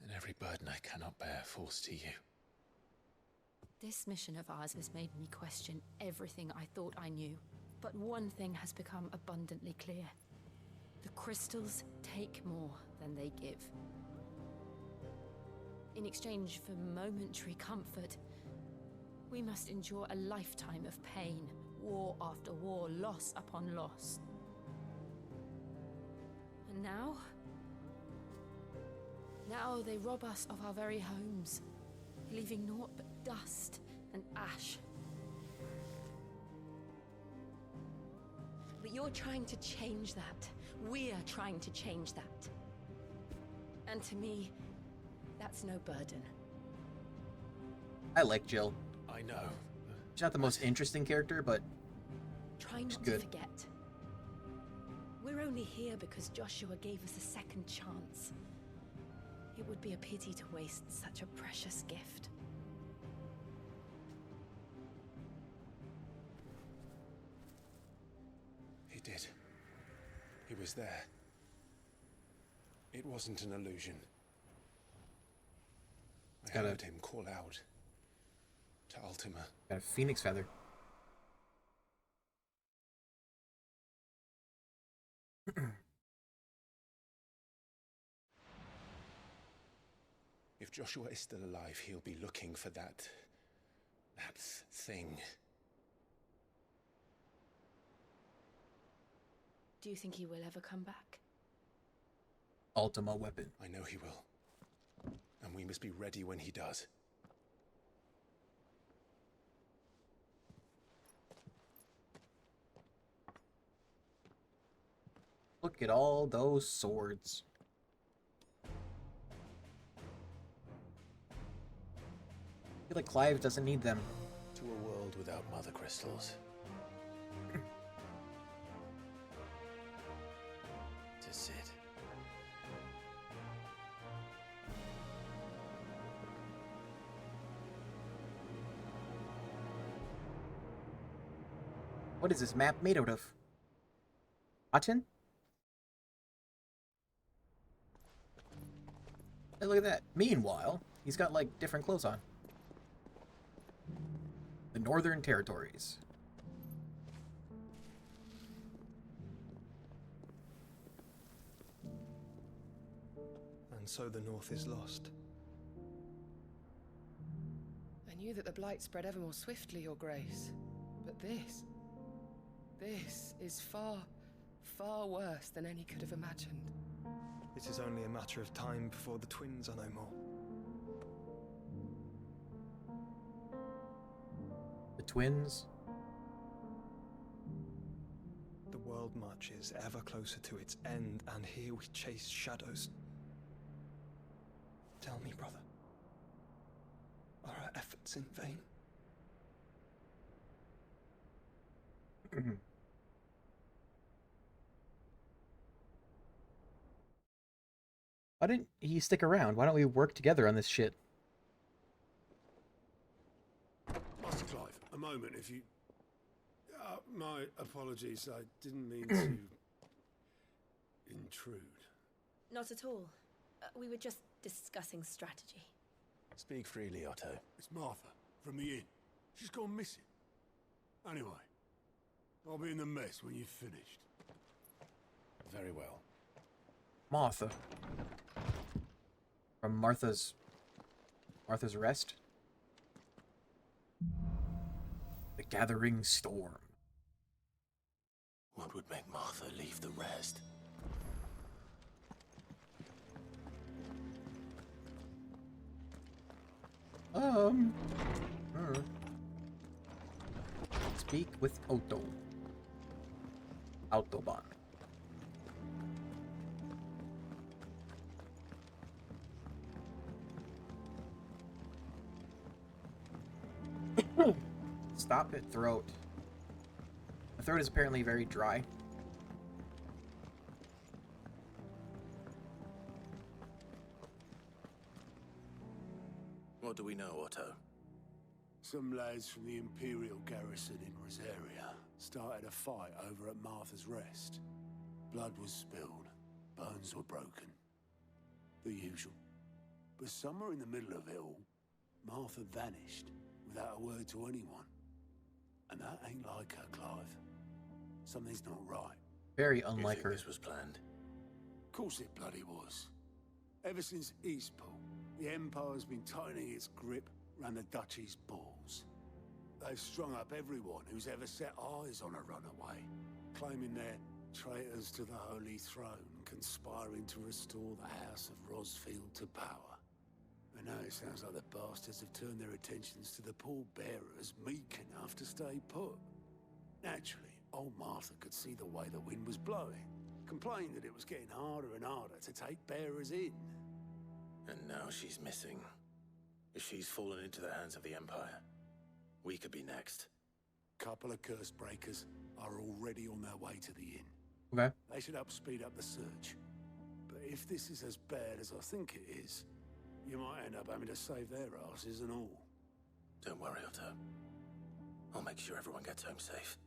And every burden I cannot bear falls to you. This mission of ours has made me question everything I thought I knew. But one thing has become abundantly clear. The crystals take more than they give. In exchange for momentary comfort, we must endure a lifetime of pain, war after war, loss upon loss. And now they rob us of our very homes, leaving naught but dust and ash. But you're trying to change that. We're trying to change that. And to me, that's no burden. I like Jill. I know. She's not the most interesting character, but Try not to forget. We're only here because Joshua gave us a second chance. It would be a pity to waste such a precious gift. He did. He was there. It wasn't an illusion. I heard him call out to Ultima. Got a phoenix feather. If Joshua is still alive, he'll be looking for that thing. Do you think he will ever come back? Ultima weapon. I know he will. And we must be ready when he does. Look at all those swords. feel like Clive doesn't need them. To a world without mother crystals. To sit. What is this map made out of? Cotton? Hey, look at that. Meanwhile, he's got, like, different clothes on. The Northern Territories. And so the North is lost. I knew that the Blight spread ever more swiftly, Your Grace. But this is far, far worse than any could have imagined. It is only a matter of time before the twins are no more. The twins? The world marches ever closer to its end, and here we chase shadows. Tell me, brother, are our efforts in vain? Why didn't he stick around? Why don't we work together on this shit? Master Clive, a moment, if you... my apologies, I didn't mean to... intrude. Not at all. We were just discussing strategy. Speak freely, Otto. It's Martha, from the inn. She's gone missing. Anyway, I'll be in the mess when you've finished. Very well. Martha. From Martha's Rest? The Gathering Storm. What would make Martha leave the rest? Speak with Otto. Autobahn. Stop it, throat. The throat is apparently very dry. What do we know, Otto? Some lads from the Imperial garrison in Rosaria started a fight over at Martha's Rest. Blood was spilled, bones were broken. The usual. But somewhere in the middle of it all, Martha vanished without a word to anyone. And that ain't like her, Clive. Something's not right. Very unlike her. This was planned. Of course it bloody was. Ever since Eastpool, the Empire's been tightening its grip round the Duchy's balls. They've strung up everyone who's ever set eyes on a runaway, claiming they're traitors to the Holy Throne, conspiring to restore the House of Rosfield to power. And now it sounds like the bastards have turned their attentions to the pallbearers meek enough to stay put. Naturally, old Martha could see the way the wind was blowing, complained that it was getting harder and harder to take bearers in. And now she's missing. If she's fallen into the hands of the Empire, we could be next. Couple of curse breakers are already on their way to the inn. Okay. They should help speed up the search. But if this is as bad as I think it is, you might end up having to save their asses and all. Don't worry, Otto. I'll make sure everyone gets home safe.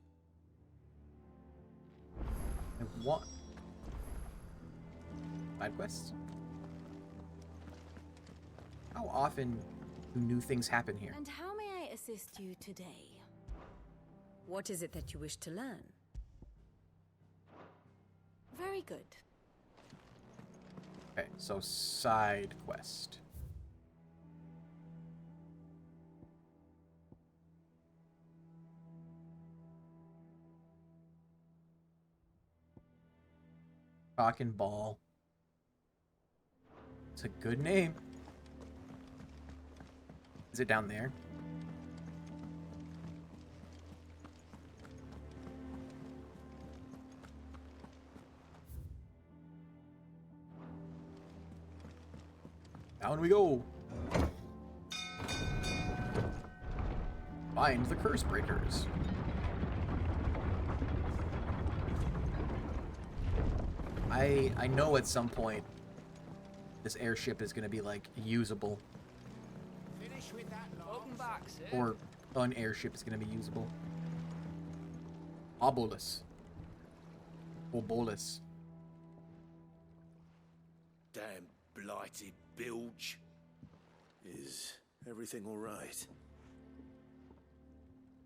And what? Side quests? How often do new things happen here? And how may I assist you today? What is it that you wish to learn? Very good. Okay, so side quest. Cock and Ball. It's a good name. Is it down there? Down we go. find the curse breakers. I know at some point this airship is going to be, like, usable. Finish with that Welcome back, sir. Or an airship is going to be usable. Obolus. Obolus. Damn blighted bilge. Is everything all right?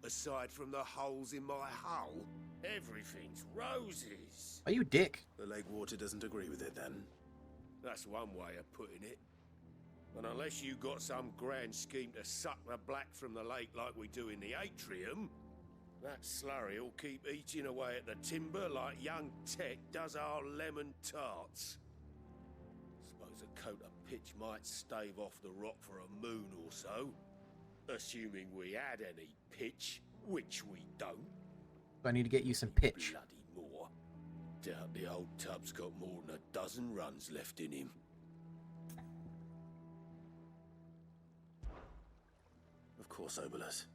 Aside from the holes in my hull, everything's roses. Are you dick? The lake water doesn't agree with it, then? That's one way of putting it. And unless you got some grand scheme to suck the black from the lake like we do in the atrium, that slurry'll keep eating away at the timber like young Tech does our lemon tarts. Suppose a coat of pitch might stave off the rock for a moon or so. Assuming we had any pitch, which we don't. So I need to get you some pitch. Bloody more. Doubt the old tub's got more than a dozen runs left in him. Of course, Obolus.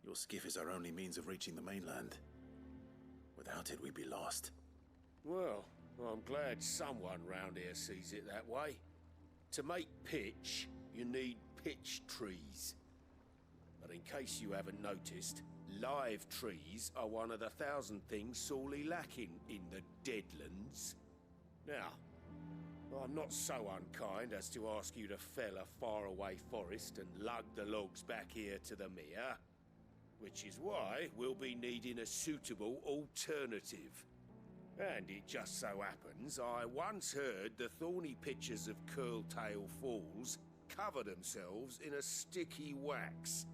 Your skiff is our only means of reaching the mainland. Without it, we'd be lost. Well, I'm glad someone round here sees it that way. To make pitch, you need pitch trees. But in case you haven't noticed, live trees are one of the 1,000 things sorely lacking in the Deadlands. Now, I'm not so unkind as to ask you to fell a faraway forest and lug the logs back here to the mere, which is why we'll be needing a suitable alternative. And it just so happens I once heard the thorny pitchers of Curltail Falls cover themselves in a sticky wax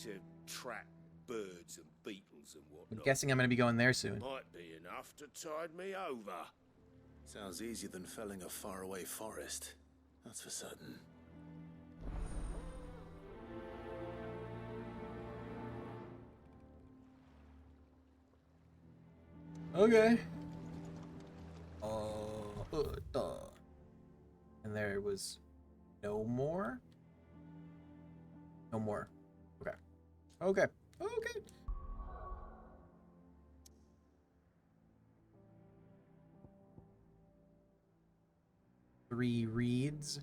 to trap birds and beetles and whatnot. I'm guessing I'm going to be going there soon. Might be enough to tide me over. Sounds easier than felling a faraway forest. That's for certain. Okay. And there was no more? No more. Okay. Okay. Okay. Three reads.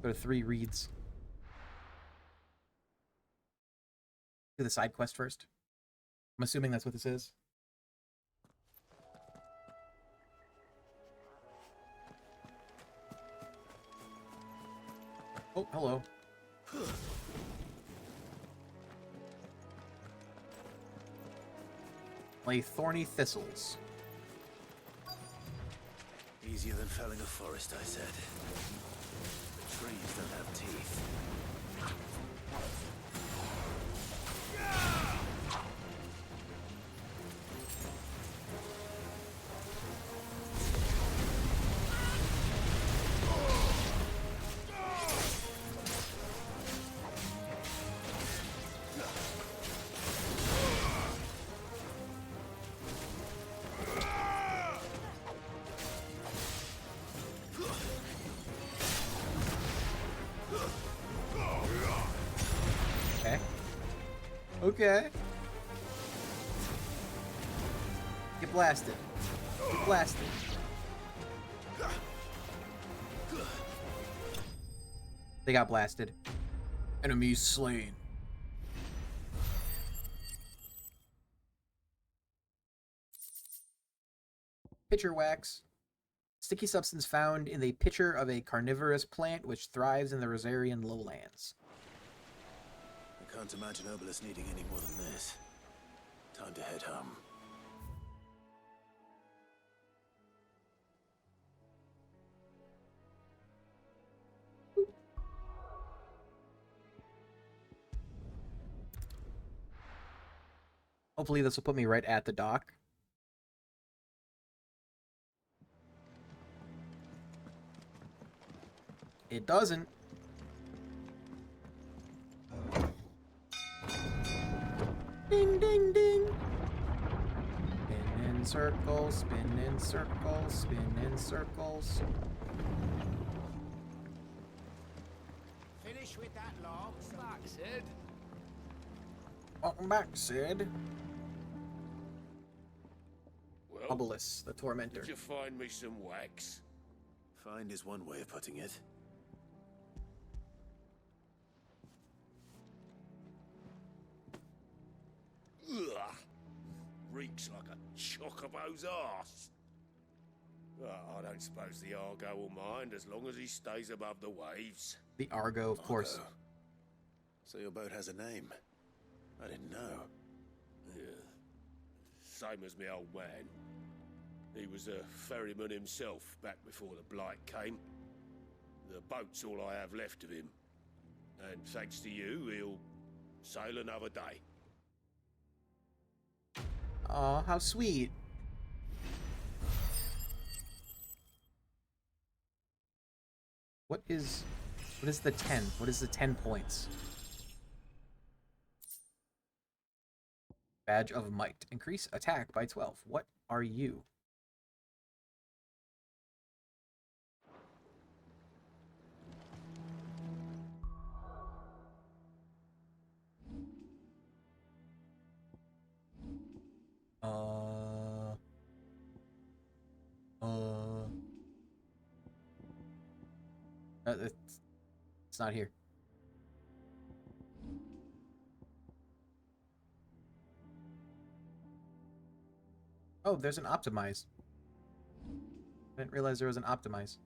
Go to 3 reads. Do the side quest first. I'm assuming that's what this is. Oh, hello. Lay thorny thistles. Easier than felling a forest, I said. The trees don't have teeth. Okay. Get blasted. Get blasted. They got blasted. Enemies slain. Pitcher wax. Sticky substance found in the pitcher of a carnivorous plant which thrives in the Rosarian lowlands. I can't imagine Obolus needing any more than this. Time to head home. Hopefully this will put me right at the dock. It doesn't. Ding, ding, ding. Spin in circles, spin in circles, spin in circles. Welcome back, Sid. Well, Obelisk, the Tormentor. did you find me some wax? Find is one way of putting it. Ugh. Reeks like a chocobo's arse. I don't suppose the Argo will mind as long as he stays above the waves. The Argo, of course. So your boat has a name? I didn't know. Yeah. Same as my old man. He was a ferryman himself back before the Blight came. The boat's all I have left of him. And thanks to you, he'll sail another day. Aw, how sweet. What is the 10? What is the 10 points? Badge of Might. Increase attack by 12. What are you? It's not here. Oh, there's an optimize. I didn't realize there was an optimize.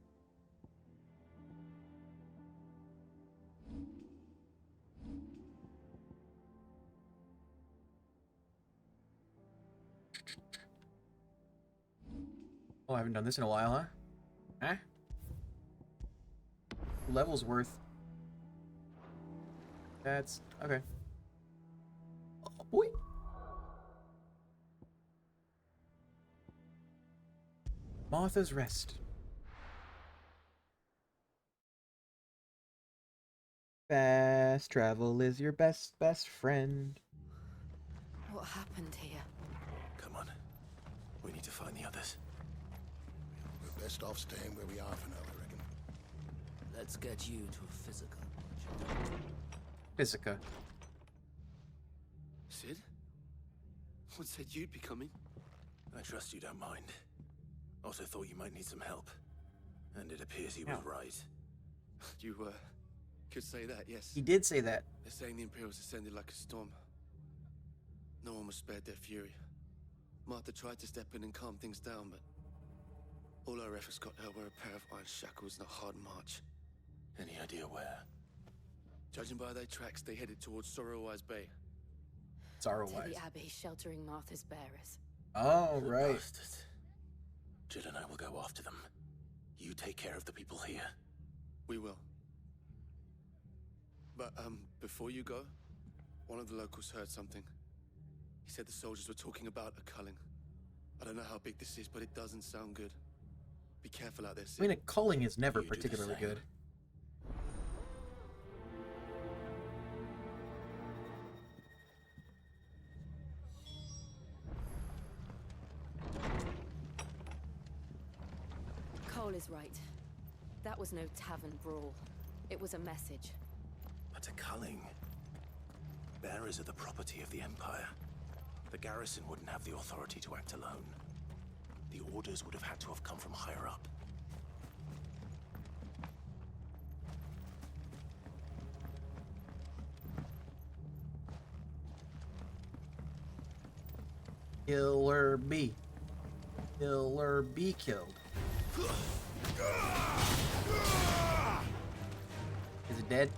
Oh, I haven't done this in a while, huh? Huh? Level's worth. That's okay. Oh boy. Martha's Rest. Fast travel is your best friend. What happened here? Come on. We need to find the others. We're best off staying where we are for now, I reckon. Let's get you to a physical. Physica. Sid? What said you'd be coming? I trust you don't mind. Also thought you might need some help. And it appears he was right. You, could say that, yes. He did say that. They're saying the Imperials ascended like a storm. No one was spared their fury. Martha tried to step in and calm things down, but all our efforts got her were a pair of iron shackles and a hard march. Any idea where? Judging by their tracks, they headed towards Sorrowwise Bay. To Sorrowwise. the Abbey, sheltering Martha's bearers. Oh, right. Bastards. Jill and I will go after them. You take care of the people here. We will. But, before you go, one of the locals heard something. He said the soldiers were talking about a culling. I don't know how big this is, but it doesn't sound good. Be careful out there, Sid. I mean, a culling is never particularly good. Cole is right. That was no tavern brawl. It was a message. But a culling. Bearers are the property of the Empire. The garrison wouldn't have the authority to act alone. The orders would have had to have come from higher up. Killer B. Killer B killed. Is it dead?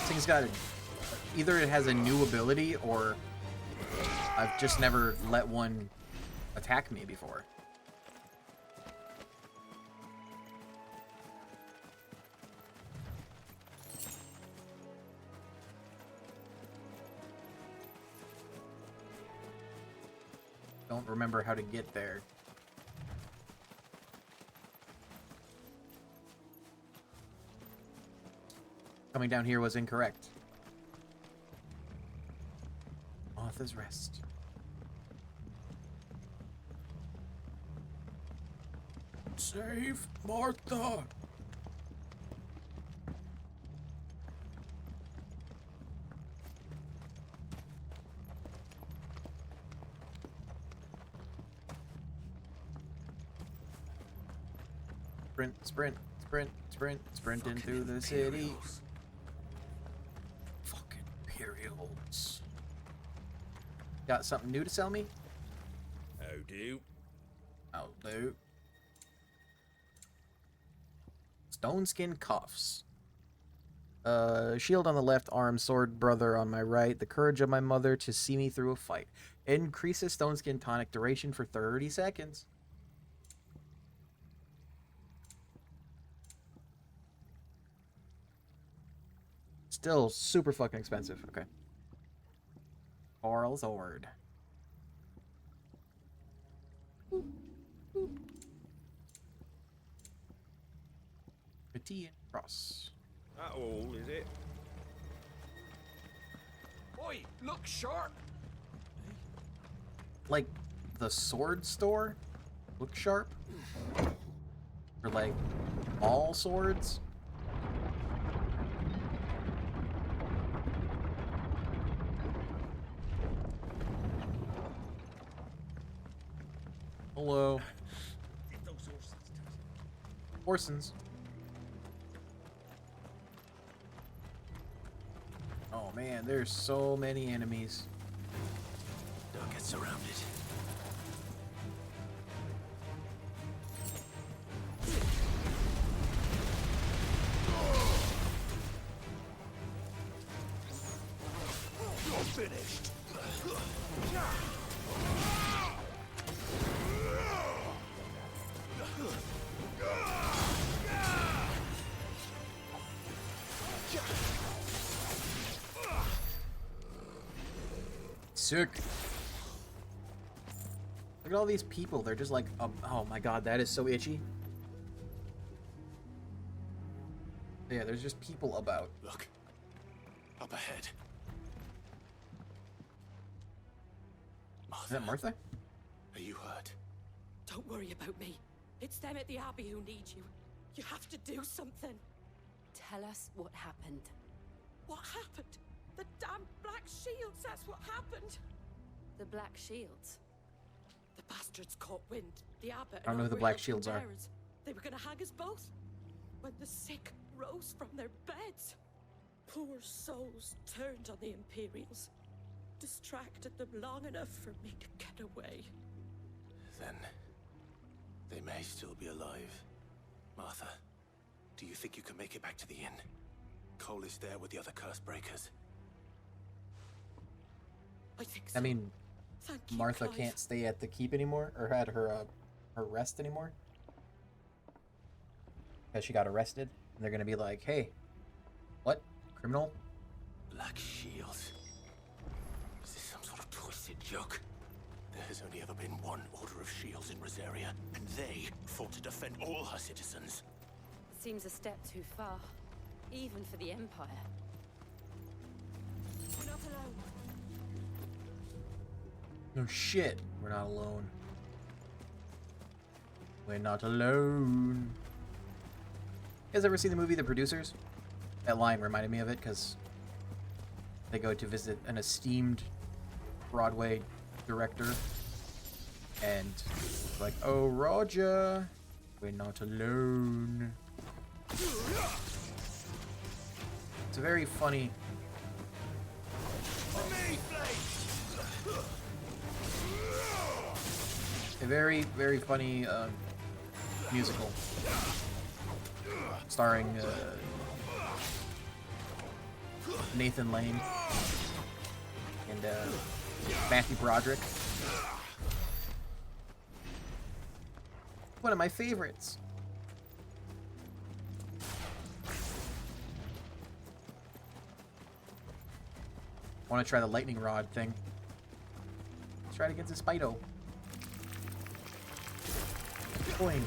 Thing's got either it has a new ability or I've just never let one attack me before. Don't remember how to get there. Coming down here was incorrect. Martha's Rest. Save Martha! Sprint, sprint, sprint, sprint, sprinting through the city. Fucking Imperials. Got something new to sell me? Oh, do. I'll do. Stone skin cuffs. Shield on the left arm, sword brother on my right. The courage of my mother to see me through a fight. Increases stone skin tonic duration for 30 seconds. Still super fucking expensive. Okay. Carl's Ord. Petit cross. That all, is it? Oi, look sharp! Like the sword store? Look sharp? Or like all swords? Hello. Horsens. Oh man, there's so many enemies. Don't get surrounded. You're finished! Sick. Look at all these people. They're just like, oh my god, that is so itchy. Yeah, there's just people about. Look. Up ahead. Martha. Is that Martha? Are you hurt? Don't worry about me. It's them at the Abbey who need you. You have to do something. Tell us what happened. What happened? The damn Black Shields, that's what happened. The Black Shields? The bastards caught wind. The Abbot I don't know who the Black Shields are. They were gonna hang us both. When the sick rose from their beds. Poor souls turned on the Imperials. Distracted them long enough for me to get away. Then they may still be alive. Martha, do you think you can make it back to the inn? Cole is there with the other curse breakers. I think so. I mean, Thank you, Martha Clive. can't stay at the keep anymore, or at her rest anymore, because she got arrested. And they're gonna be like, "Hey, what criminal?" Black Shield. Is this some sort of twisted joke? There has only ever been one Order of Shields in Rosaria, and they fought to defend all her citizens. Seems a step too far, even for the Empire. We're not alone. No shit, we're not alone. We're not alone. You guys ever seen the movie The Producers? That line reminded me of it because they go to visit an esteemed Broadway director and like, oh Roger, we're not alone. It's a very funny. A very, very funny musical starring Nathan Lane and Matthew Broderick. One of my favorites. I want to try the lightning rod thing. Let's try it against a Spido. Boing.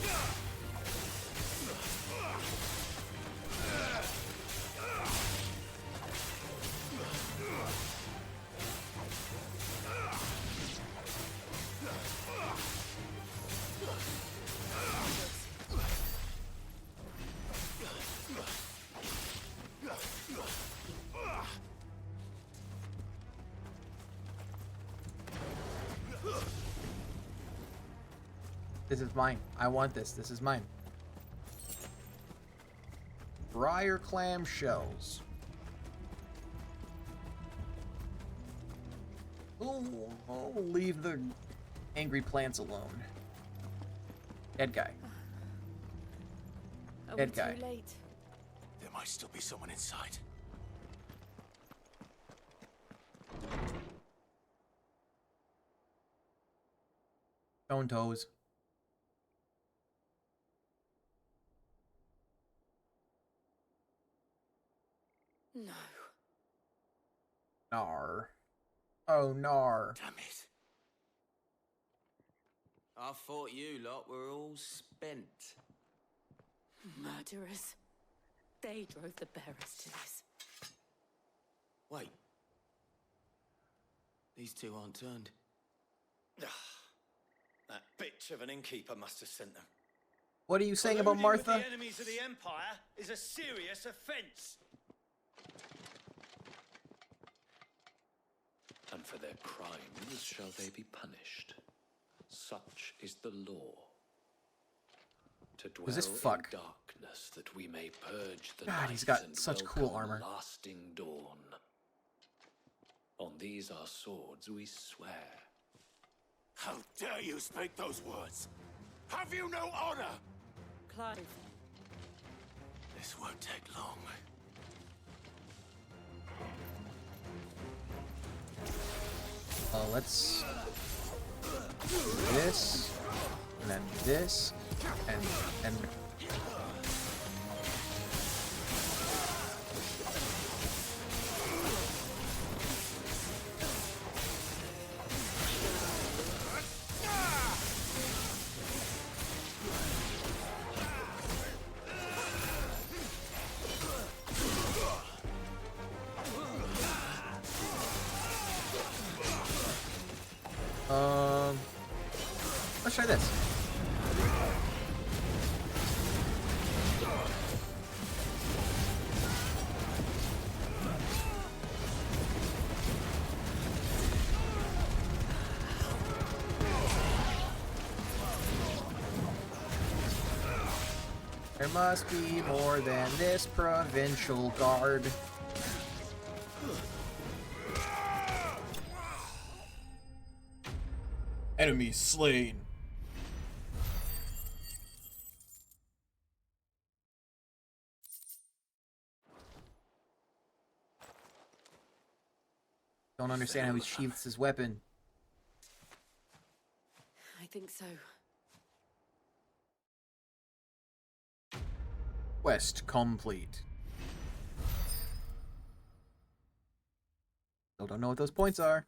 This is mine. I want this. This is mine. Briar clam shells. Oh, leave the angry plants alone. Dead guy. Are Dead we guy. too late? There might still be someone inside. Stone toes. No. Nar. Oh, nar. Damn it. I thought you lot were all spent. Murderers. They drove the bearers to this. Wait. These two aren't turned. That bitch of an innkeeper must have sent them. What are you saying about Colluding with Martha? the enemies of the Empire is a serious offense. And for their crimes shall they be punished. Such is the law. To dwell Who's this fuck? in darkness that we may purge the God, night he's got and such cool welcome armor. lasting dawn. On these our swords we swear. How dare you speak those words? Have you no honor? Clive. This won't take long. Let's do this, and then this, and let's try this. There must be more than this provincial guard. Enemy slain. Don't understand how he sheaths his weapon. I think so. Quest complete. Still don't know what those points are.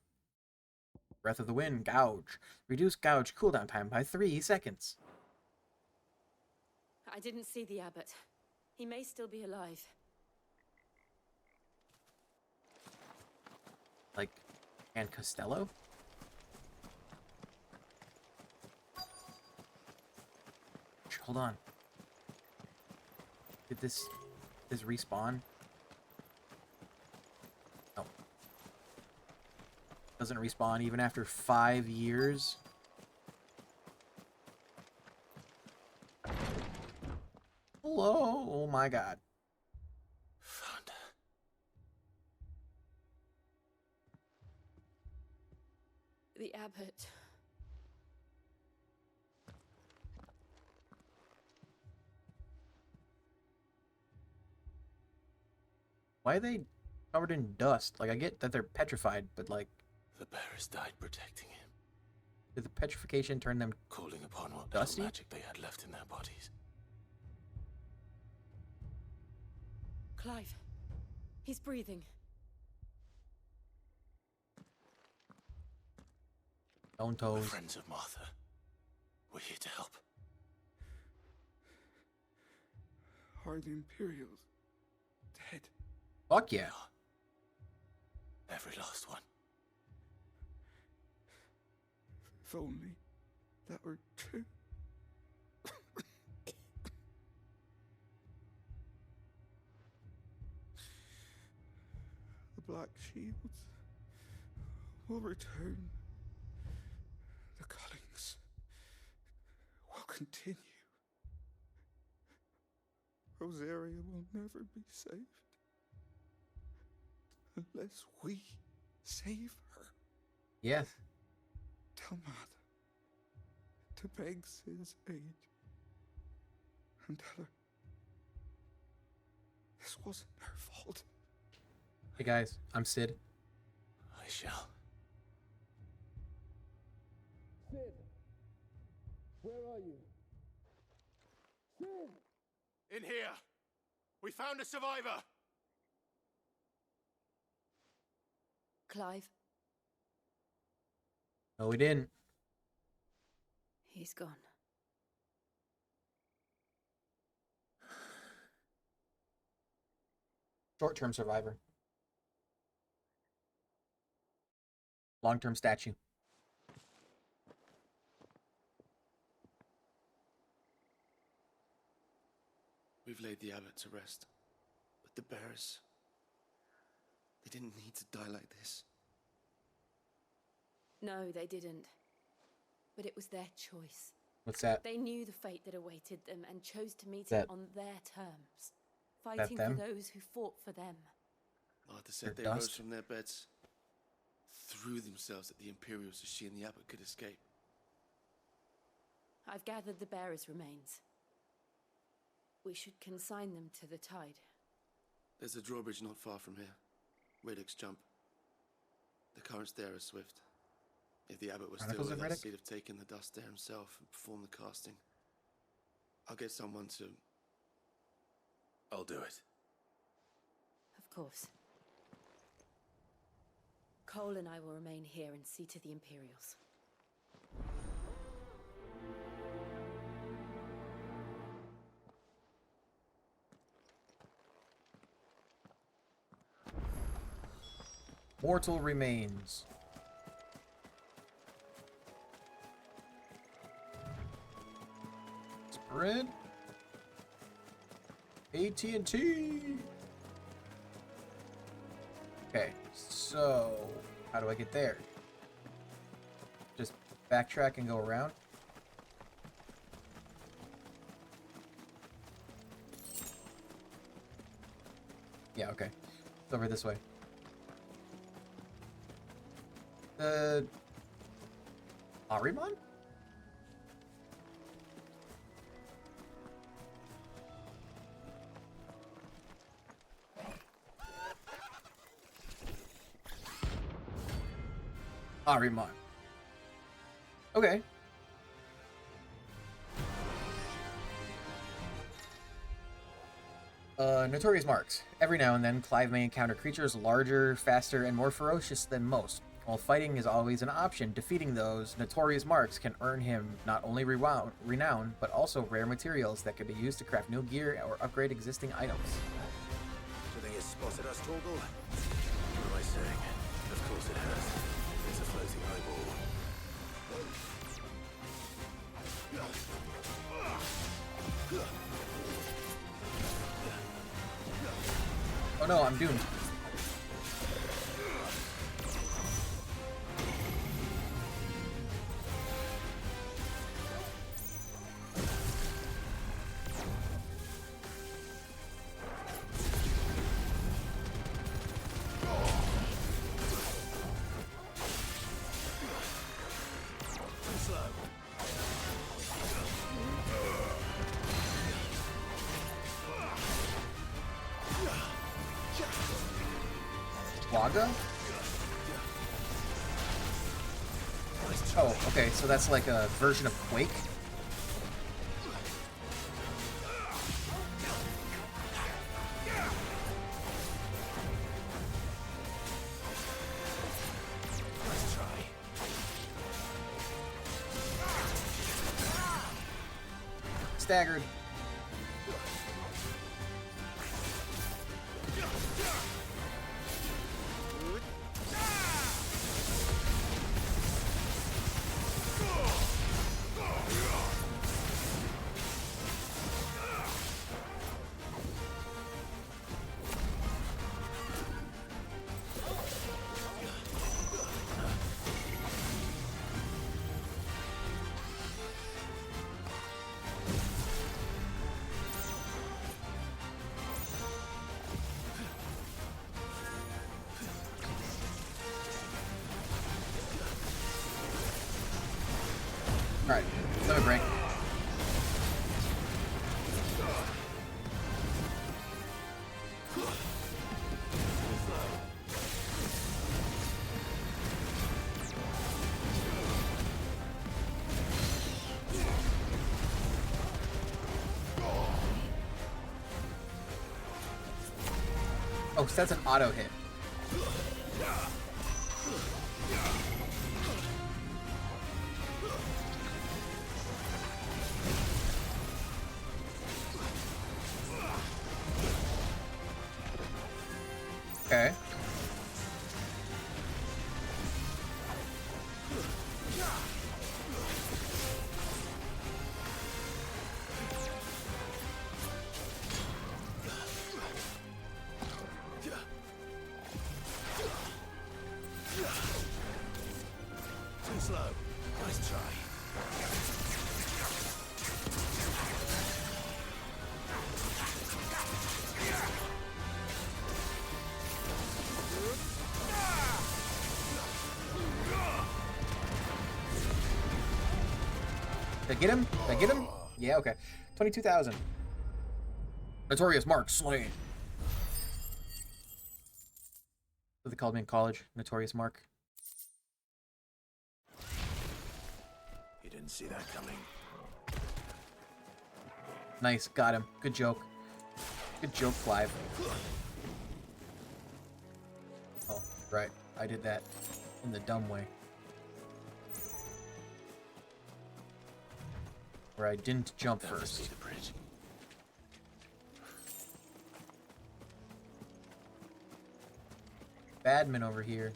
Breath of the Wind, Gouge. Reduce Gouge cooldown time by 3 seconds. I didn't see the abbot. He may still be alive. Like, and Costello? Hold on. Did this respawn? No. Doesn't respawn even after 5 years? Hello? Oh my god. Found her. The abbot. Why are they covered in dust? Like, I get that they're petrified, but like... The bearers died protecting him. Did the petrification turn them calling upon what dusty? little magic they had left in their bodies. Clive. He's breathing. Stone We're toes. friends of Martha. We're here to help. Are the Imperials dead? Fuck yeah. Every last one. If only that were true. The Black Shields will return. The Cullings will continue. Rosaria will never be saved unless we save her. Yes. Tell Mother to beg Sid's aid and tell her this wasn't her fault. Hey guys, I'm Sid. I shall. Sid! Where are you? Sid! In here! We found a survivor! Clive, No, we didn't. he's gone. Short-term survivor. Long-term statue. We've laid the abbot to rest. But the bearers, they didn't need to die like this. No, they didn't. But it was their choice. What's that? They knew the fate that awaited them and chose to meet That- it on their terms, fighting for them? those who fought for them. Martha said Their they rose dust? from their beds, threw themselves at the Imperials so she and the abbot could escape. I've gathered the bearers' remains. We should consign them to the tide. There's a drawbridge not far from here. Reddick's jump. The currents there are swift. If the abbot was still Chronicles of with us, Reddick? he'd have taken the dust there himself and performed the casting. I'll get someone to... I'll do it. Of course. Cole and I will remain here and see to the Imperials. Mortal remains. Spread. AT&T. Okay, so how do I get there? Just backtrack and go around? Yeah, okay. It's over this way. The Ahriman? Ahriman. Okay. Notorious marks. Every now and then, Clive may encounter creatures larger, faster, and more ferocious than most. While fighting is always an option, defeating those notorious marks can earn him not only renown, but also rare materials that can be used to craft new gear or upgrade existing items. Do you think it's spotted us, Torgal? What am I saying? Of course it has. It's a floating eyeball. Oh no, I'm doomed. Waga? Oh, okay, so that's like a version of Quake? Let's try. Staggered. Alright, let me break. Oh, so that's an auto hit. Okay. Too slow. Nice try. Did I get him? Did I get him? Yeah, okay. 22,000. Notorious Mark slain. What they called me in college. Notorious Mark. You didn't see that coming. Nice, got him. Good joke. Good joke, Clive. Oh, right. I did that in the dumb way. Where I didn't jump first. The bridge. Badman over here.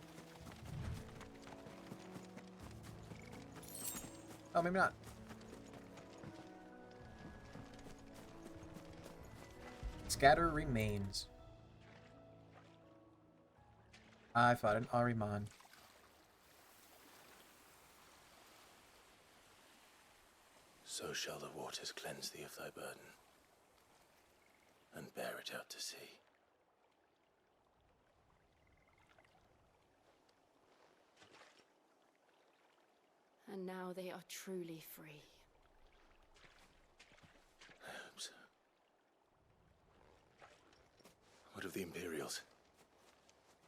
Oh, maybe not. Scatter remains. I fought an Ahriman. So shall the waters cleanse thee of thy burden, and bear it out to sea. And now they are truly free. I hope so. What of the Imperials?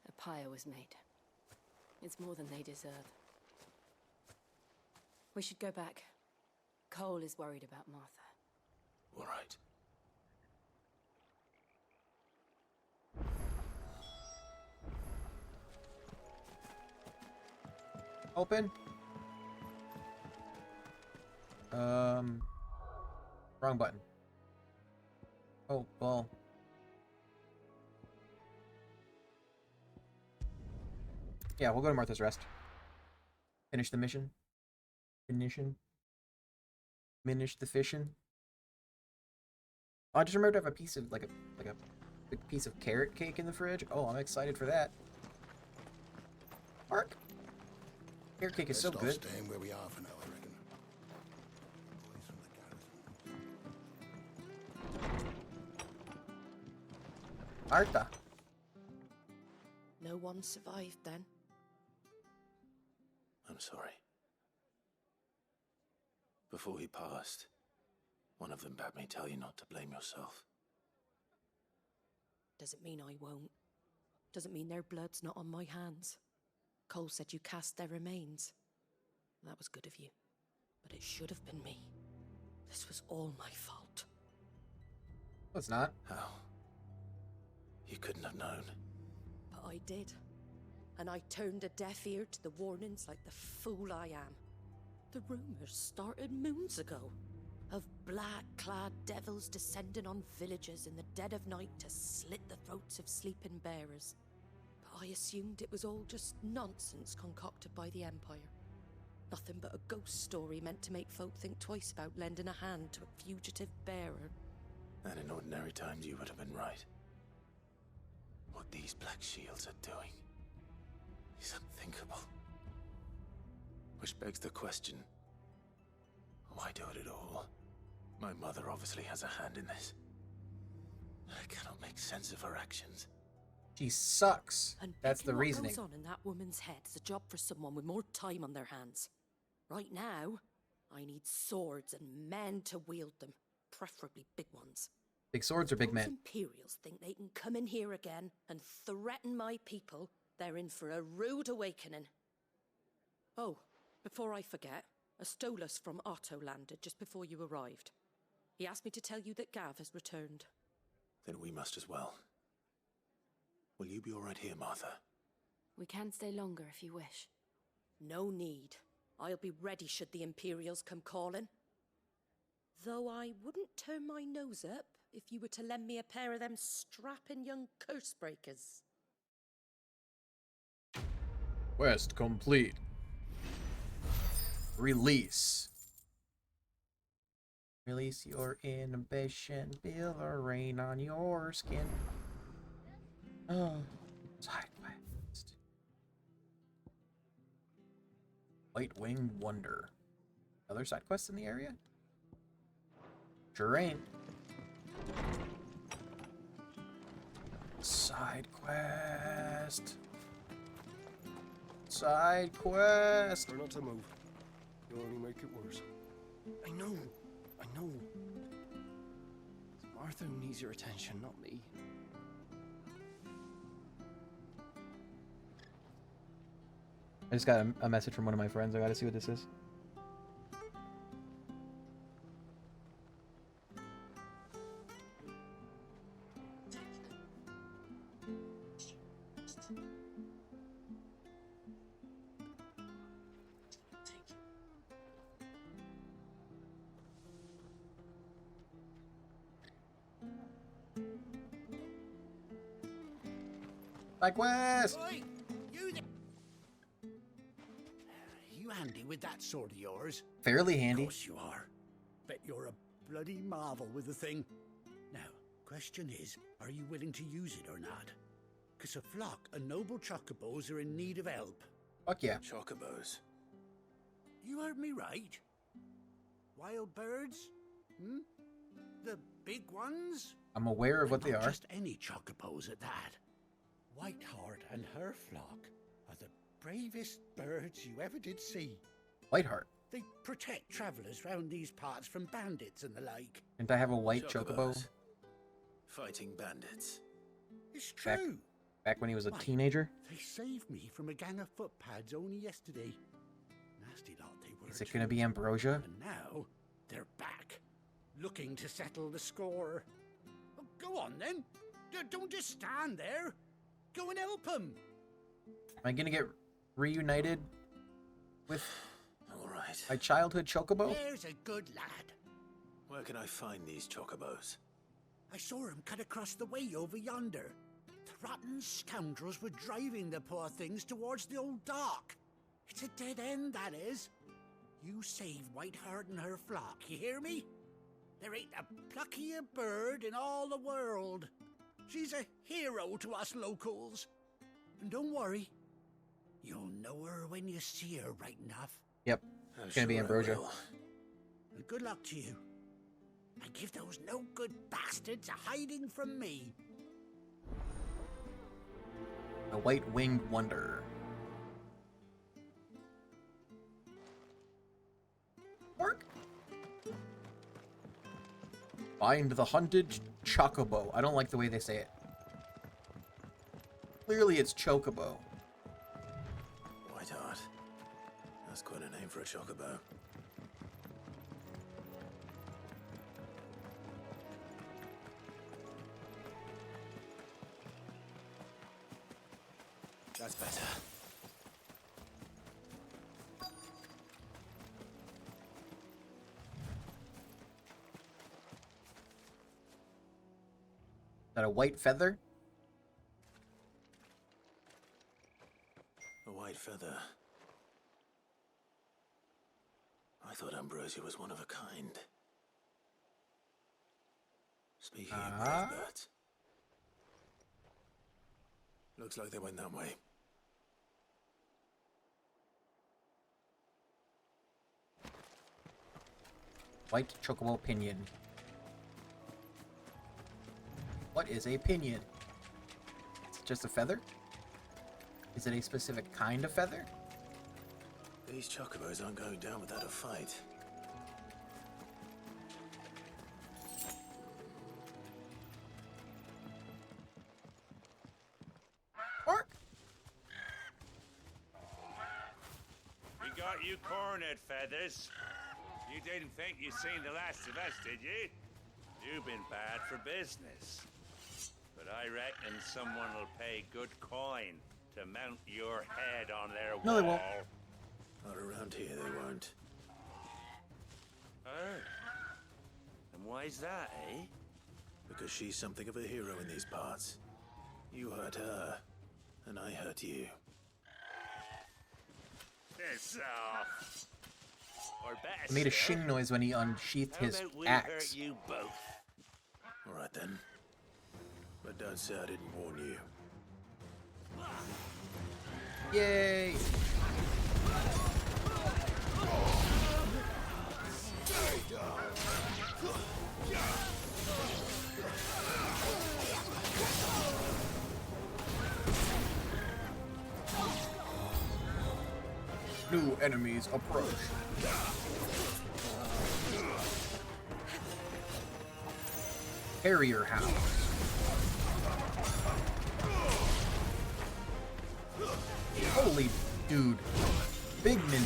A pyre was made. It's more than they deserve. We should go back. Cole is worried about Martha. All right. Open. Wrong button. Oh, well. Yeah, we'll go to Martha's Rest. Finish the mission. Finish the fishing. Oh, I just remembered I have a piece of like a big piece of carrot cake in the fridge. Oh, I'm excited for that. Mark, carrot cake is so good. Staying where we are for now, I reckon. Martha. No one survived then. I'm sorry. Before he passed, one of them bade me tell you not to blame yourself. Doesn't mean I won't. Doesn't mean their blood's not on my hands. Cole said you cast their remains. That was good of you. But it should have been me. This was all my fault. No, it's not. How? You couldn't have known. But I did. And I turned a deaf ear to the warnings like the fool I am. The rumors started moons ago. Of black-clad devils descending on villages in the dead of night to slit the throats of sleeping bearers. But I assumed it was all just nonsense concocted by the Empire. Nothing but a ghost story meant to make folk think twice about lending a hand to a fugitive bearer. And in ordinary times you would have been right. What these Black Shields are doing is unthinkable. Which begs the question, why do it at all? My mother obviously has a hand in this. I cannot make sense of her actions. She sucks. And that's the reasoning. What goes on in that woman's head is a job for someone with more time on their hands. Right now, I need swords and men to wield them, preferably big ones. Big swords or big Those men? Imperials think they can come in here again and threaten my people. They're in for a rude awakening. Oh, before I forget, a Stolas from Otto landed just before you arrived. He asked me to tell you that Gav has returned. Then we must as well. Will you be all right here, Martha? We can stay longer if you wish. No need. I'll be ready should the Imperials come calling. Though I wouldn't turn my nose up if you were to lend me a pair of them strapping young curse breakers. Quest complete. Release. Release your inhibition. Feel the rain on your skin. Oh. Side quest. White Winged Wonder. Other side quests in the area? Sure ain't. Side quest. Side quest. Try not to move. You'll only make it worse. I know. Martha needs your attention, not me. I just got a message from one of my friends. I gotta see what this is. Side quest! Oi, you handy with that sword of yours? Fairly handy. Of course you are. Bet you're a bloody marvel with the thing. Now, question is, are you willing to use it or not? Because a flock of noble chocobos are in need of help. Fuck yeah. Chocobos. You heard me right. Wild birds? Hmm? The big ones? I'm aware of what they Not are. just any chocobos at that. Whiteheart and her flock are the bravest birds you ever did see. Whiteheart. They protect travelers round these parts from bandits and the like. Didn't I have a white chocobo? Chocobos. Fighting bandits. It's true. Back when he was a Why, teenager? They saved me from a gang of footpads only yesterday. Nasty lot they were. Is it gonna be Ambrosia? And now they're back, looking to settle the score. Oh, go on then. Don't just stand there. Go and help them. Am I gonna get reunited with All right. my childhood chocobo? There's a good lad. Where can I find these chocobos? I saw him cut across the way over yonder. The rotten scoundrels were driving the poor things towards the old dock. It's a dead end, that is. You save Whiteheart and her flock, you hear me? There ain't a pluckier bird in all the world. She's a hero to us locals. And don't worry, you'll know her when you see her right enough. Yep. It's gonna be Ambrosia. And good luck to you. And give those no good bastards a hiding from me. A White Winged Wonder. Mark? Find the hunted chocobo. I don't like the way they say it. Clearly it's chocobo. Whiteheart. That's quite a name for a chocobo. That's better. Is that a white feather? A white feather. I thought Ambrosia was one of a kind. Speaking of brave birds. Looks like they went that way. White chocobo pinion. What is a pinion? Is it just a feather? Is it a specific kind of feather? These chocobos aren't going down without a fight. got you cornered, Feathers. You didn't think you'd seen the last of us, did you? You've been bad for business. But I reckon someone will pay good coin to mount your head on their wall. No, they won't. Not around here, they won't. Oh. And why's that, eh? Because she's something of a hero in these parts. You hurt her, and I hurt you. Piss off. Or better He made a still, shing noise when he unsheathed how his about we axe. hurt you both? All right then. But don't say I didn't warn you. Yay! New enemies approach. Harrier House. Holy dude. Big min.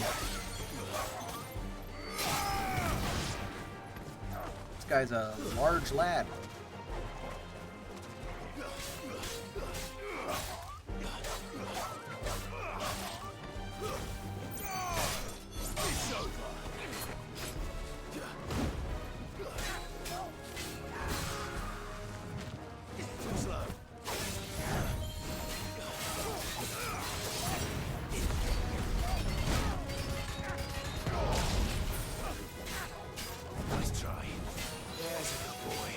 This guy's a large lad. Nice try. There's a good boy.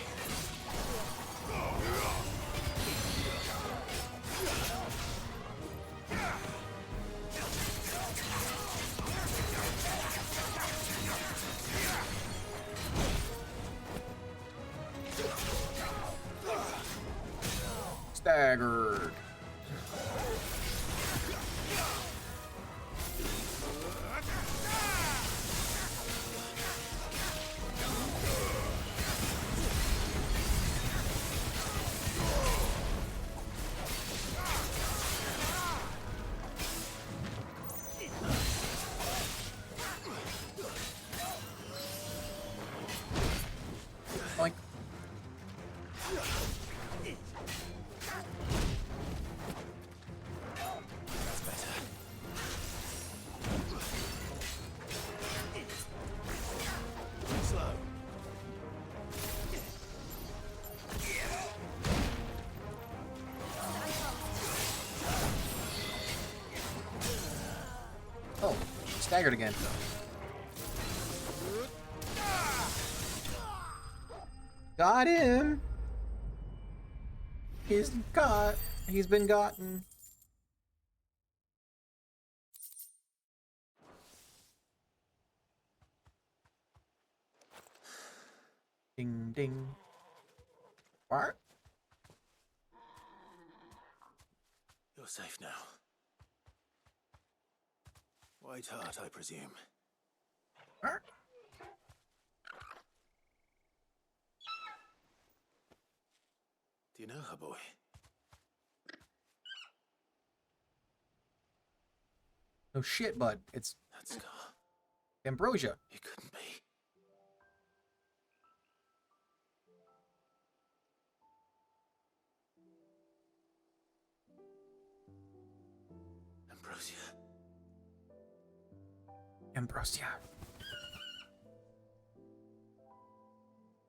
Staggered. Oink. That's better. Slow. Oh, staggered again. Got him. He's got. He's been gotten. Ding ding. What? You're safe now. White Heart, I presume. What? Do you know her, boy? No shit, bud. It's That scar. Ambrosia. It couldn't be. Ambrosia. Ambrosia.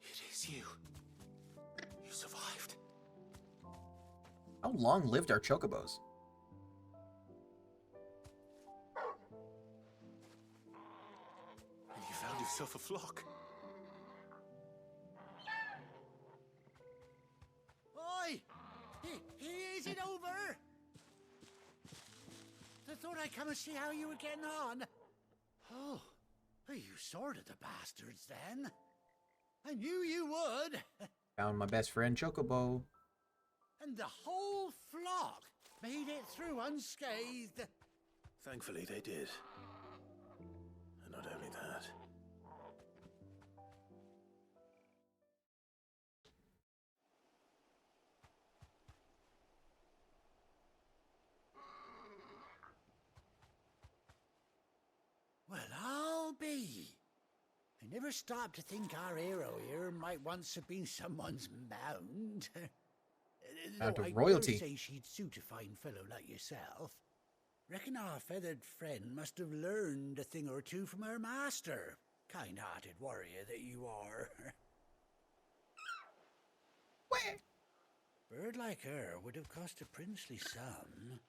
It is you. You survived. How long lived our chocobos? And you found yourself a flock. Oi! Is it over? I thought I'd come and see how you were getting on. Oh, you sorted the bastards then. I knew you would. Found my best friend Chocobo. And the whole flock made it through unscathed. Thankfully, they did. And not only that. I never stopped to think our hero here might once have been someone's mount. Mount Though of I royalty. dare say she'd suit a fine fellow like yourself. Reckon our feathered friend must have learned a thing or two from her master. Kind-hearted warrior that you are. Bird like her would have cost a princely sum.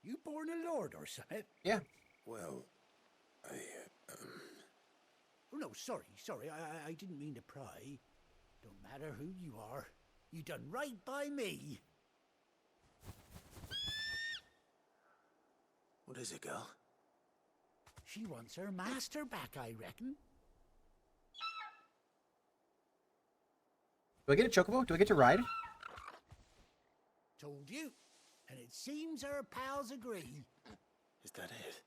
You born a lord or something? Yeah. Well, Oh, no, sorry. I didn't mean to pry. Don't matter who you are. You done right by me. What is it, girl? She wants her master back, I reckon. Do I get a chocobo? Do I get to ride? Told you. And it seems her pals agree. Is that it?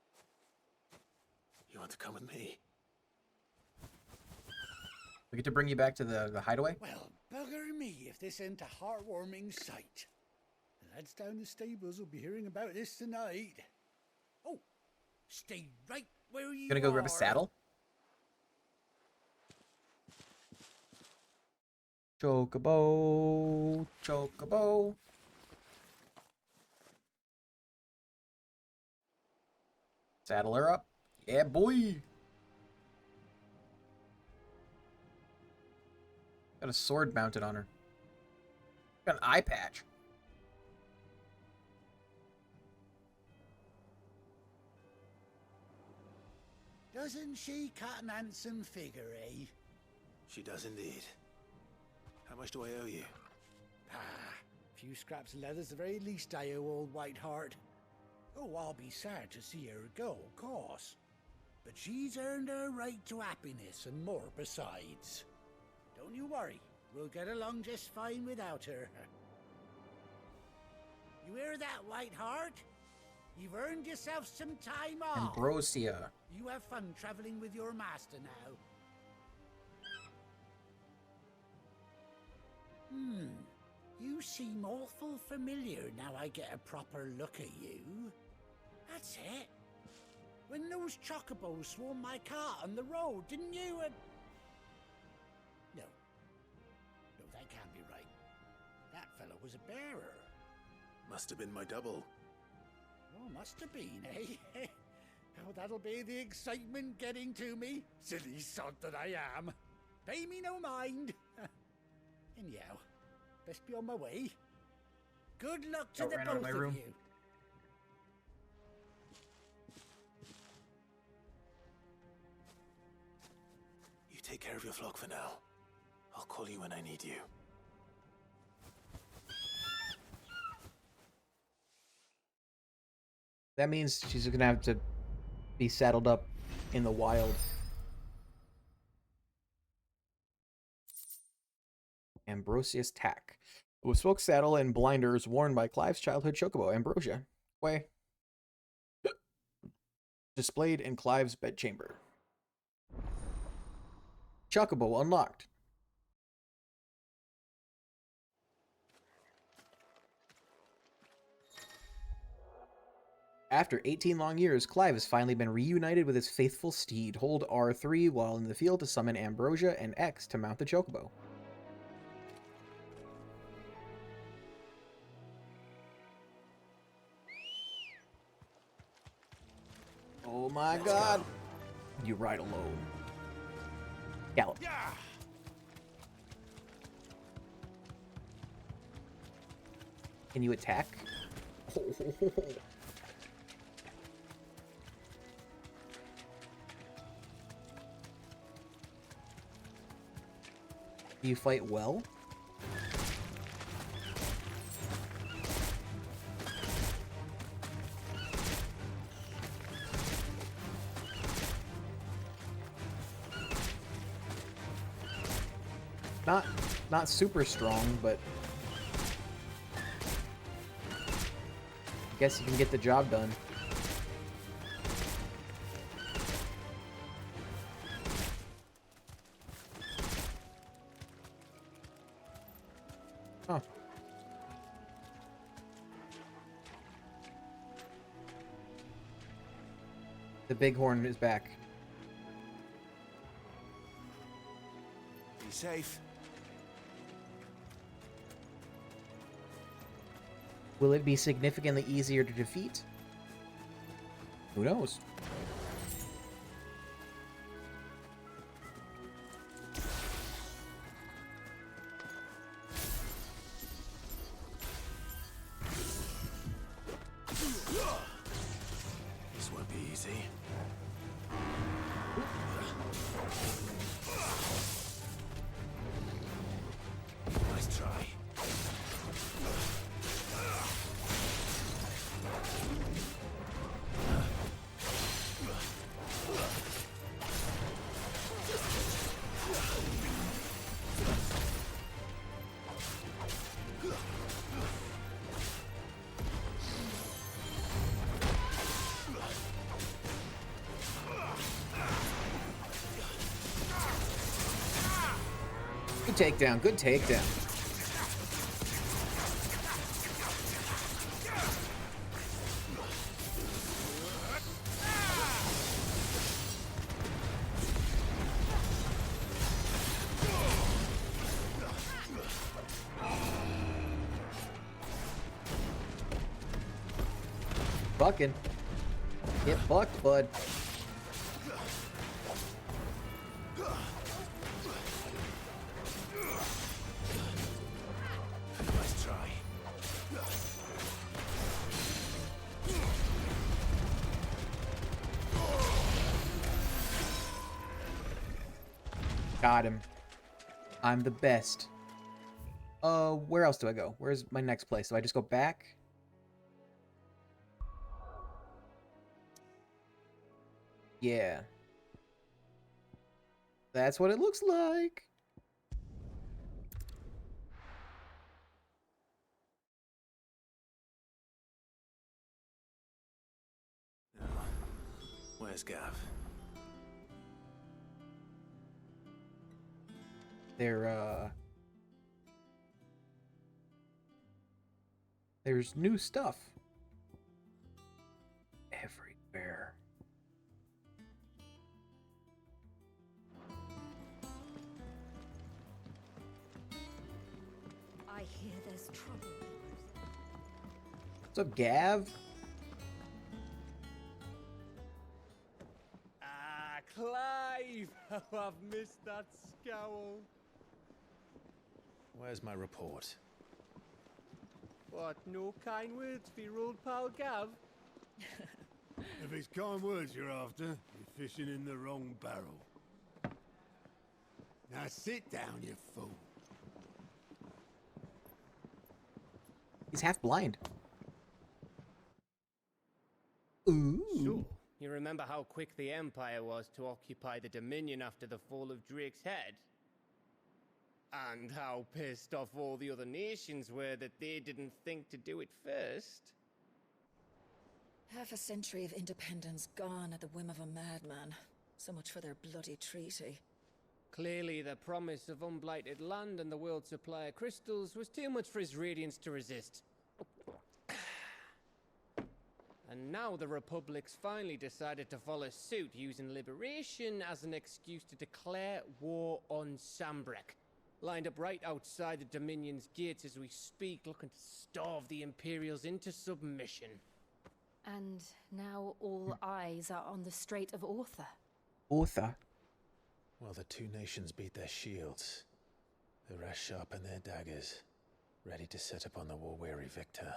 You want to come with me? We get to bring you back to the hideaway? Well, bugger me if this ain't a heartwarming sight. The lads down the stables will be hearing about this tonight. Oh, stay right where you Gonna go are. grab a saddle? Chocobo, chocobo. Saddle her up. Yeah, boy. Got a sword mounted on her. Got an eye patch. Doesn't she cut an handsome figure, eh? She does indeed. How much do I owe you? A few scraps of leather's the very least I owe old Whiteheart. Oh, I'll be sad to see her go, of course. But she's earned her right to happiness and more besides. Don't you worry, we'll get along just fine without her. You hear that, Whiteheart? You've earned yourself some time off. Ambrosia. You have fun traveling with your master now. You seem awful familiar now I get a proper look at you. That's it. When those chocobos swarmed my cart on the road, didn't you? No, that can't be right. That fellow was a bearer. Must have been my double. Oh, must have been, eh? Oh, that'll be the excitement getting to me. Silly sod that I am. Pay me no mind. Anyhow, best be on my way. Good luck to the ran out of both my of room. you. You take care of your flock for now. I'll call you when I need you. That means she's gonna have to be saddled up in the wild. Ambrosia's tack. A bespoke saddle and blinders worn by Clive's childhood chocobo, Ambrosia. Way. Displayed in Clive's bedchamber. Chocobo unlocked. After 18 long years, Clive has finally been reunited with his faithful steed. Hold R3 while in the field to summon Ambrosia and X to mount the chocobo. Oh my god. You ride alone. Gallop. Can you attack? Do you fight well? Not super strong, but I guess you can get the job done. Huh. The bighorn is back. safe. Will it be significantly easier to defeat? Who knows? This won't be easy. Nice try. Good takedown, good takedown. Bucking. Get bucked, bud. Nice try. Got him. I'm the best. Where else do I go? Where's my next place? Do I just go back? Yeah. That's what it looks like. Where's Gav? There's new stuff everywhere. I hear there's trouble. What's up, Gav? Ah, Clive! Oh, I've missed that scowl. Where's my report? What, no kind words for your old pal Gav? If it's kind words you're after, you're fishing in the wrong barrel. Now sit down, you fool. He's half blind. Ooh. Sure. You remember how quick the Empire was to occupy the Dominion after the fall of Drake's head? And how pissed off all the other nations were that they didn't think to do it first? Half a century of independence gone at the whim of a madman. So much for their bloody treaty. Clearly, the promise of unblighted land and the world's supply of crystals was too much for his radiance to resist. And now the Republic's finally decided to follow suit, using liberation as an excuse to declare war on Sambrek. Lined up right outside the Dominion's gates as we speak, looking to starve the Imperials into submission. And now all eyes are on the Strait of Author. Author? Well, the two nations beat their shields. The rest sharpen their daggers, ready to set upon the war-weary victor.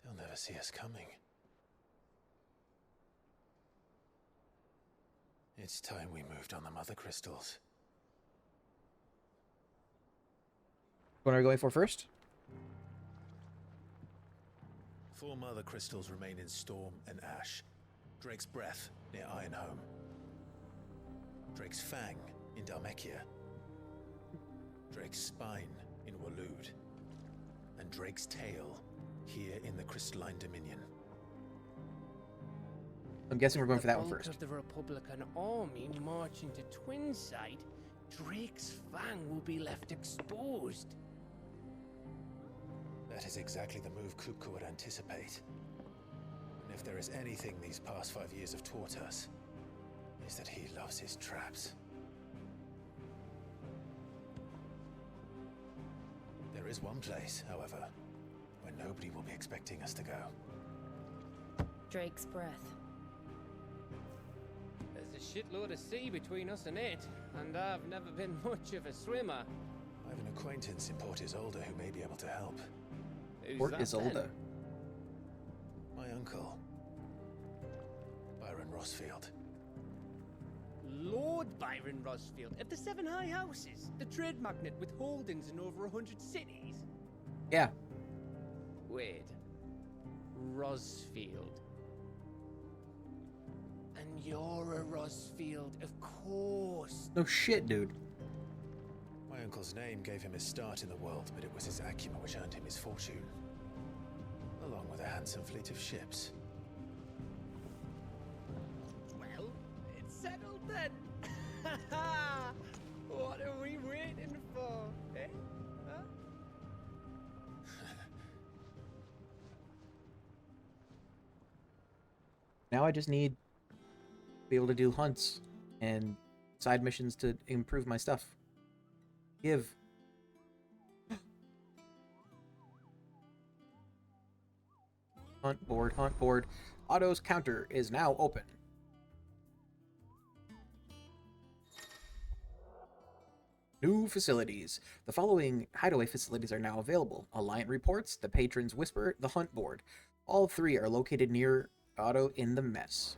They'll never see us coming. It's time we moved on the mother crystals. What are we going for first? 4 mother crystals remain in Storm and Ash. Drake's Breath near Ironhome. Drake's Fang in Dhalmekia. Drake's Spine in Waloed. And Drake's Tail here in the Crystalline Dominion. I'm guessing we're going for that one The bulk first. of the Republican army marching to Twinside, Drake's Fang will be left exposed. That is exactly the move Kupka would anticipate. And if there is anything these past 5 years have taught us, is that he loves his traps. There is one place, however, where nobody will be expecting us to go. Drake's breath. There's a shitload of sea between us and it, and I've never been much of a swimmer. I have an acquaintance in Port Isolde who may be able to help. Who's Port that Isolde. then? My uncle, Byron Rossfield. Lord Byron Rosfield of the Seven High Houses, the trade magnate with holdings in over 100 cities. Yeah. Wait. Rosfield. And you're a Rosfield, of course. No shit, dude. My uncle's name gave him his start in the world, but it was his acumen which earned him his fortune, along with a handsome fleet of ships. Well, it's settled then. What are we waiting for, eh? Huh? Now I just need to be able to do hunts and side missions to improve my stuff. Give. Hunt board, hunt board. Otto's counter is now open. New facilities. The following hideaway facilities are now available. Alliant Reports, the Patron's Whisper, the Hunt Board. All three are located near Otto in the Mess.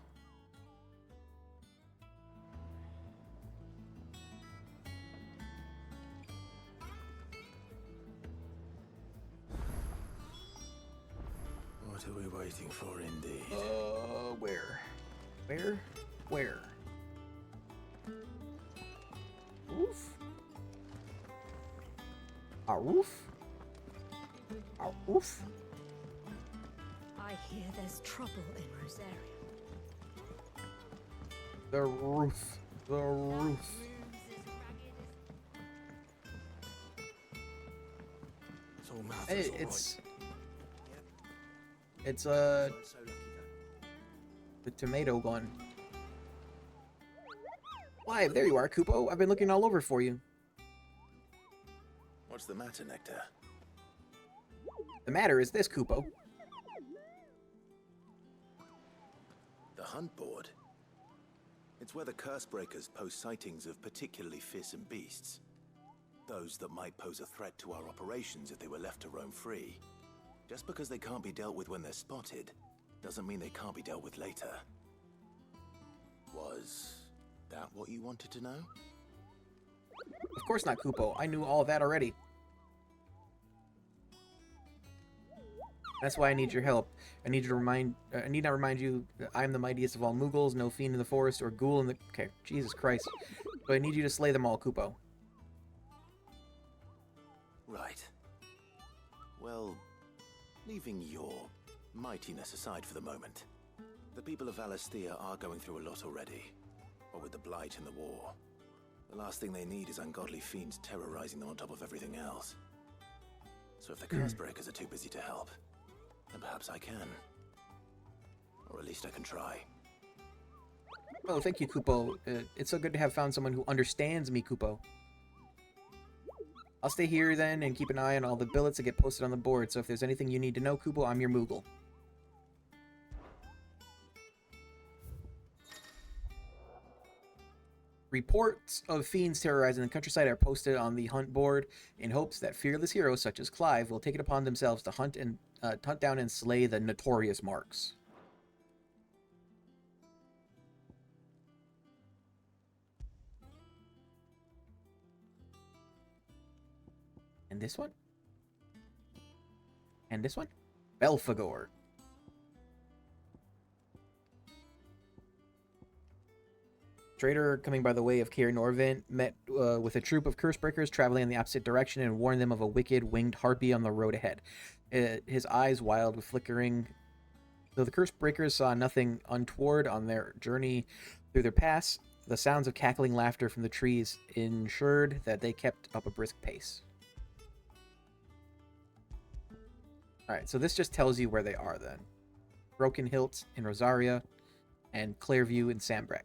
What are we waiting for, indeed? Where? Where? Where? Oof. A roof? A roof? I hear there's trouble in Rosaria. The roof. The roof. Hey, it's the tomato one. Why, there you are, Kupo. I've been looking all over for you. What's the matter, Nectar? The matter is this, Kupo. The Hunt Board? It's where the Cursebreakers post sightings of particularly fearsome beasts. Those that might pose a threat to our operations if they were left to roam free. Just because they can't be dealt with when they're spotted, doesn't mean they can't be dealt with later. Was that what you wanted to know? Of course not, Kupo. I knew all that already. That's why I need your help. I need not remind you that I am the mightiest of all Mughals, no fiend in the forest or ghoul in the... Okay, Jesus Christ. So I need you to slay them all, Kupo. Right. Well, leaving your mightiness aside for the moment, the people of Valisthea are going through a lot already. What with the Blight and the war. The last thing they need is ungodly fiends terrorizing them on top of everything else. So if the Cursebreakers are too busy to help, then perhaps I can. Or at least I can try. Oh, thank you, Kupo. It's so good to have found someone who understands me, Kupo. I'll stay here then and keep an eye on all the billets that get posted on the board, so if there's anything you need to know, Kupo, I'm your Moogle. Reports of fiends terrorizing the countryside are posted on the hunt board in hopes that fearless heroes such as Clive will take it upon themselves to hunt down and slay the notorious marks. And this one? And this one? Belphegor. Trader coming by the way of Cair Norvent met with a troop of Cursebreakers traveling in the opposite direction and warned them of a wicked winged harpy on the road ahead. His eyes wild with flickering. Though the Cursebreakers saw nothing untoward on their journey through their pass, the sounds of cackling laughter from the trees ensured that they kept up a brisk pace. Alright, so this just tells you where they are then. Broken Hilt in Rosaria and Clairview in Sambrec.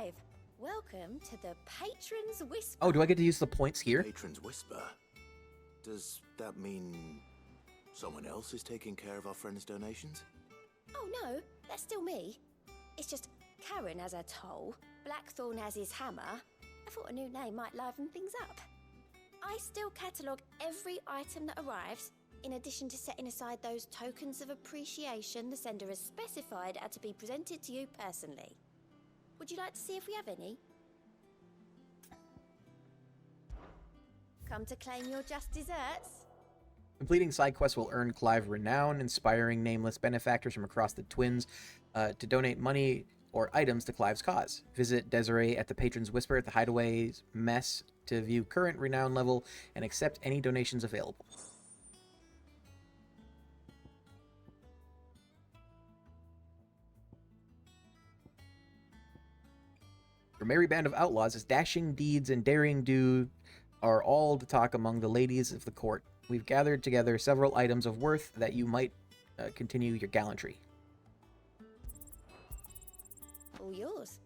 Clive. Welcome to the Patron's Whisper. Oh, do I get to use the points here? Patron's Whisper? Does that mean someone else is taking care of our friends' donations? Oh no, that's still me. It's just Karen has her toll, Blackthorn has his hammer. I thought a new name might liven things up. I still catalogue every item that arrives, in addition to setting aside those tokens of appreciation the sender has specified are to be presented to you personally. Would you like to see if we have any? Come to claim your just desserts? Completing side quests will earn Clive renown, inspiring nameless benefactors from across the Twins to donate money or items to Clive's cause. Visit Desiree at the Patron's Whisper at the Hideaway's Mess to view current renown level and accept any donations available. Your merry band of outlaws' dashing deeds and daring do are all the talk among the ladies of the court. We've gathered together several items of worth that you might continue your gallantry. All yours.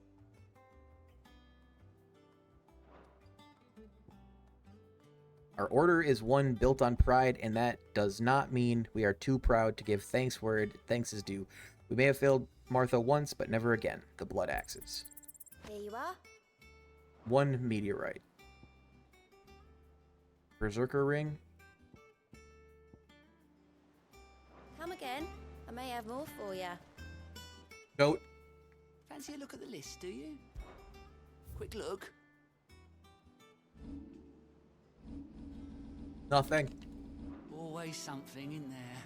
Our order is one built on pride, and that does not mean we are too proud to give thanks where thanks is due. We may have failed Martha once, but never again. The Blood Axes. Here you are. 1 meteorite. Berserker ring. Come again. I may have more for you. Goat. Fancy a look at the list, do you? Quick look. Nothing. Always something in there.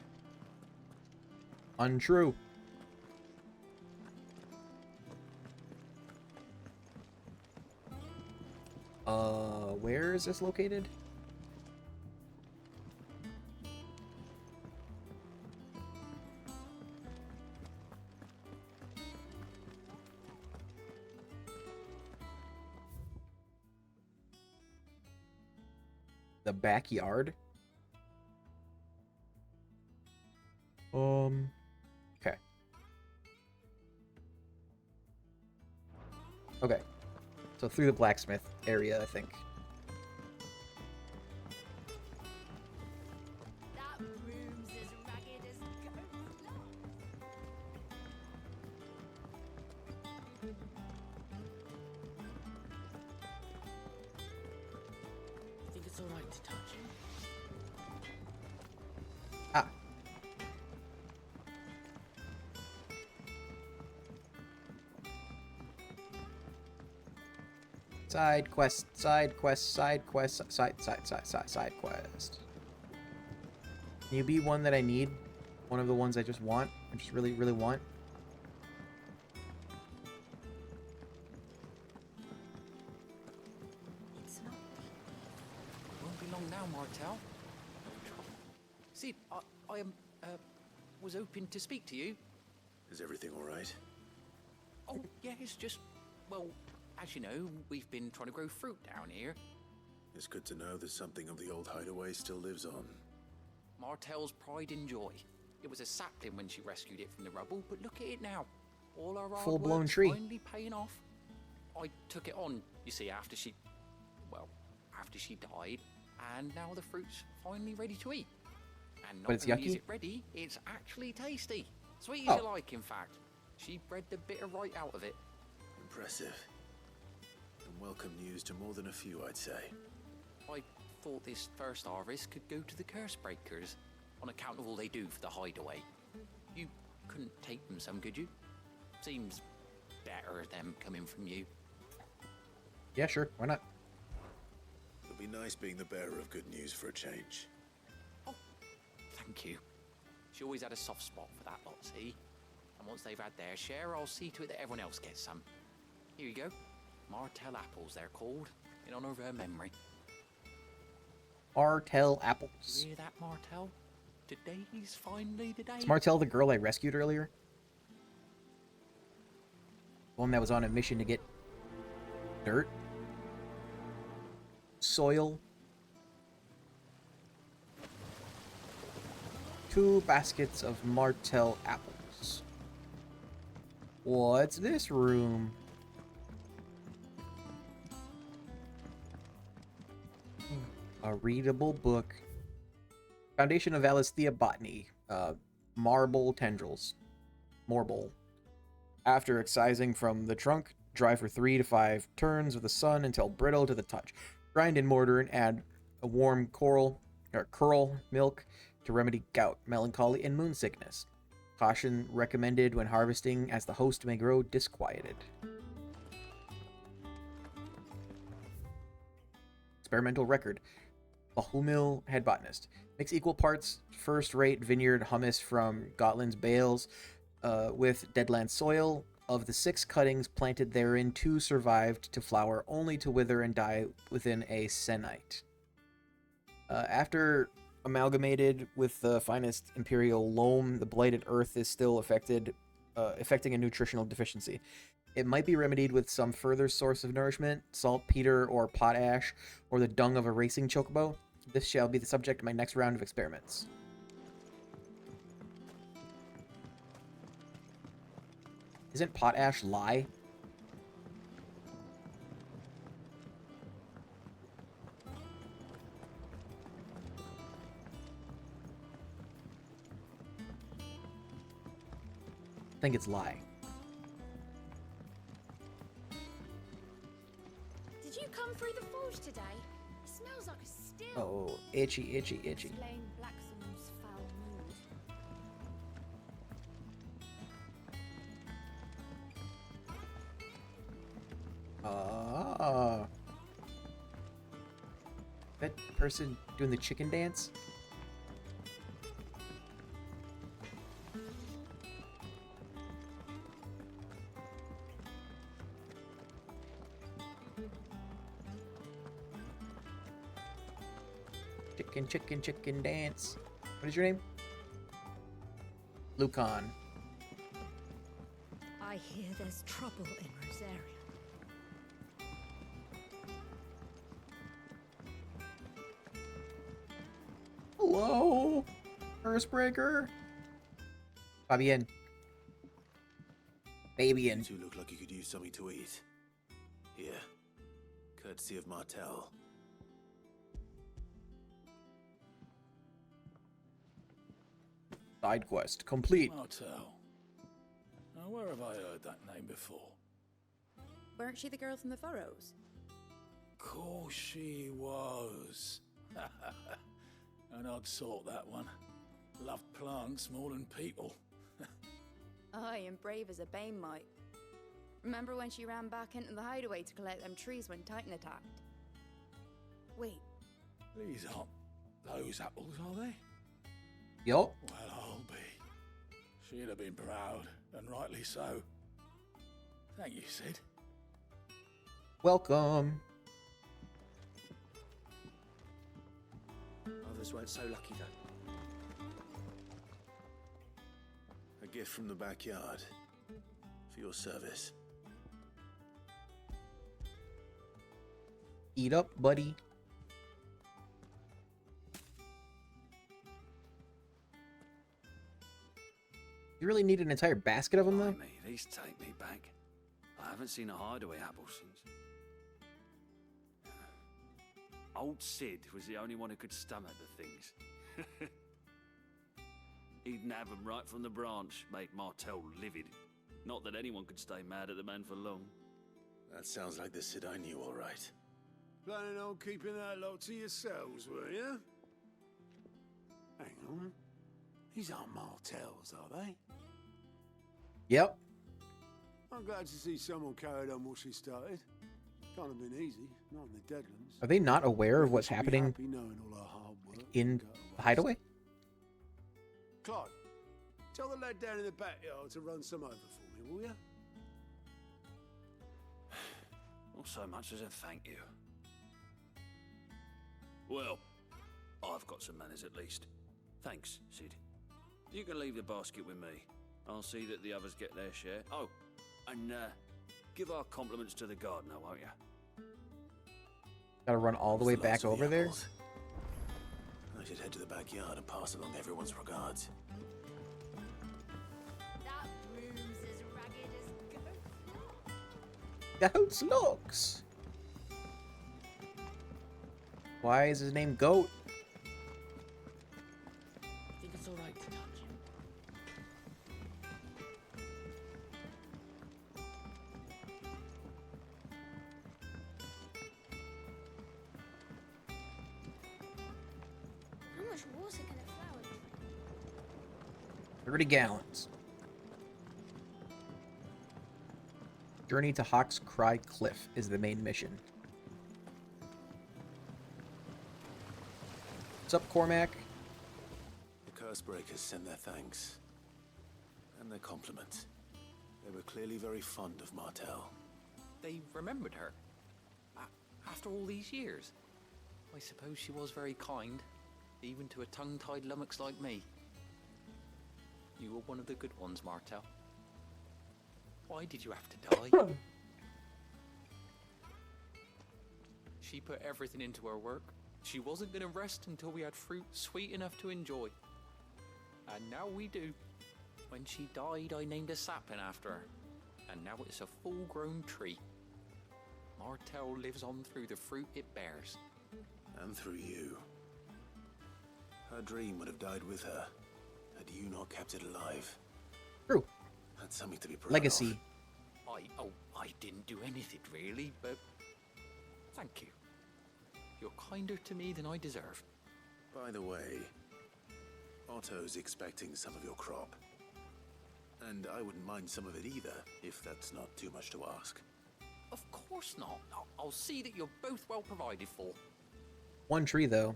Untrue. Where is this located? The backyard? Okay. Okay. So through the blacksmith area, I think. That room's as ragged as I think it's alright to touch. Ah. Side quest, side quest, side quest, side quest. Can you be one that I need? One of the ones I just want? I just really, really want? It's not. Won't be long now, Martel. See, I was hoping to speak to you. Is everything all right? Oh, yeah, it's just, well, as you know, we've been trying to grow fruit down here. It's good to know that something of the old hideaway still lives on. Martel's pride and joy. It was a sapling when she rescued it from the rubble, but look at it now. All our hard Full-blown work's tree. finally paying off. I took it on, you see, after she died, and now the fruit's finally ready to eat. And But not it's only is yucky? it ready, it's actually tasty. Sweet Oh. as you like, in fact. She bred the bitter right out of it. Impressive. And welcome news to more than a few, I'd say. I thought this first harvest could go to the curse breakers, on account of all they do for the hideaway. You couldn't take them some, could you? Seems better them coming from you. Yeah, sure. Why not? It'll be nice being the bearer of good news for a change. Thank you. She always had a soft spot for that lot, see? And once they've had their share, I'll see to it that everyone else gets some. Here you go. Martel apples, they're called, in honor of her memory. Martel You apples. hear that, Martel? Today's finally the day. Is Martel the girl I rescued earlier? One that was on a mission to get dirt? Soil? 2 baskets of Martel apples. What's this room? A readable book. Foundation of Alisthea Botany. Marble tendrils. Marble. After excising from the trunk, dry for 3 to 5 turns with the sun until brittle to the touch. Grind in mortar and add a warm curl milk to remedy gout, melancholy, and moon sickness. Caution recommended when harvesting, as the host may grow disquieted. Experimental record. Bahumil head botanist. Mix equal parts first-rate vineyard hummus from Gotland's bales with deadland soil. Of the 6 cuttings planted therein, 2 survived to flower, only to wither and die within a senite. After amalgamated with the finest imperial loam, the blighted earth is still affecting a nutritional deficiency. It might be remedied with some further source of nourishment, saltpeter or potash, or the dung of a racing chocobo. This shall be the subject of my next round of experiments. Isn't potash lye? I think it's lye. Did you come through the forge today? It smells like a still. Oh, itchy, itchy, itchy. Explain Blackson's foul mood. Ah. That person doing the chicken dance? Chicken, chicken, chicken dance. What is your name? Lucan. I hear there's trouble in Rosaria. Hello, Earthbreaker. Fabian. Fabian. You two look like you could use something to eat. Here, courtesy of Martel. Side quest complete. Martel. Now, where have I heard that name before? Weren't she the girl from the Furrows? Course she was. An odd sort, that one. Loved plants more than people. Aye, and brave as a bane might. Remember when she ran back into the hideaway to collect them trees when Titan attacked? Wait. These aren't those apples, are they? Yup. Well, I'll be. She'd have been proud, and rightly so. Thank you, Sid. Welcome. Others weren't so lucky, though. A gift from the backyard. For your service. Eat up, buddy. You really need an entire basket of them, though? Blimey, these take me back. I haven't seen a hideaway apple since. Old Sid was the only one who could stomach the things. He'd nab them right from the branch, made Martel livid. Not that anyone could stay mad at the man for long. That sounds like the Sid I knew, all right. Planning on keeping that lot to yourselves, were you? Hang on. These aren't Martels, are they? Yep. I'm glad to see someone carried on what she started. Can't have been easy, not in the Deadlands. Are they not aware of what's She'll be happening happy knowing all her hard work in the hideaway? Clive, tell the lad down in the backyard to run some over for me, will you? Not so much as a thank you. Well, I've got some manners at least. Thanks, Sid. You can leave the basket with me. I'll see that the others get their share. Oh, and give our compliments to the gardener, won't you? Gotta run all the way back over there? I should head to the backyard and pass along everyone's regards. That room's as ragged as Goat's looks. Why is his name Goat? I think it's alright to touch him. How much water can a flower drink? 30 gallons. Journey to Hawk's Cry Cliff is the main mission. What's up, Cormac? The Cursebreakers send their thanks. And their compliments. They were clearly very fond of Martel. They remembered her. After all these years. I suppose she was very kind, even to a tongue-tied lummox like me. You were one of the good ones, Martel. Why did you have to die? She put everything into her work. She wasn't going to rest until we had fruit sweet enough to enjoy. And now we do. When she died, I named a sapling after her. And now it's a full-grown tree. Martel lives on through the fruit it bears. And through you. Her dream would have died with her, had you not kept it alive. True. That's something to be proud Legacy. of. I didn't do anything really, but thank you. You're kinder to me than I deserve. By the way, Otto's expecting some of your crop. And I wouldn't mind some of it either, if that's not too much to ask. Of course not. I'll see that you're both well provided for. One tree, though.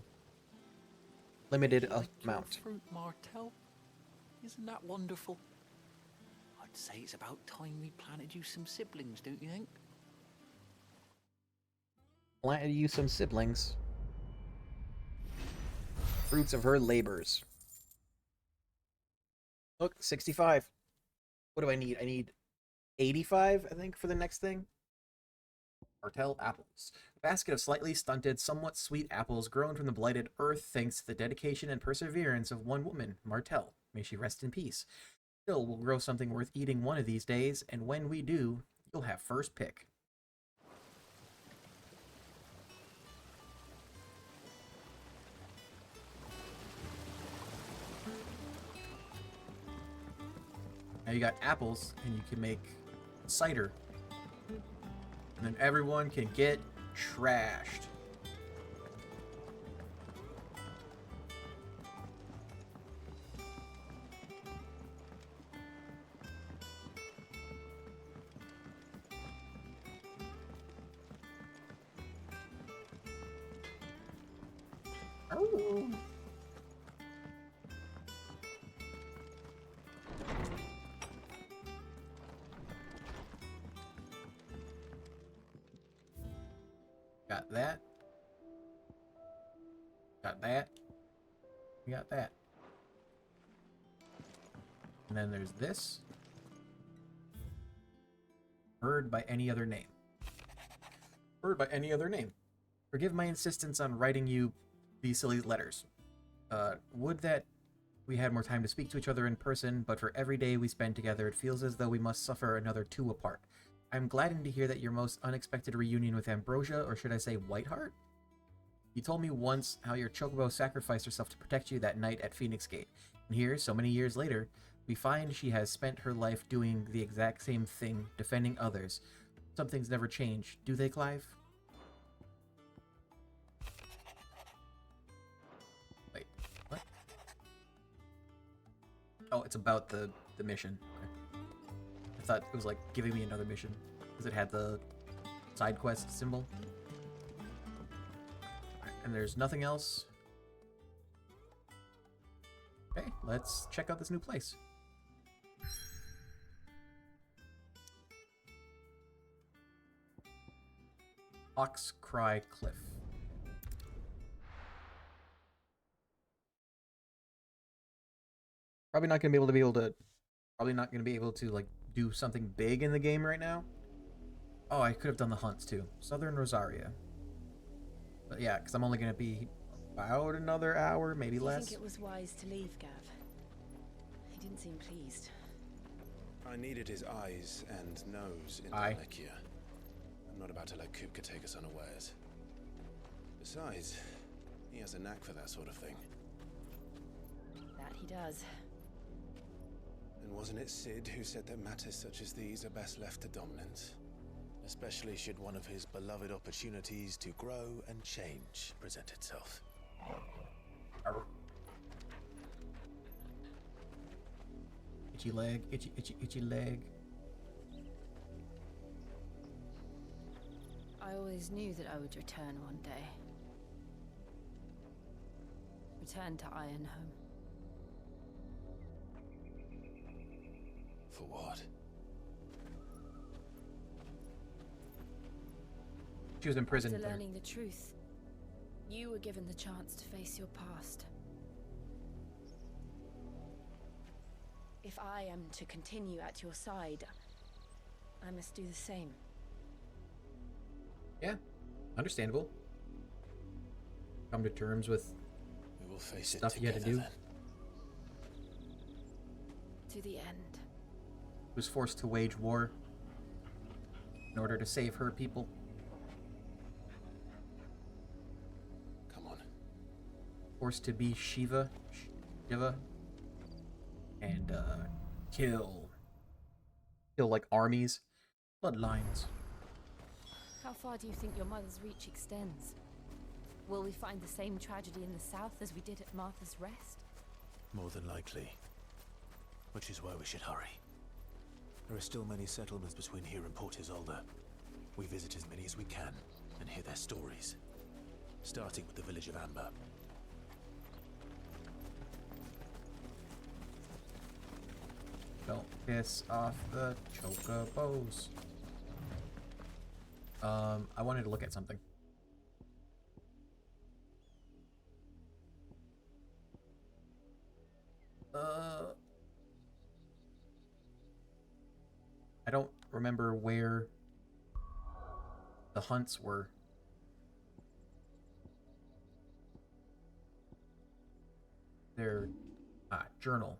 Limited Like your amount. fruit, Martel. Isn't that wonderful? I'd say it's about time we planted you some siblings, don't you think? Planted you some siblings. Fruits of her labors. Look, 65. What do I need? I need 85, I think, for the next thing. Martel apples. A basket of slightly stunted, somewhat sweet apples grown from the blighted earth thanks to the dedication and perseverance of one woman, Martel. May she rest in peace. Still, we'll grow something worth eating one of these days, and when we do, you'll have first pick. Now you got apples, and you can make cider. And then everyone can get trashed. Oh. Got that. Got that. We got that. And then there's this. Heard by any other name. Heard by any other name. Forgive my insistence on writing you these silly letters. Would that we had more time to speak to each other in person, but for every day we spend together, it feels as though we must suffer another two apart. I'm gladdened to hear that your most unexpected reunion with Ambrosia, or should I say Whiteheart? You told me once how your chocobo sacrificed herself to protect you that night at Phoenix Gate. And here, so many years later, we find she has spent her life doing the exact same thing, defending others. Some things never change, do they, Clive? Wait, what? Oh, it's about the mission. Okay. I thought it was like giving me another mission because it had the side quest symbol. Right, and there's nothing else. Okay, let's check out this new place. Hawk's Cry Cliff. Probably not gonna be able to like do something big in the game right now. Oh, I could have done the hunts too. Southern Rosaria. But yeah, because I'm only gonna be about another hour, maybe less. Do you think it was wise to leave, Gav? He didn't seem pleased. I needed his eyes and nose in Dalnekia. I'm not about to let Kupka take us unawares. Besides, he has a knack for that sort of thing. That he does. And wasn't it Sid who said that matters such as these are best left to dominance? Especially should one of his beloved opportunities to grow and change present itself. Itchy leg, itchy, itchy, itchy leg. I always knew that I would return one day. Return to Ironhome. For what? She was imprisoned After there. learning the truth, you were given the chance to face your past. If I am to continue at your side, I must do the same. Yeah, understandable. Come to terms with we will face stuff you had to do. Then. To the end. Was forced to wage war in order to save her people. Come on. Forced to be Shiva, and kill like armies, bloodlines. How far do you think your mother's reach extends? Will we find the same tragedy in the south as we did at Martha's Rest? More than likely. Which is why we should hurry. There are still many settlements between here and Port Isolde. We visit as many as we can and hear their stories. Starting with the village of Amber. Don't piss off the chocobos. I wanted to look at something. I don't remember where the hunts were. Their journal.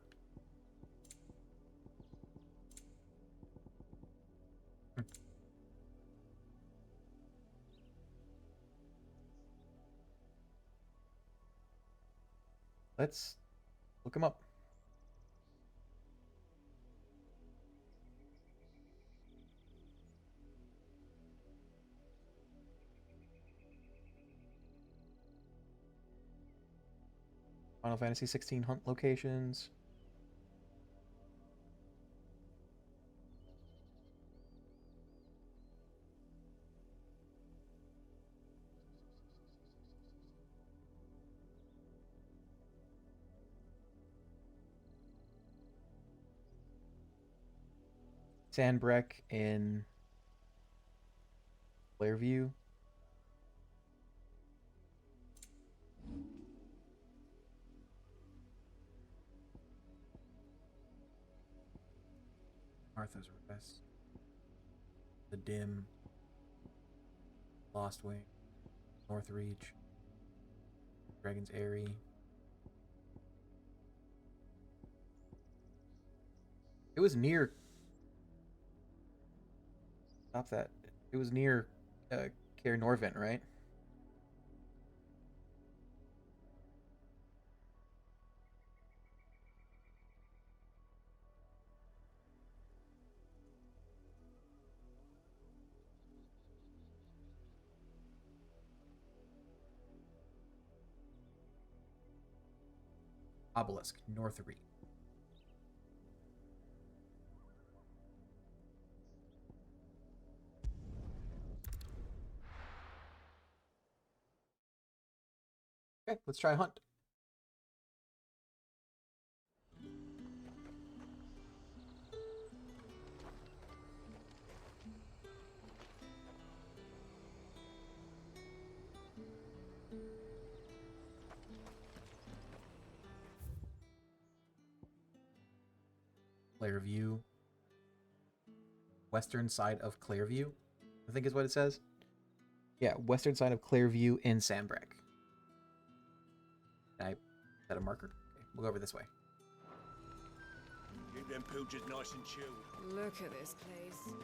Let's look him up. Final Fantasy XVI hunt locations. Sandbreck in Blairview. Martha's Rest. The Dim. Lost Wing. North Reach. Dragon's Eyrie. It was near. Stop that. It was near Cair Norvent, right? Obelisk, North Reach. Okay, let's try hunt. Clairview. Western side of Clairview, I think is what it says. Yeah, western side of Clairview in Sandbreck. Is that a marker? Okay, we'll go over this way. Keep them pooches nice and chilled. Look at this place.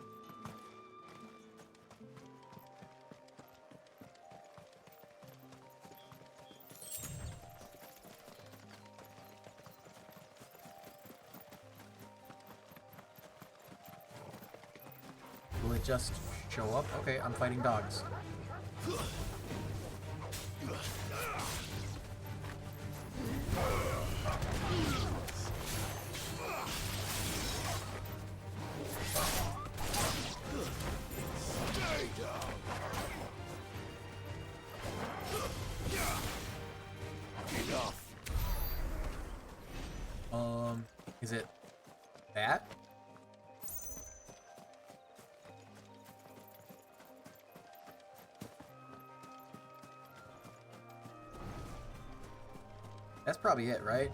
just show up? Okay, I'm fighting dogs. Is it that? That's probably it, right?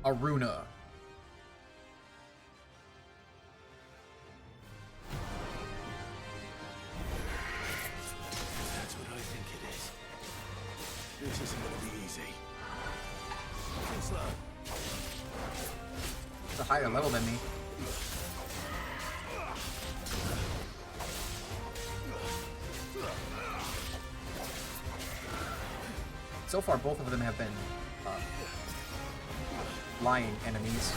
Aruna. That's what I think it is. This isn't gonna be easy. It's low. It's a higher level than me. So far, both of them have been lying enemies.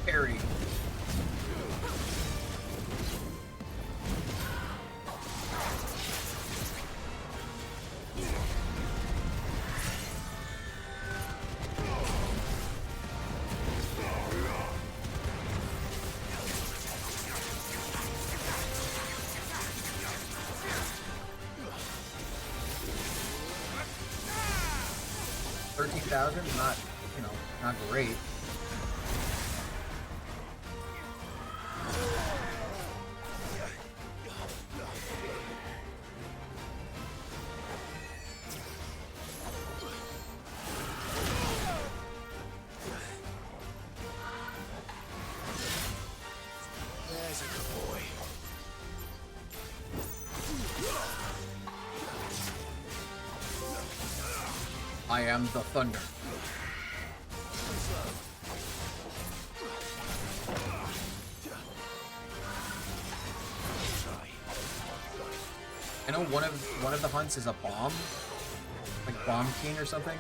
Parry. $13,000, not, you know, not great. There's a good boy. I am the thunder. I know one of the hunts is a bomb, like Bomb King or something.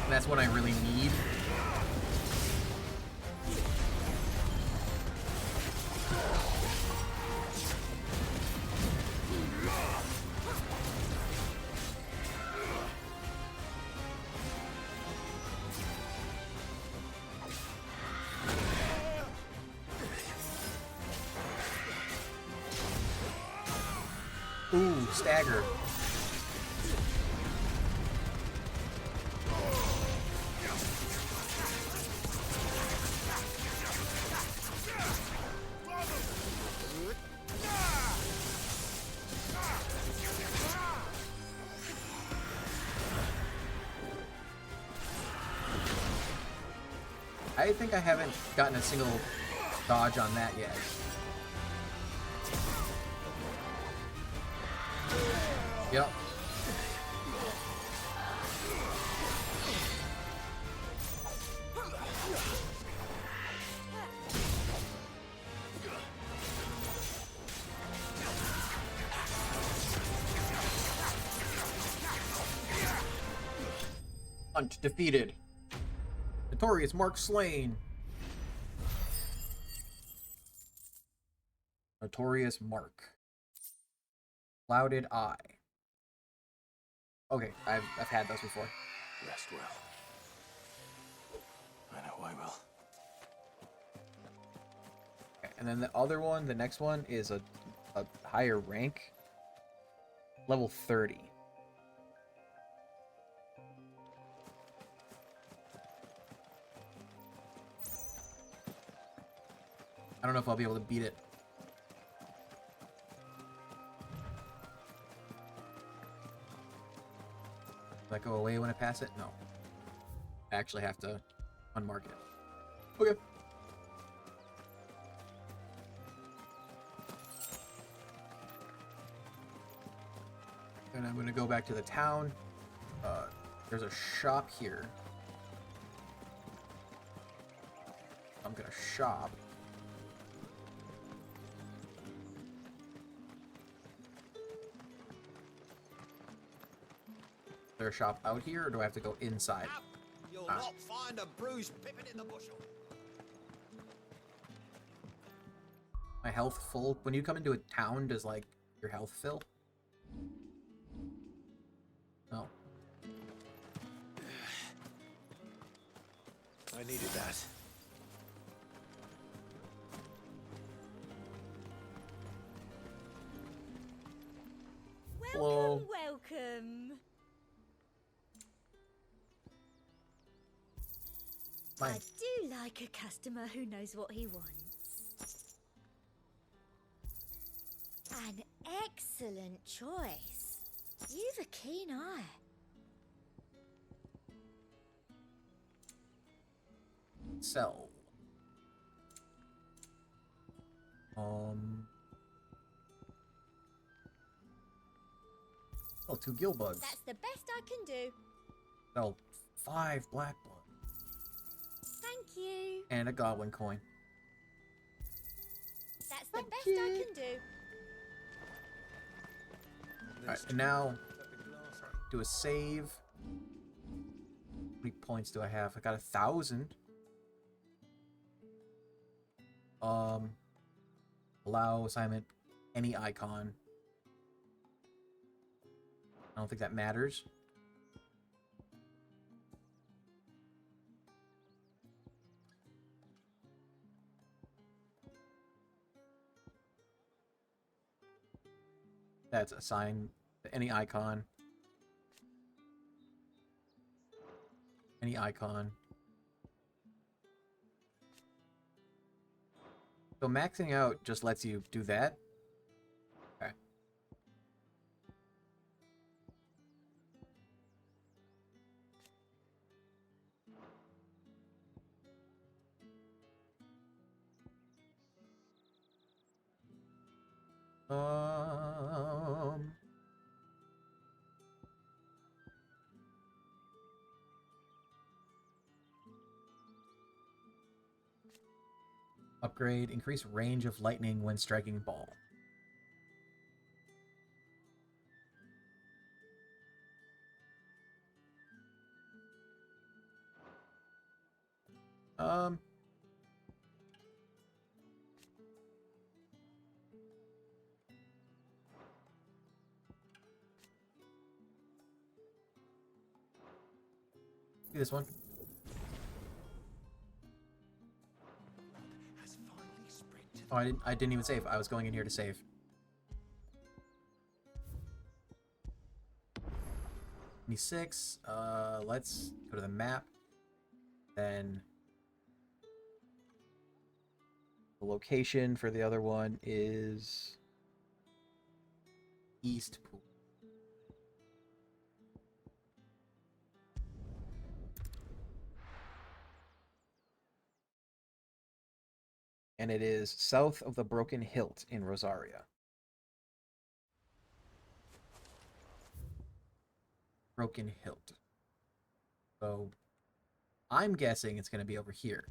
That's what I really need. Ooh, stagger. I think I haven't gotten a single dodge on that yet. Yep. Hunt defeated. Notorious Mark slain. Notorious Mark. Clouded Eye. Okay, I've had those before. Rest well. I know I will. And then the other one, the next one, is a higher rank. Level 30. I don't know if I'll be able to beat it. Does that go away when I pass it? No. I actually have to unmark it. Okay. And I'm going to go back to the town. There's a shop here. I'm going to shop. Is there a shop out here, or do I have to go inside? You'll not find a bruised pippin in the bushel. My health full? When you come into a town, does, like, your health fill? No. I needed that. Hello. Welcome. Fine. I do like a customer who knows what he wants. An excellent choice. You've a keen eye. Sell. Oh, 2 gill bugs. That's the best I can do. Sell 5 black blood. Thank you. And a goblin coin. That's the best I can do. Alright, and now do a save. How many points do I have? I got 1,000. Allow assignment any icon. I don't think that matters. That's assign any icon. Any icon. So maxing out just lets you do that. Okay. Upgrade, increase range of lightning when striking ball. Do this one. Oh, I didn't even save. I was going in here to save. Me6. Let's go to the map. Then the location for the other one is East Pool. And it is south of the Broken Hilt in Rosaria. Broken Hilt. So I'm guessing it's going to be over here.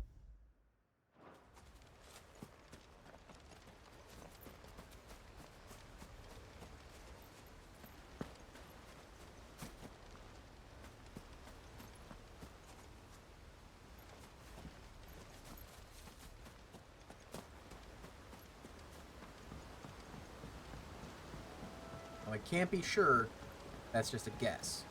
I can't be sure. That's just a guess.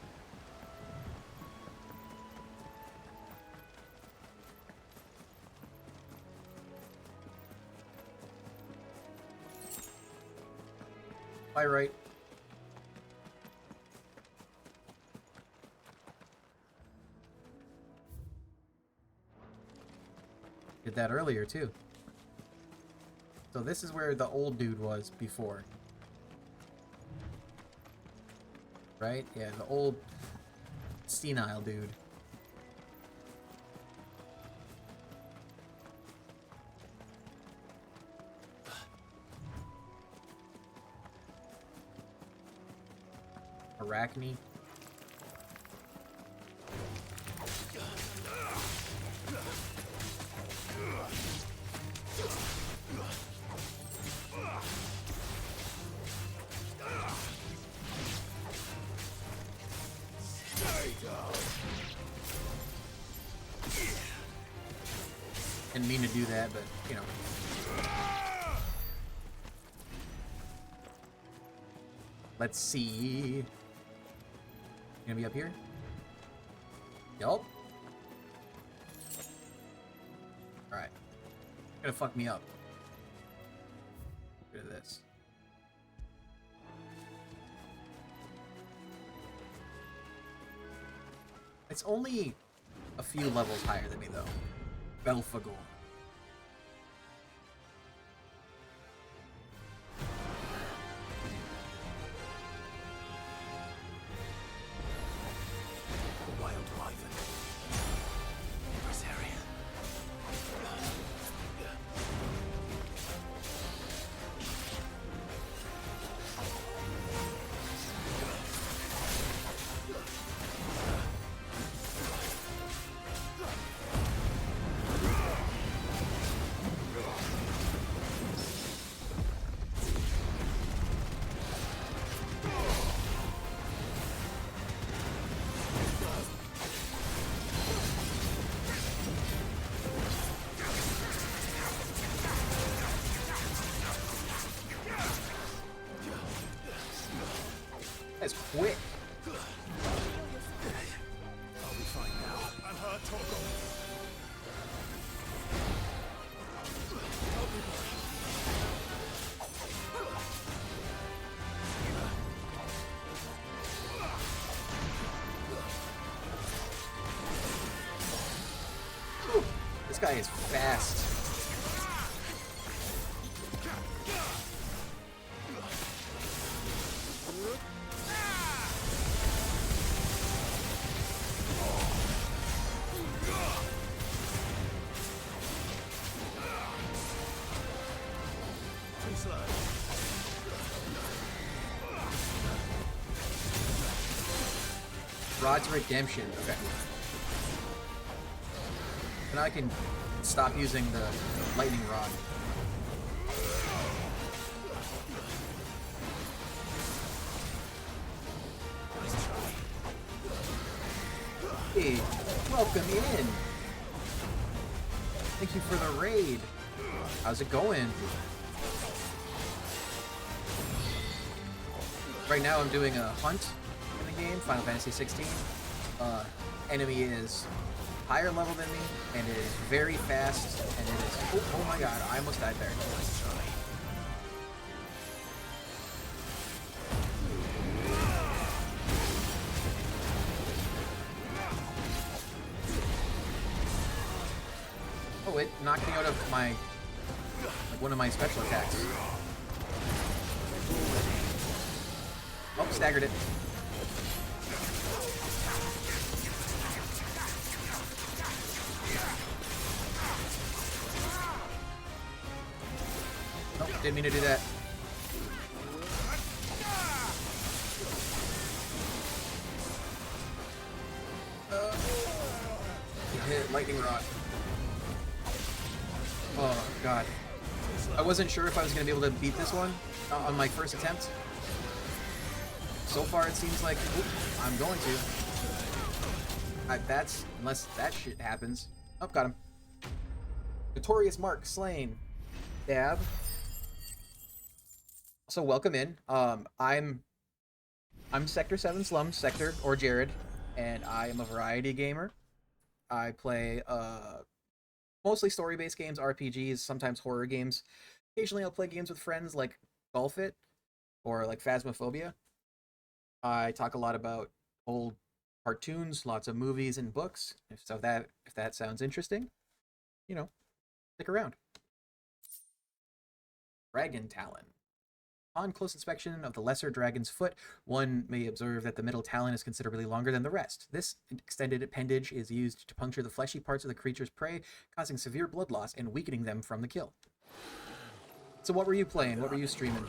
Bye, right. Did that earlier, too. So this is where the old dude was before. Right? Yeah, the old senile dude. Arachne. Didn't mean to do that, but, you know. Let's see. Gonna be up here? Yup. Alright. Gonna fuck me up. Look at this. It's only a few levels higher than me, though. Belphegor. Wild Wyvern. This area. That's quick. I'll be fine now. I'm hurt, Torgo. Whew. This guy is fast. Rod's Redemption. Okay. And I can stop using the lightning rod. Hey, welcome in. Thank you for the raid. How's it going? Right now I'm doing a hunt in the game, Final Fantasy XVI. Enemy is higher level than me, and it is very fast, and it is... Oh my god, I almost died there. Oh, it knocked me out of my... like one of my special attacks. Oh, staggered it. Nope, didn't mean to do that. Hit lightning rod. Oh god. I wasn't sure if I was going to be able to beat this one on my first attempt. So far it seems like I'm going to. That's unless that shit happens. Oh, got him. Notorious Mark slain. Dab. So welcome in. I'm Sector 7 Slums, Sector, or Jared, and I am a variety gamer. I play mostly story-based games, RPGs, sometimes horror games. Occasionally I'll play games with friends like Golf It. or like Phasmophobia. I talk a lot about old cartoons, lots of movies and books. If that sounds interesting, stick around. Dragon Talon. On close inspection of the lesser dragon's foot, one may observe that the middle talon is considerably longer than the rest. This extended appendage is used to puncture the fleshy parts of the creature's prey, causing severe blood loss and weakening them from the kill. So what were you playing? What were you streaming?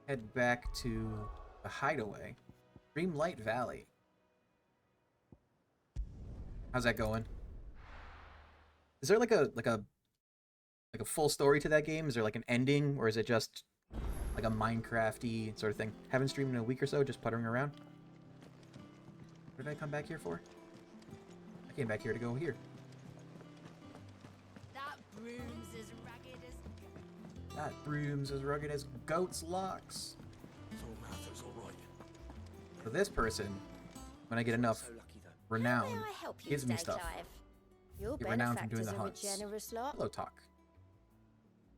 Head back to the hideaway. Dreamlight Valley. How's that going? Is there like a full story to that game? Is there like an ending, or is it just like a Minecraft-y sort of thing? Haven't streamed in a week or so, just puttering around. What did I come back here for? I came back here to go here. That broom's as ragged as... That broom's as rugged as goat's locks. So Martha's all right. For this person, when I get enough renown, How may I help you gives me today, stuff. Clive? Your Get renown from doing the benefactors are a hunts. generous lot. Hello, Talk.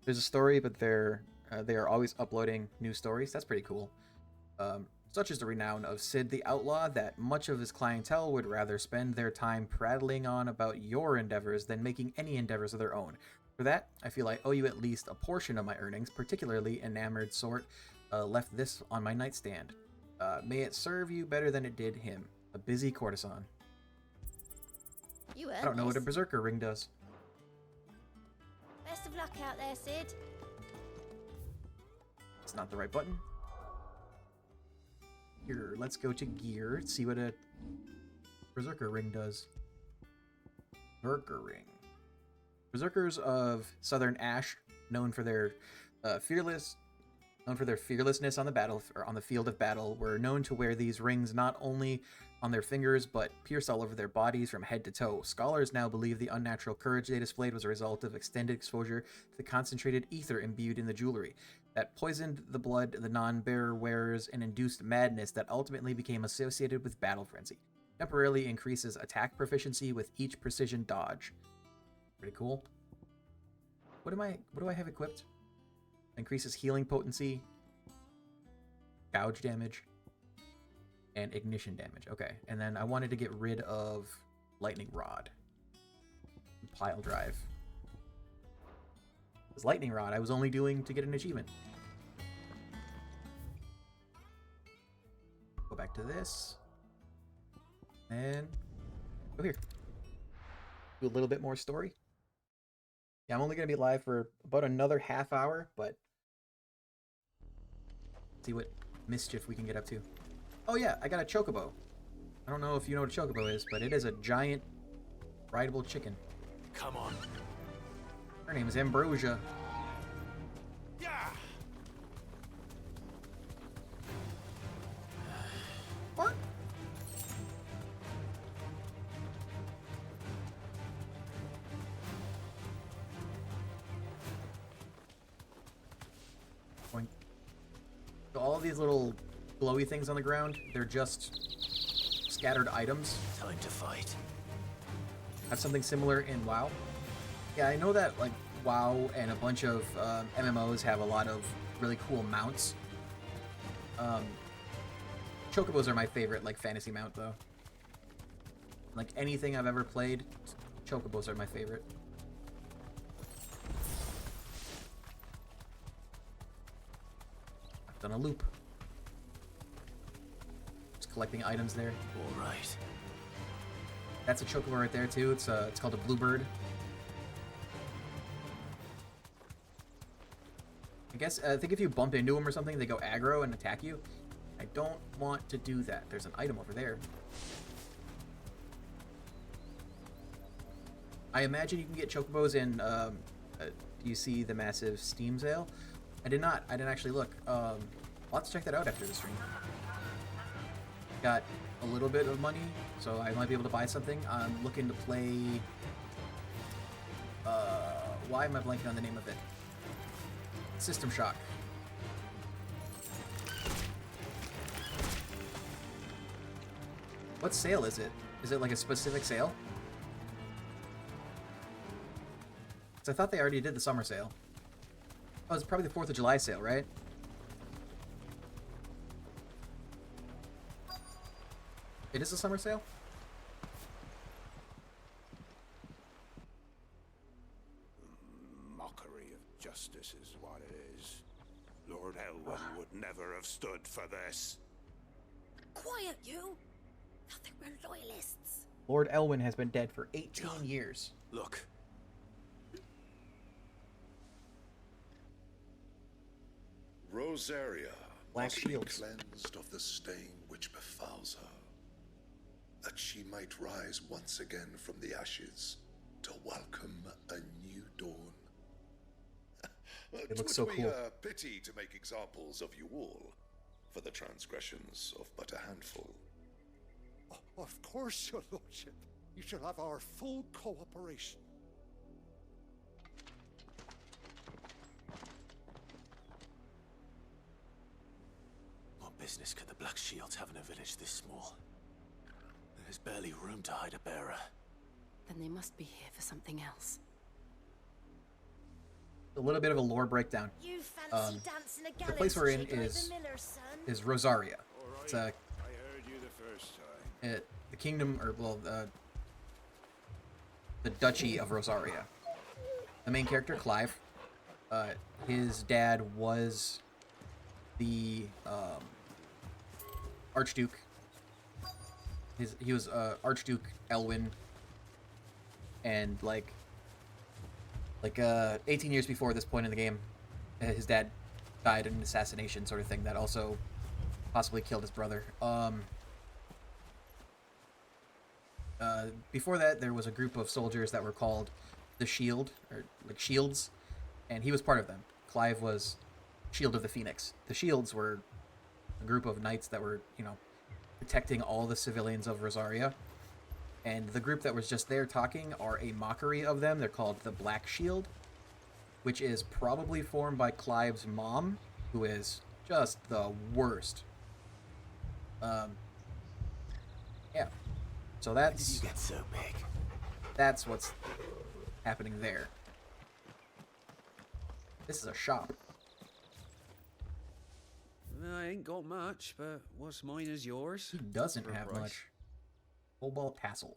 There's a story, but they are always uploading new stories. That's pretty cool. Such is the renown of Sid the Outlaw that much of his clientele would rather spend their time prattling on about your endeavors than making any endeavors of their own. For that, I feel I owe you at least a portion of my earnings, particularly enamored sort, left this on my nightstand. May it serve you better than it did him, a busy courtesan. You I don't know what a berserker ring does. Best of luck out there, Sid. It's not the right button. Here, let's go to gear, see what a berserker ring does. Berserker ring. Berserkers of Southern Ash, known for their fearlessness on the field of battle, were known to wear these rings not only on their fingers but pierced all over their bodies from head to toe. Scholars now believe the unnatural courage they displayed was a result of extended exposure to the concentrated ether imbued in the jewelry that poisoned the blood of the non-bearer wearers and induced madness that ultimately became associated with battle frenzy. Temporarily increases attack proficiency with each precision dodge. Pretty cool. What do I have equipped? Increases healing potency, gouge damage, and ignition damage. Okay, and then I wanted to get rid of lightning rod, pile drive. This lightning rod I was only doing to get an achievement. Go back to this, and go here. Do a little bit more story. Yeah, I'm only gonna be live for about another half hour, but see what mischief we can get up to. Oh yeah, I got a chocobo. I don't know if you know what a chocobo is, but it is a giant rideable chicken. Come on. Her name is Ambrosia. Yeah. What? So all of these little glowy things on the ground, they're just scattered items. Time to fight. Have something similar in WoW. Yeah, I know that like WoW and a bunch of MMOs have a lot of really cool mounts. Chocobos are my favorite like fantasy mount though. Like anything I've ever played, chocobos are my favorite. I've done a loop. Just collecting items there. All right. That's a chocobo right there too. It's called a bluebird. I think if you bump into them or something, they go aggro and attack you. I don't want to do that. There's an item over there. I imagine you can get chocobos in. Do you see the massive Steam sale? I did not. I didn't actually look. I'll have to check that out after the stream. Got a little bit of money, so I might be able to buy something. I'm looking to play. Why am I blanking on the name of it? System Shock. What sale is it? Is it like a specific sale? 'Cause I thought they already did the summer sale. Oh, it's probably the 4th of July sale, right? It is a summer sale? Mockery of justice is what it is. Lord Elwyn would never have stood for this. Quiet, you! Thought they were loyalists. Lord Elwyn has been dead for 18 years. Look. Rosaria Black must shields. be cleansed of the stain which befouls her, that she might rise once again from the ashes to welcome a new dawn. It looks so cool. It would be a pity to make examples of you all for the transgressions of but a handful. Of course, your lordship. You shall have our full cooperation. What business could the Black Shields have in a village this small? There's barely room to hide a bearer. Then they must be here for something else. A little bit of a lore breakdown. You fancy dancing a The gallows place we're in chick like is the miller, son? Rosaria. It's I heard you the first time. the kingdom, or well, the duchy of Rosaria. The main character, Clive, his dad was the Archduke. He was Archduke Elwyn, and like 18 years before this point in the game, his dad died in an assassination sort of thing that also possibly killed his brother. Before that, there was a group of soldiers that were called the Shield, or like Shields, and he was part of them. Clive was Shield of the Phoenix. The Shields were a group of knights that were, protecting all the civilians of Rosaria. And the group that was just there talking are a mockery of them. They're called the Black Shield, which is probably formed by Clive's mom, who is just the worst. Yeah. So that's... Did you get so big? That's what's happening there. This is a shop. I ain't got much, but what's mine is yours. He doesn't For a have price. much. Cobalt tassel.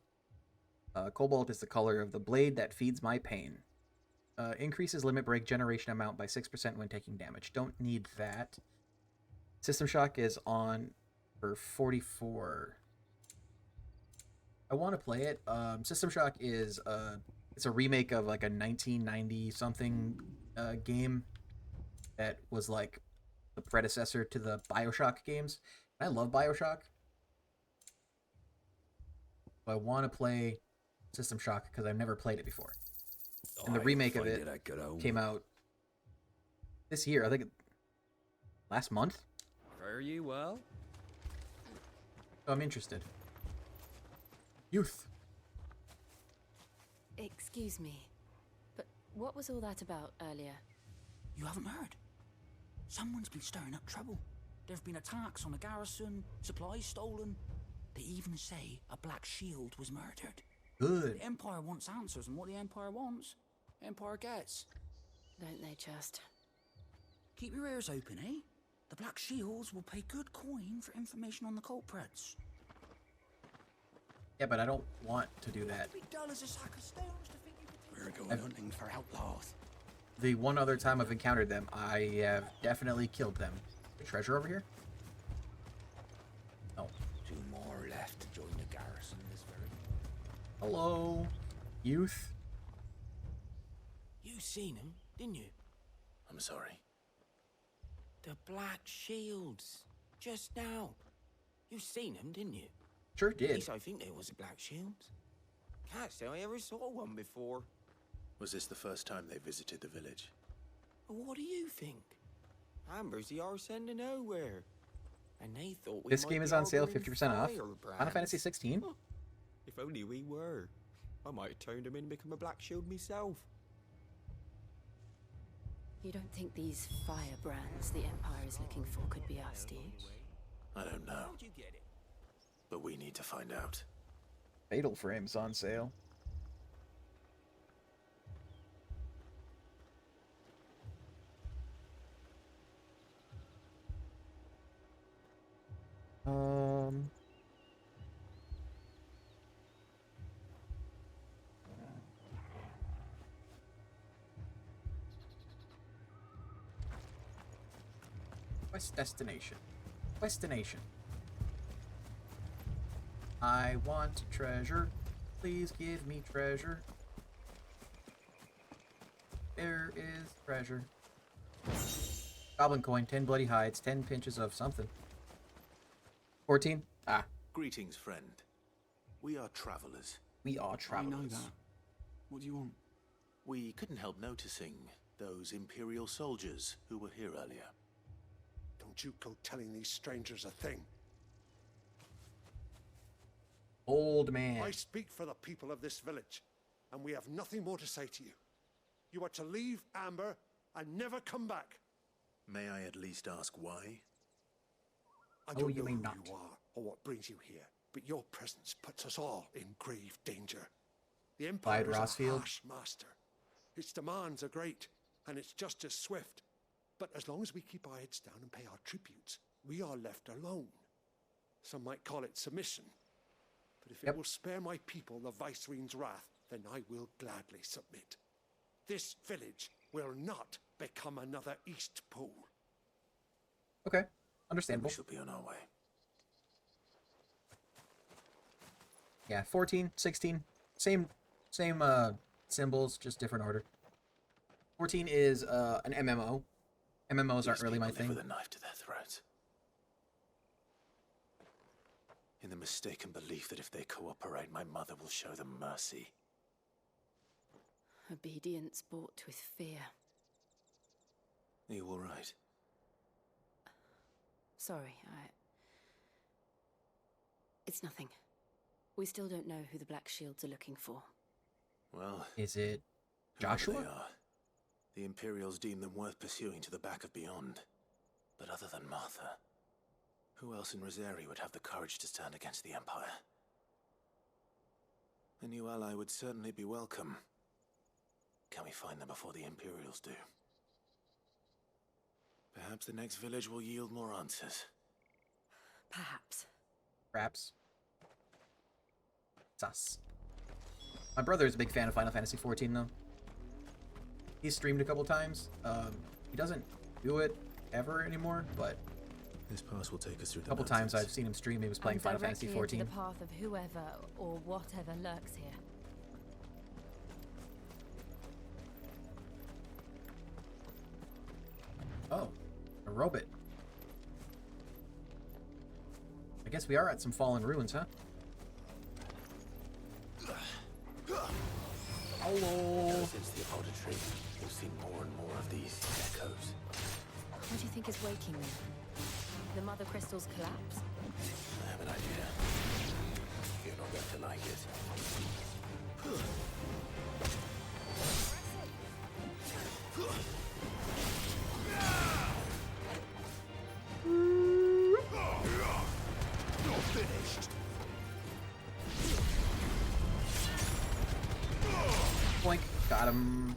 Cobalt is the color of the blade that feeds my pain. Increases limit break generation amount by 6% when taking damage. Don't need that. System Shock is on for 44. I want to play it. System Shock is it's a remake of like a 1990 something game that was like the predecessor to the BioShock games. I love BioShock. I want to play System Shock because I've never played it before. And the remake of it came out this year, I think last month. Fare you well? So I'm interested. Youth. Excuse me, but what was all that about earlier? You haven't heard? Someone's been stirring up trouble. There've been attacks on the garrison, supplies stolen. They even say a Black Shield was murdered. Good. The Empire wants answers, and what the Empire wants, Empire gets. Don't they just? Keep your ears open, eh? The Black Shields will pay good coin for information on the culprits. Yeah, but I don't want to do that. Be dull as a sack of stones to think you could take. We're going hunting for outlaws. The one other time I've encountered them, I have definitely killed them. The treasure over here? No. 2 more left to join the garrison this very. Hello, youth. You seen him, didn't you? I'm sorry. The Black Shields. Just now. You seen him, didn't you? Sure At did. least I think they was a Black Shields. Can't say I ever saw one before. Was this the first time they visited the village? What do you think? Amber's the arse end of nowhere. And they thought we This might game be is on sale, harboring 50% off. firebrands. Final Fantasy XVI? If only we were. I might have turned him in and become a Black Shield myself. You don't think these firebrands the Empire is looking for could be us, do you? I don't know. How'd you get it? but we need to find out. Fatal Frame's on sale. Quest destination. Destination. I want treasure. Please give me treasure. There is treasure. Goblin coin, 10 bloody hides, 10 pinches of something. 14? Ah. Greetings, friend. We are travelers. We are travelers. I know that. What do you want? We couldn't help noticing those Imperial soldiers who were here earlier. Don't you go telling these strangers a thing. Old man. I speak for the people of this village, and we have nothing more to say to you. You are to leave Amber and never come back. May I at least ask why? I don't know who you are or what brings you here, but your presence puts us all in grave danger. The Empire is a harsh master. Its demands are great, and its justice swift. But as long as we keep our heads down and pay our tributes, we are left alone. Some might call it submission. But if it will spare my people the Viceroy's wrath, then I will gladly submit. This village will not become another East Pool. Okay, understandable. We shall be on our way. Yeah, 14, 16, same symbols, just different order. 14 is an MMO. MMOs aren't really my thing. With a knife to their throats. In the mistaken belief that if they cooperate, my mother will show them mercy. Obedience bought with fear. Are you all right? Sorry, It's nothing. We still don't know who the Black Shields are looking for. Well... Is it whoever Joshua? They are. The Imperials deem them worth pursuing to the back of beyond. But other than Martha, who else in Rosari would have the courage to stand against the Empire? A new ally would certainly be welcome. Can we find them before the Imperials do? Perhaps the next village will yield more answers. Perhaps. Perhaps. Sus. My brother is a big fan of Final Fantasy XIV, though. He's streamed a couple times. He doesn't do it ever anymore, but this pass will take us through the couple times I've seen him stream. He was playing Final Fantasy XIV. Into the path of whoever or whatever lurks here. Oh, a robot. I guess we are at some fallen ruins, huh? Hello. Ever since the auditory, we've seen more and more of these echoes. What do you think is waking them? The mother crystal's collapse? I have an idea. You're not going to like it. You're finished. Boink. Got him.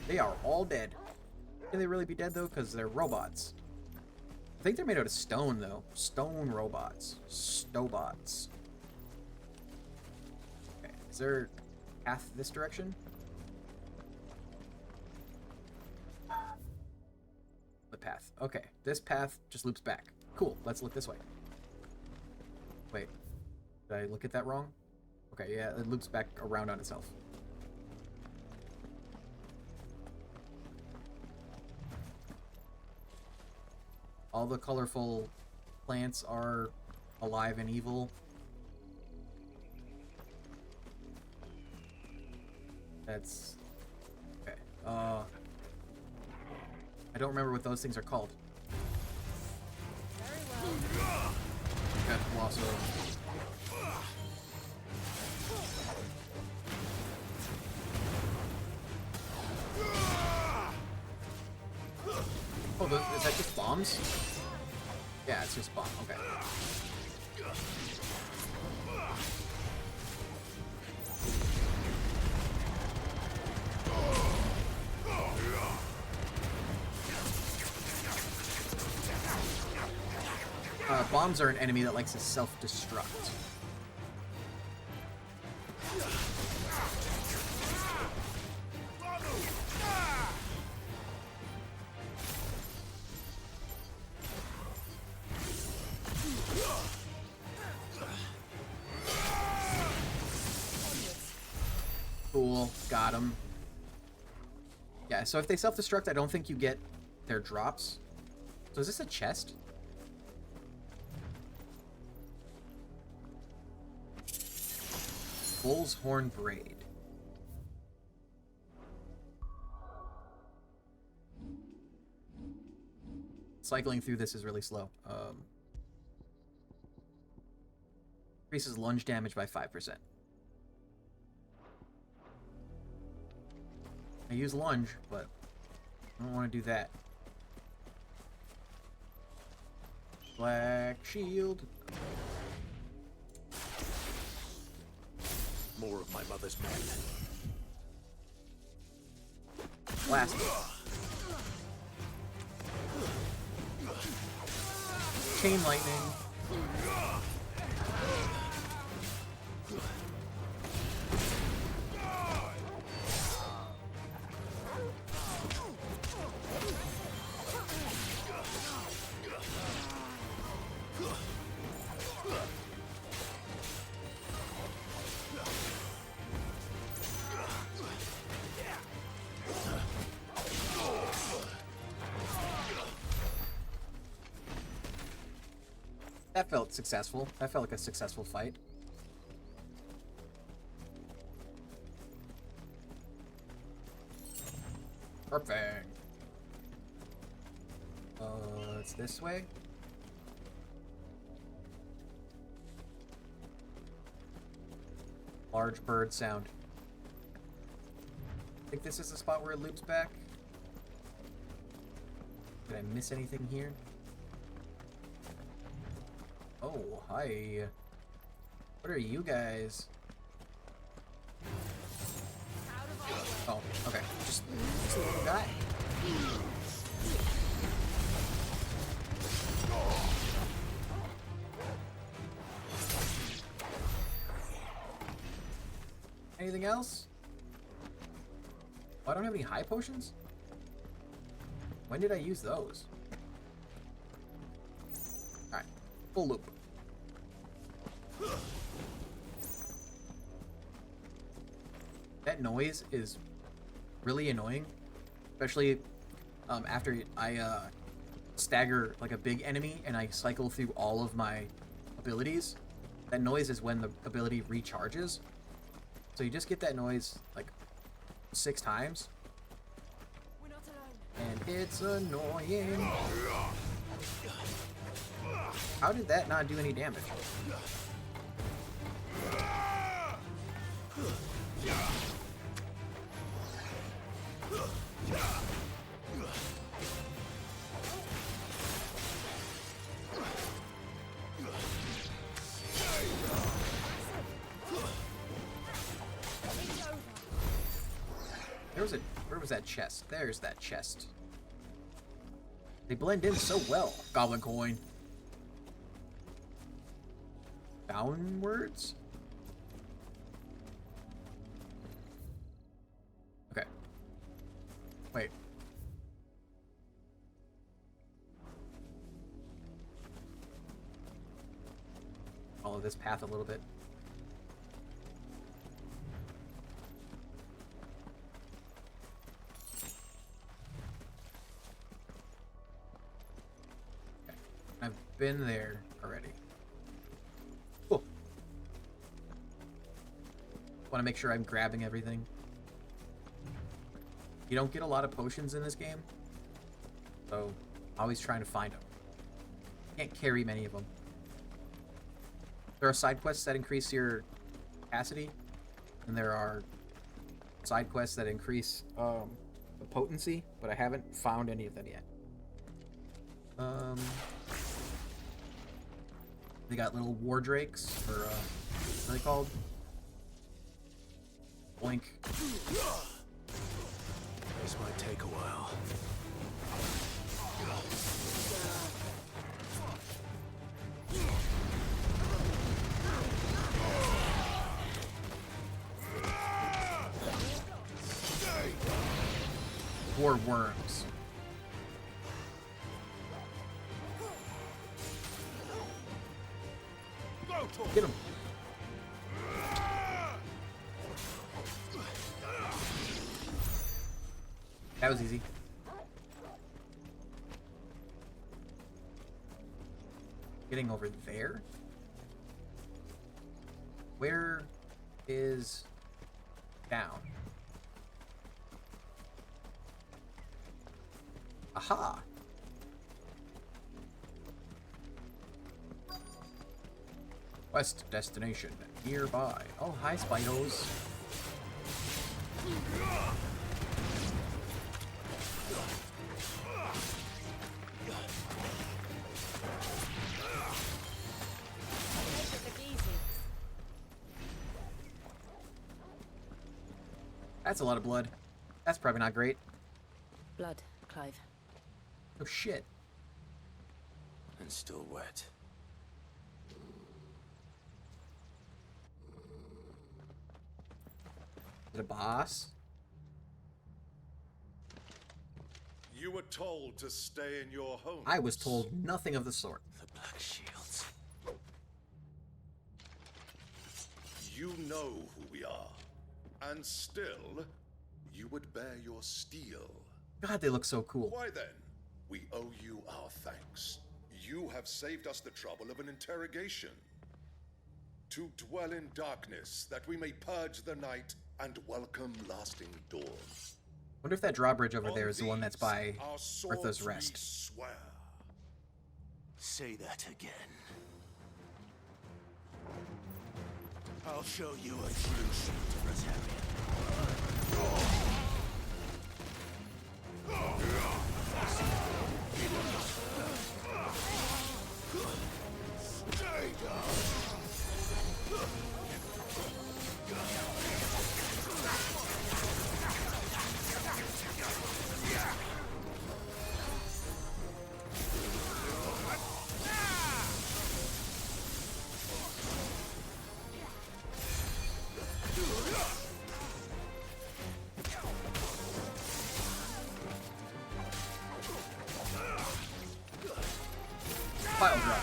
They are all dead. Can they really be dead, though? Because they're robots. I think they're made out of stone, though. Stone robots. Stobots. Okay. Is there a path this direction? The path. Okay. This path just loops back. Cool. Let's look this way. Wait. Did I look at that wrong? Okay, yeah, it loops back around on itself. All the colorful plants are alive and evil. That's... okay. I don't remember what those things are called. Very well. Got Colossal. Oh, is that just bombs? Yeah, it's just bomb. Okay. Bombs are an enemy that likes to self-destruct. Cool, got him. Yeah, so if they self-destruct, I don't think you get their drops. So is this a chest? Bull's Horn Braid. Cycling through this is really slow. Increases lunge damage by 5%. I use lunge, but I don't want to do that. Black shield. More of my mother's men. Blast. Chain lightning. That felt successful. That felt like a successful fight. Perfect. It's this way. Large bird sound. I think this is the spot where it loops back. Did I miss anything here? Oh, hi. What are you guys? Oh, okay. Just a little guy. Anything else? Oh, I don't have any high potions? When did I use those? Alright, full loop. That noise is really annoying, especially after I stagger like a big enemy and I cycle through all of my abilities. That noise is when the ability recharges. So you just get that noise like 6 times. And it's annoying. How did that not do any damage? Where was that chest? There's that chest. They blend in so well. Goblin coin. Downwards? Okay. Wait. Follow this path a little bit. Okay. I've been there already. Cool. Want to make sure I'm grabbing everything. You don't get a lot of potions in this game, so always trying to find them. Can't carry many of them. There are side quests that increase your capacity, and there are side quests that increase the potency, but I haven't found any of them yet. They got little war drakes, or what are they called? Blink. This might take a while. Or worms. Get him. That was easy. Getting over there? Where is down? Aha! West destination nearby. Oh, hi, Spidos. That's a lot of blood. That's probably not great. Blood, Clive. Oh shit. And still wet. Is it a boss? You were told to stay in your home. I was told nothing of the sort. The Black Shields. You know who we are. And still, you would bear your steel. God, they look so cool. Why then? We owe you our thanks. You have saved us the trouble of an interrogation. To dwell in darkness, that we may purge the night and welcome lasting dawn. Wonder if that drawbridge over On there is the one that's by our swords Bertha's we Rest. swear. Say that again. I'll show you a true Secretariat. Stay down. Pile drop.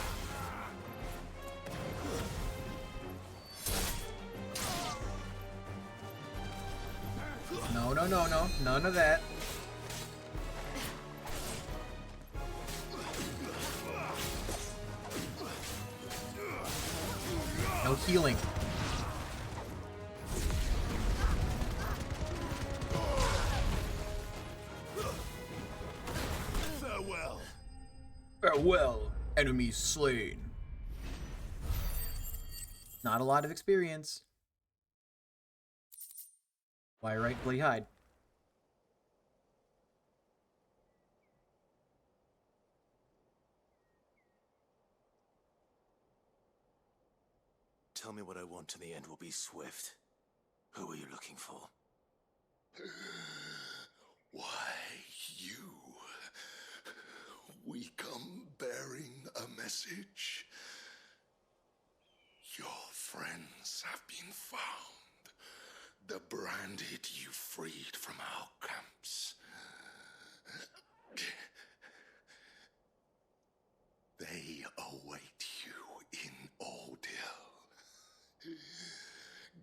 No, no, no, no. None of that. No healing. Farewell. Farewell, enemies slain. Not a lot of experience. Why right, bloody hide? Tell me what I want and the end will be swift. Who are you looking for? Why, you. We come bearing a message. Your friends have been found. The branded you freed from our camps. They await you in Ordeal.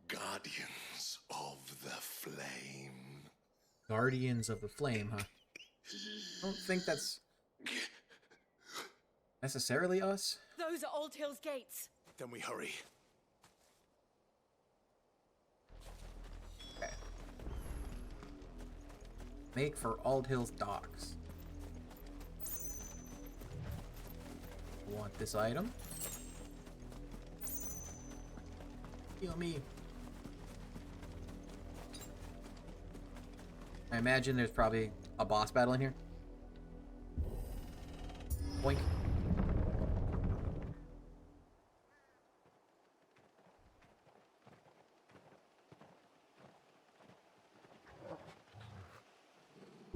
Guardians of the Flame. Guardians of the Flame, huh? I don't think that's necessarily us. Those are Old Hill's gates. Then we hurry. Okay. Make for Ald Hills docks. Want this item? Heal me. I imagine there's probably a boss battle in here. Boink.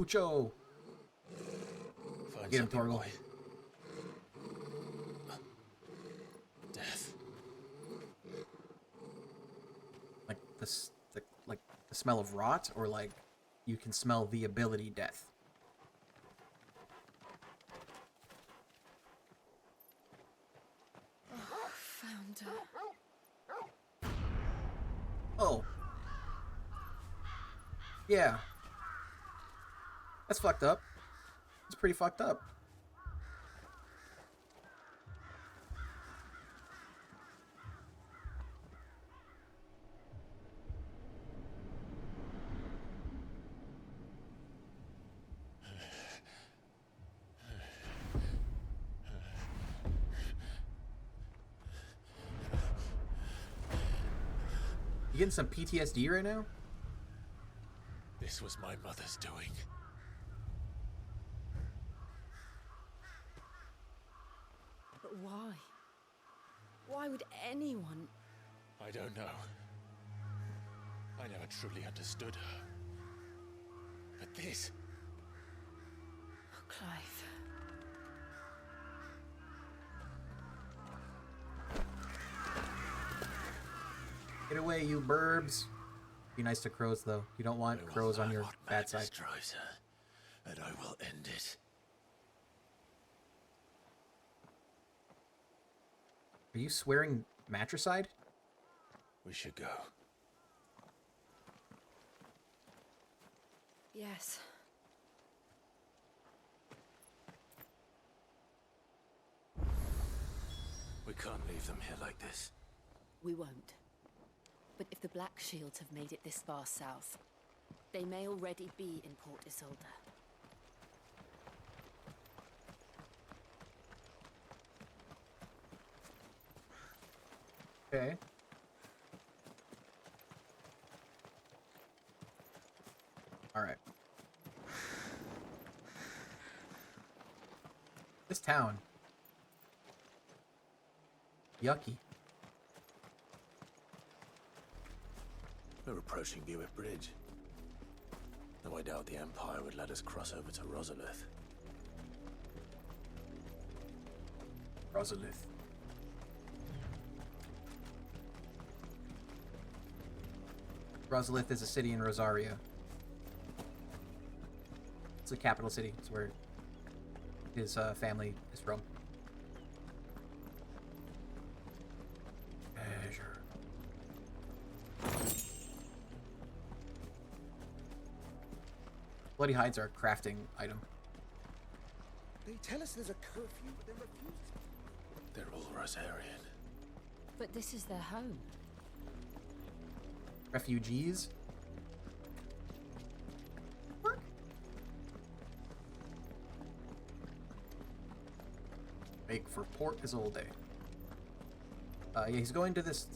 Ucho. Get him, Torgal. Death. Like the smell of rot, or like you can smell the ability death. Oh, found her. Oh. Yeah. That's fucked up. It's pretty fucked up. You getting some PTSD right now? This was my mother's doing. But why? Why would anyone... I don't know. I never truly understood her. But this... Oh, Clive. Get away, you burbs. Be nice to crows, though. You don't want crows on your bad side. Drives her, and I will end it. Are you swearing matricide? We should go. Yes. We can't leave them here like this. We won't. But if the Black Shields have made it this far south, they may already be in Port Isolde. Okay. Alright. This town. Yucky. We're approaching Buick Bridge. Though I doubt the Empire would let us cross over to Rosalith. Rosalith. Rosalith is a city in Rosaria. It's the capital city. It's where his family is from. Azure. Bloody hides are a crafting item. They tell us there's a curfew, but they refuse. They're all Rosarian. But this is their home. Refugees? Make for Port Isolde. Yeah, he's going to this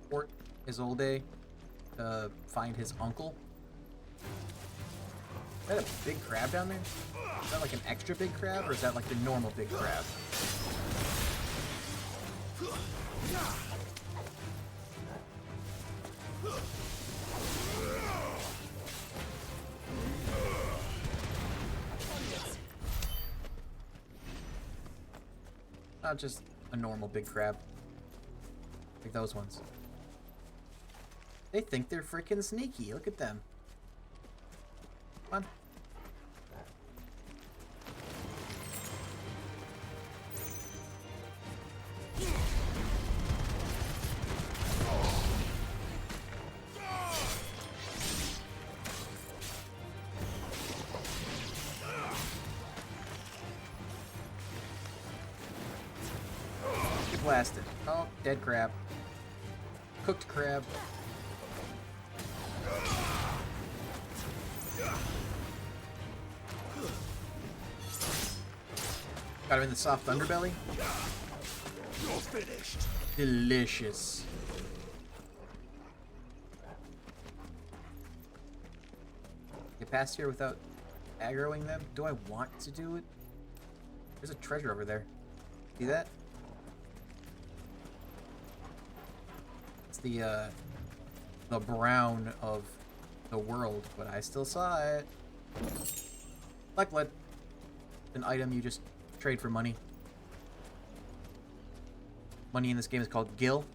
Port Isolde to find his uncle. Is that a big crab down there? Is that like an extra big crab, or is that like the normal big crab? Not just a normal big crab. Like those ones. They think they're freaking sneaky. Look at them. Come on. Get blasted. Oh, dead crab. Cooked crab. Got him in the soft underbelly. You're finished. Delicious. Get past here without aggroing them? Do I want to do it? There's a treasure over there. See that? It's the brown of the world, but I still saw it. Like what? An item you just trade for money. Money in this game is called Gil.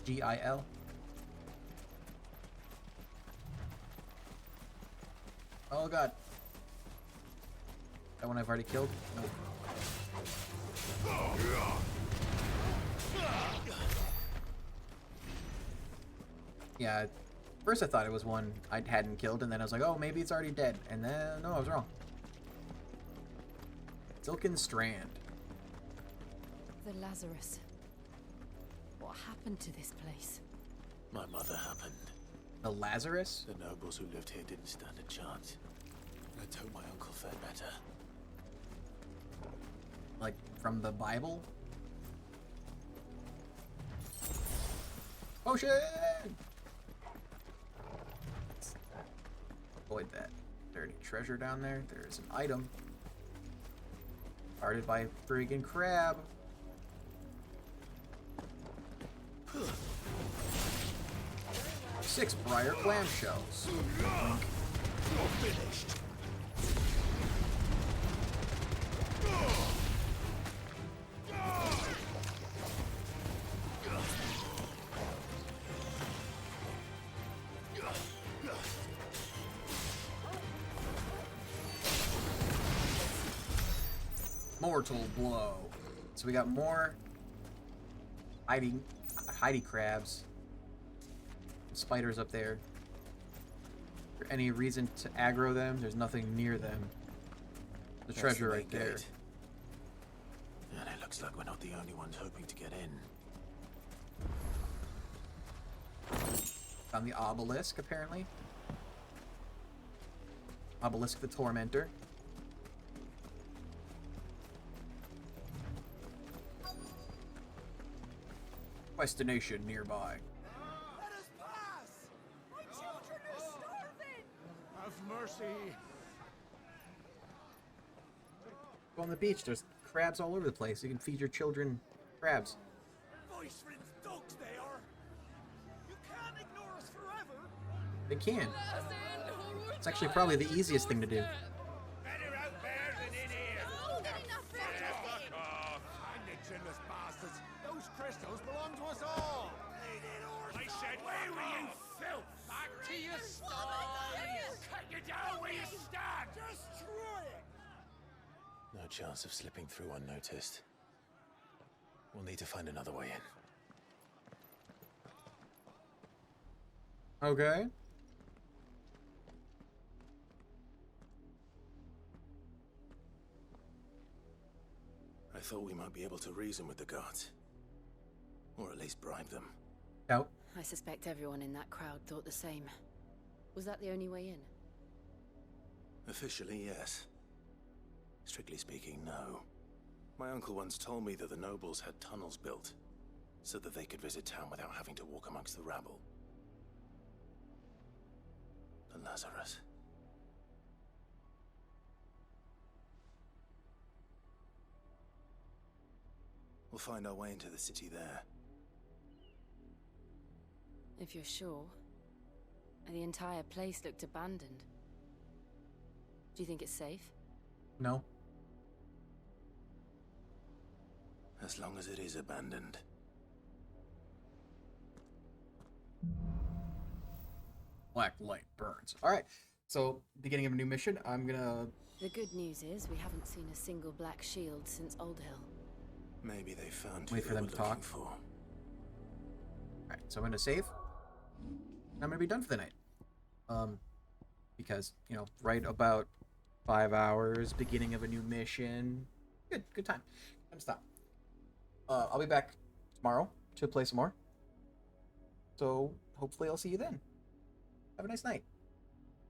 G-I-L. Oh god. That one I've already killed? Nope. Yeah, first I thought it was one I hadn't killed, and then I was like, oh, maybe it's already dead. And then, no, I was wrong. Silken Strand. The Lazarus. What happened to this place? My mother happened. The Lazarus? The nobles who lived here didn't stand a chance. Let's hope my uncle fared better. Like, from the Bible? Potion! Avoid that. Dirty treasure down there. There's an item. Guarded by a friggin' crab. 6 briar clamshells. You're finished. Mortal blow. So we got more hiding crabs. Spiders up there. For any reason to aggro them, there's nothing near them. The treasure right there. And it looks like we're not the only ones hoping to get in. Found the obelisk, apparently. Obelisk the Tormentor. Destination nearby. Let us pass! My children are starving! Have mercy! Go on the beach. There's crabs all over the place. You can feed your children crabs. Voice-ridden dogs they are! You can't ignore us forever! They can. It's actually probably the easiest thing to do. Better out there than in here. Find the chinless bastards! Those crystals belong to us all! I said, where were you, filth? Back to your stall. Cut you down where you stand. Destroy it! No chance of slipping through unnoticed. We'll need to find another way in. Okay. I thought we might be able to reason with the guards. Or at least bribe them. Out. I suspect everyone in that crowd thought the same. Was that the only way in? Officially, yes. Strictly speaking, no. My uncle once told me that the nobles had tunnels built, so that they could visit town without having to walk amongst the rabble. The Lazarus. We'll find our way into the city there. If you're sure. The entire place looked abandoned. Do you think it's safe? No. As long as it is abandoned. Black light burns. Alright, so beginning of a new mission. I'm gonna... The good news is we haven't seen a single black shield since Old Hill. Maybe they found Wait for them to talk. Alright, so I'm gonna save. I'm gonna be done for the night. Because, you know, right about 5 hours, beginning of a new mission. Good time. I'm stop. I'll be back tomorrow to play some more. So hopefully I'll see you then. Have a nice night.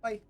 Bye.